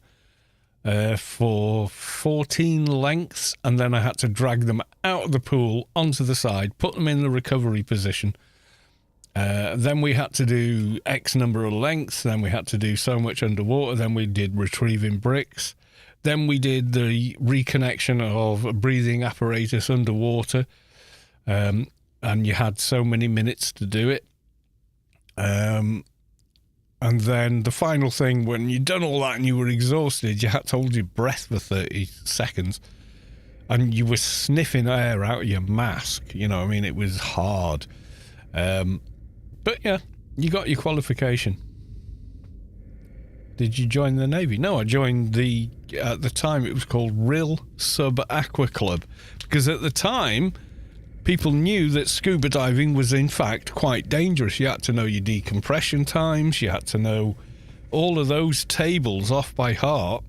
for 14 lengths, and then I had to drag them out of the pool onto the side, put them in the recovery position. Then we had to do X number of lengths, then we had to do so much underwater, then we did retrieving bricks, then we did the reconnection of a breathing apparatus underwater, and you had so many minutes to do it. And then the final thing, when you'd done all that and you were exhausted, you had to hold your breath for 30 seconds and you were sniffing air out of your mask. You know, I mean, it was hard. But yeah, you got your qualification. Did you join the Navy? No, I joined at the time it was called Rill Sub Aqua Club, because at the time people knew that scuba diving was in fact quite dangerous. You had to know your decompression times, you had to know all of those tables off by heart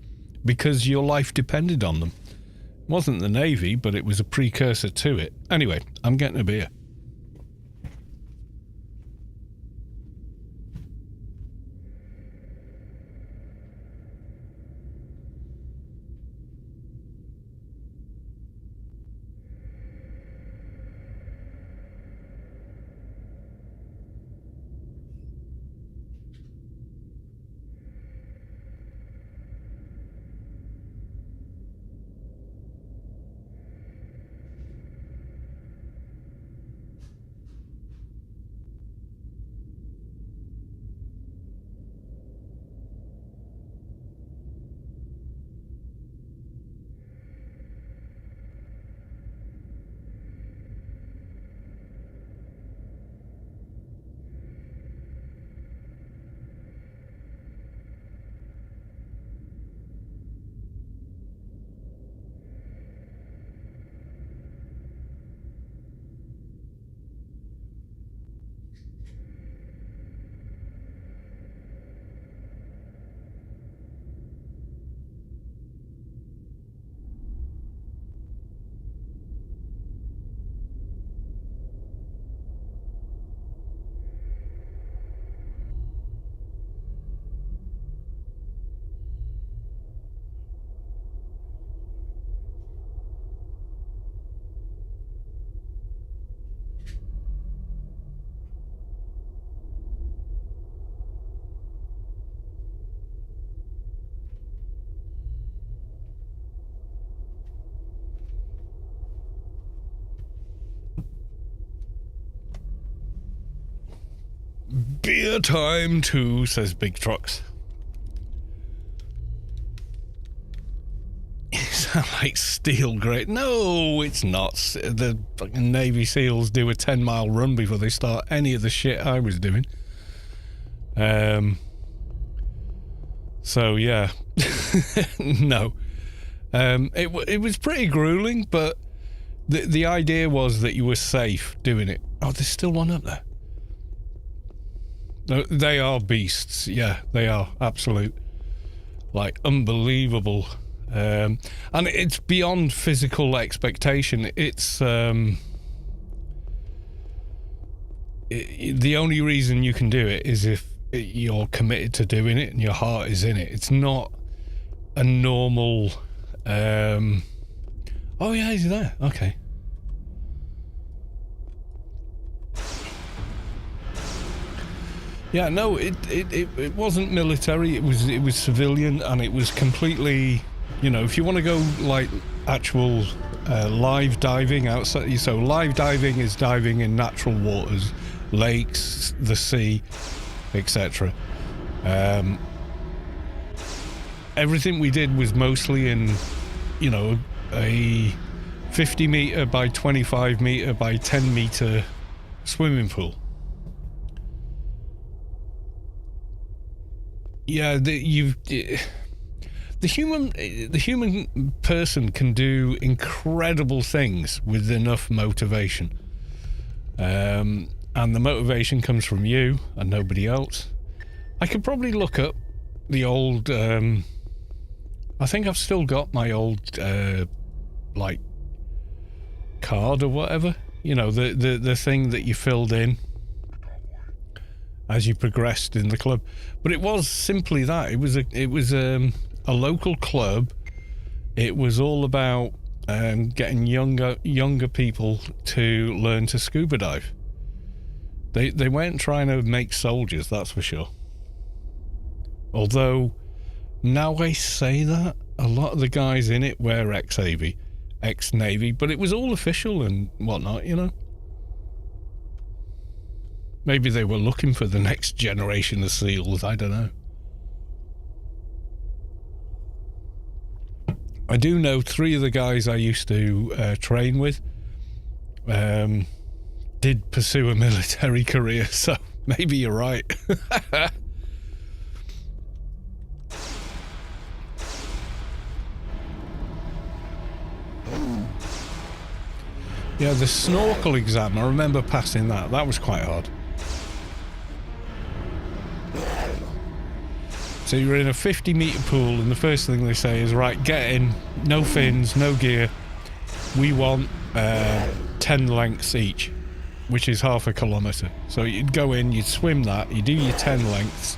because your life depended on them. It wasn't the Navy, but it was a precursor to it. Anyway, I'm getting a beer. Beer time too, says Big Trucks. You sound like steel grade. No, it's not. The fucking Navy SEALs do a 10-mile run before they start any of the shit I was doing. So yeah. No. It was pretty grueling, but the idea was that you were safe doing it. Oh, there's still one up there. No, they are beasts. Yeah, they are absolute, like, unbelievable And it's beyond physical expectation. It's the only reason you can do it is if you're committed to doing it and your heart is in it. It's not a normal oh yeah, he's there. Okay. Yeah, no, it wasn't military. It was civilian, and it was completely, you know, if you want to go like actual live diving outside. So live diving is diving in natural waters, lakes, the sea, etc. Everything we did was mostly in, you know, a 50 meter by 25 meter by 10 meter swimming pool. Yeah, the human person can do incredible things with enough motivation, and the motivation comes from you and nobody else. I could probably look up the old. I think I've still got my old like card or whatever. You know, the thing that you filled in as you progressed in the club, but it was simply that. It was a local club. It was all about getting younger people to learn to scuba dive. They weren't trying to make soldiers, that's for sure. Although now I say that, a lot of the guys in it were ex-Navy, but it was all official and whatnot, you know. Maybe they were looking for the next generation of SEALs, I don't know. I do know 3 of the guys I used to train with did pursue a military career, so maybe you're right. Yeah, the snorkel exam, I remember passing that. That was quite hard. So you're in a 50 metre pool, and the first thing they say is, right, get in, no fins, no gear. We want 10 lengths each, which is half a kilometre. So you'd go in, you'd swim that, you do your 10 lengths.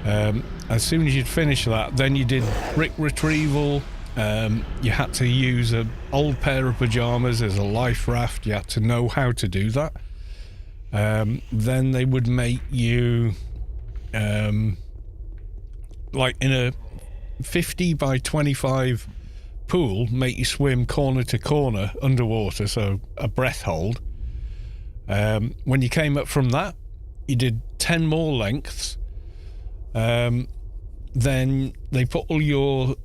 As soon as you'd finish that, then you did brick retrieval. You had to use an old pair of pyjamas as a life raft. You had to know how to do that. Then they would make you... like in a 50 by 25 pool, make you swim corner to corner underwater, so a breath hold. When you came up from that, you did 10 more lengths. Then they put all your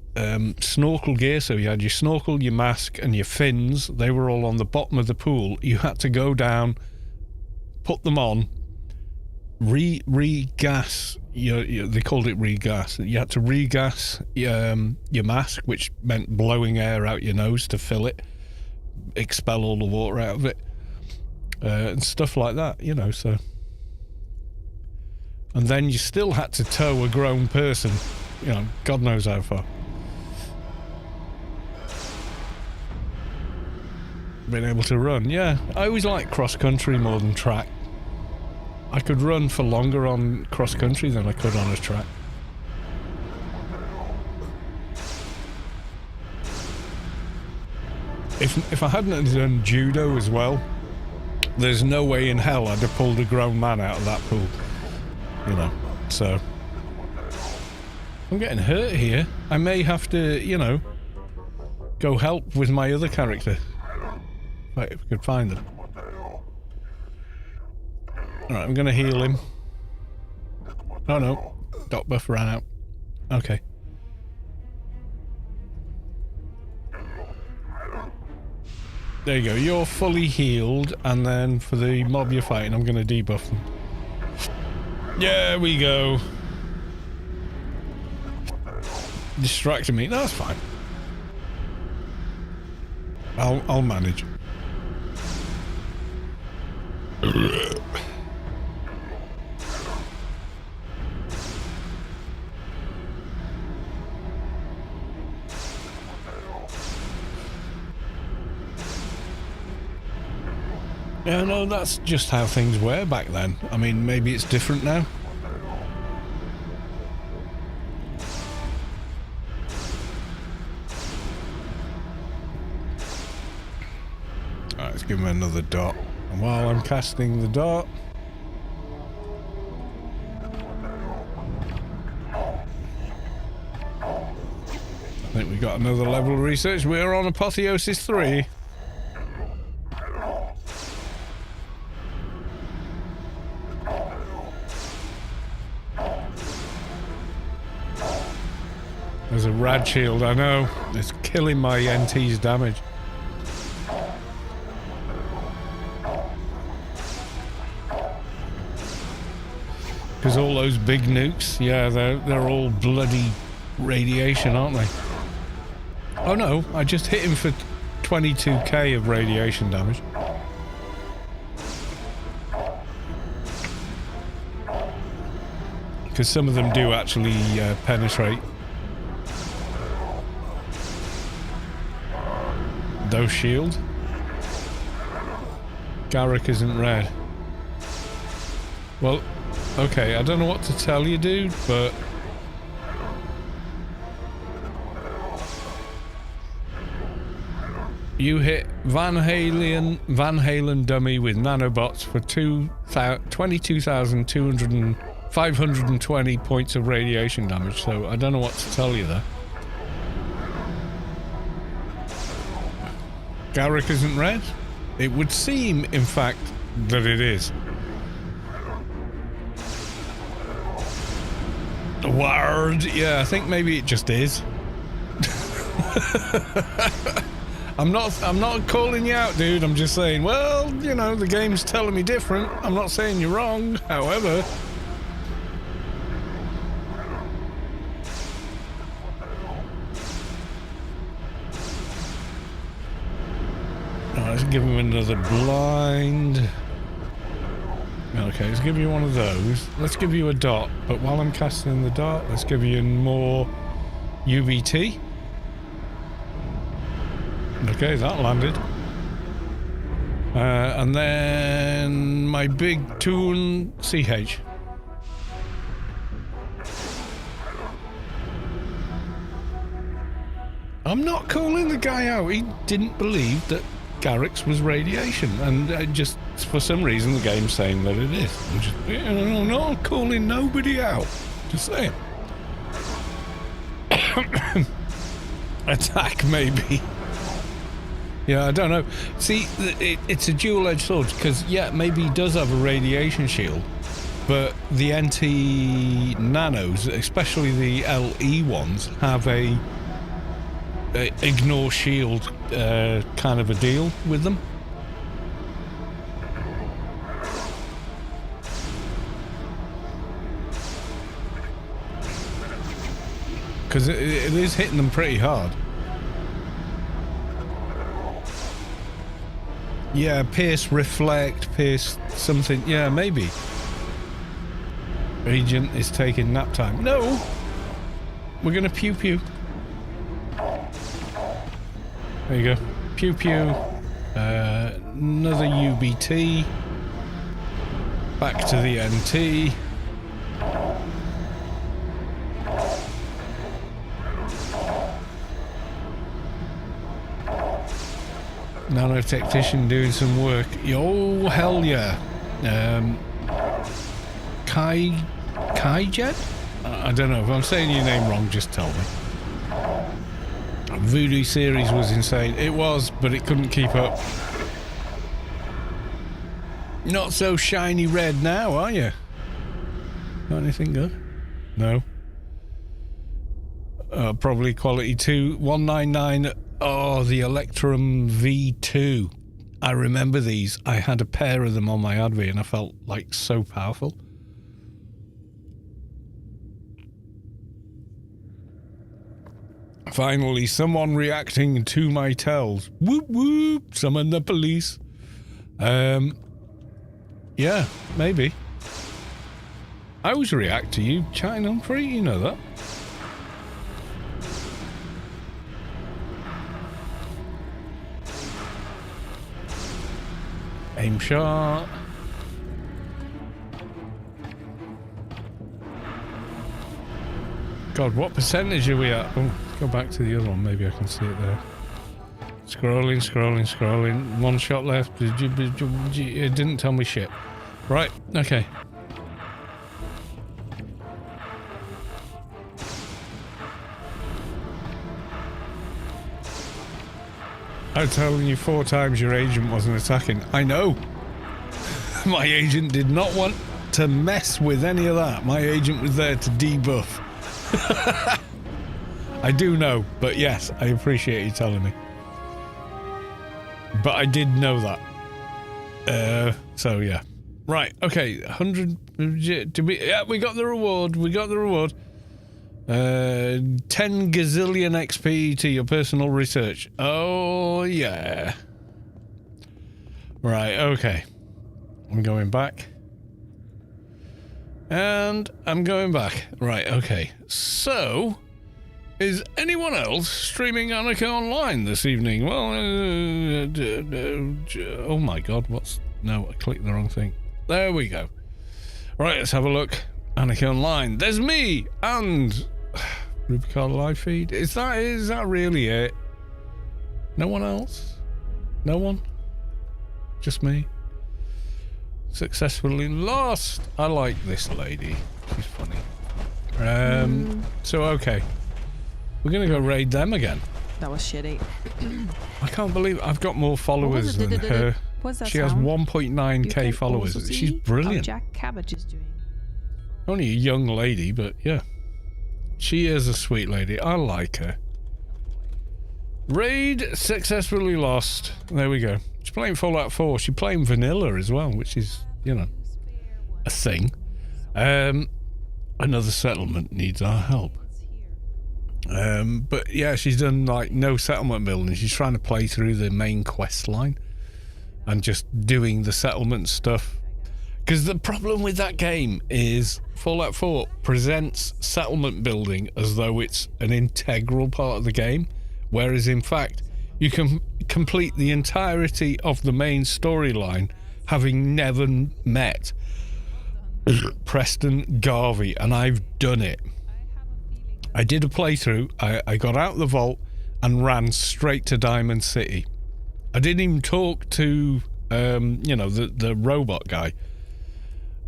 snorkel gear, so you had your snorkel, your mask and your fins. They were all on the bottom of the pool. You had to go down, put them on, re-gas. They called it re-gas. You had to re-gas your mask, which meant blowing air out your nose to fill it, expel all the water out of it, and stuff like that, you know. So, and then you still had to tow a grown person, you know, God knows how far. Being able to run, yeah. I always like cross country more than track. I could run for longer on cross country than I could on a track. If I hadn't done judo as well, there's no way in hell I'd have pulled a grown man out of that pool. You know, so I'm getting hurt here. I may have to, you know, go help with my other character. Right, if we could find them. Alright, I'm gonna heal him. Oh no, doc buff ran out. Okay. There you go, you're fully healed, and then for the mob you're fighting, I'm gonna debuff them. There we go. Distracting me, that's fine. I'll manage. Yeah, no, that's just how things were back then. I mean, maybe it's different now. Alright, let's give him another dot. And while I'm casting the dot... I think we got another level of research. We're on Apotheosis 3. There's a rad shield, I know. It's killing my NT's damage. Because all those big nukes, yeah, they're all bloody radiation, aren't they? Oh no, I just hit him for 22k of radiation damage. Because some of them do actually penetrate those shields. Garrick isn't red. Well, okay, I don't know what to tell you, dude, but... You hit Van Halen dummy with nanobots for 22,520 points of radiation damage, so I don't know what to tell you there. Garrick isn't red? It would seem, in fact, that it is. Word, yeah, I think maybe it just is. I'm not calling you out, dude. I'm just saying, well, you know, the game's telling me different. I'm not saying you're wrong, however. Right, let's give him another blind. Okay, let's give you one of those. Let's give you a dot, but while I'm casting the dot, let's give you more UBT. Okay, that landed. And then my big toon CH. I'm not calling the guy out. He didn't believe that Garrick's was radiation, and just for some reason the game's saying that it is. I'm just, I'm not calling nobody out. Just saying. Attack, maybe. Yeah, I don't know. See, it's a dual-edged sword, because, yeah, maybe he does have a radiation shield, but the NT nanos, especially the LE ones, have a ignore shield kind of a deal with them. Because it is hitting them pretty hard. Yeah, pierce, reflect, pierce, something. Yeah, maybe. Agent is taking nap time. No! We're gonna pew pew. There you go. Pew pew. Another UBT. Back to the NT. Nanotechnician doing some work. Oh, hell yeah. Kai-Jet? I don't know. If I'm saying your name wrong, just tell me. Voodoo series was insane. It was, but it couldn't keep up. Not so shiny red now, are you? Got anything good? No. Probably quality 2, 199. Oh, the Electrum V2. I remember these. I had a pair of them on my Advi and I felt like so powerful. Finally, someone reacting to my tells. Whoop whoop, summon the police. Yeah, maybe. I always react to you chatting on free, you know that. Aim shot. God, what percentage are we at? Oh, go back to the other one. Maybe I can see it there. Scrolling, scrolling, scrolling. One shot left. It didn't tell me shit. Right, okay. I'm telling you 4 times your agent wasn't attacking. I know. My agent did not want to mess with any of that. My agent was there to debuff. I do know, but yes, I appreciate you telling me. But I did know that. So yeah. Right, okay, 100... Did we... Yeah, we got the reward. We got the reward. 10 gazillion XP to your personal research. Oh, yeah. Right, okay. I'm going back. And I'm going back. Right, okay. So, is anyone else streaming Anarchy Online this evening? Well, oh my god, what's... No, I clicked the wrong thing. There we go. Right, let's have a look. Anarchy Online. There's me and Rubicon live feed. Is that really it? No one else? No one? Just me? Successfully lost. I like this lady. She's funny. So okay. We're gonna go raid them again. That was shitty. I can't believe I've got more followers than her. She has 1.9k followers. She's brilliant. Jack Cabbage is doing. Only a young lady, but yeah. She is a sweet lady. I like her. Raid successfully lost. There we go. She's playing Fallout 4. She's playing vanilla as well, which is, you know, a thing. Another settlement needs our help. But yeah, she's done like no settlement building. She's trying to play through the main quest line and just doing the settlement stuff. Because the problem with that game is Fallout 4 presents settlement building as though it's an integral part of the game, whereas in fact you can complete the entirety of the main storyline having never met Preston Garvey, and I've done it. I did a playthrough. I got out of the vault and ran straight to Diamond City. I didn't even talk to you know, the robot guy.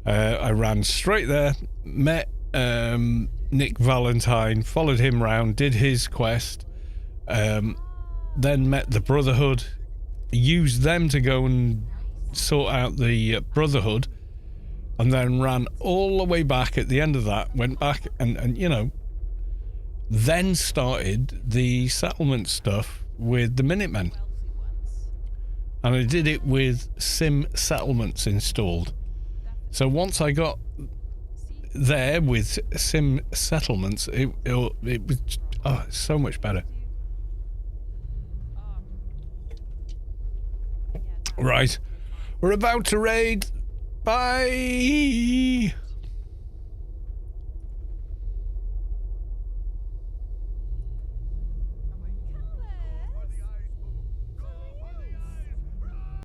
I ran straight there, met Nick Valentine, followed him round, did his quest, then met the Brotherhood, used them to go and sort out the Brotherhood, and then ran all the way back at the end of that, went back and you know, then started the settlement stuff with the Minutemen. And I did it with Sim Settlements installed. So once I got there with Sim Settlements, it was so much better. Right, we're about to raid. Bye.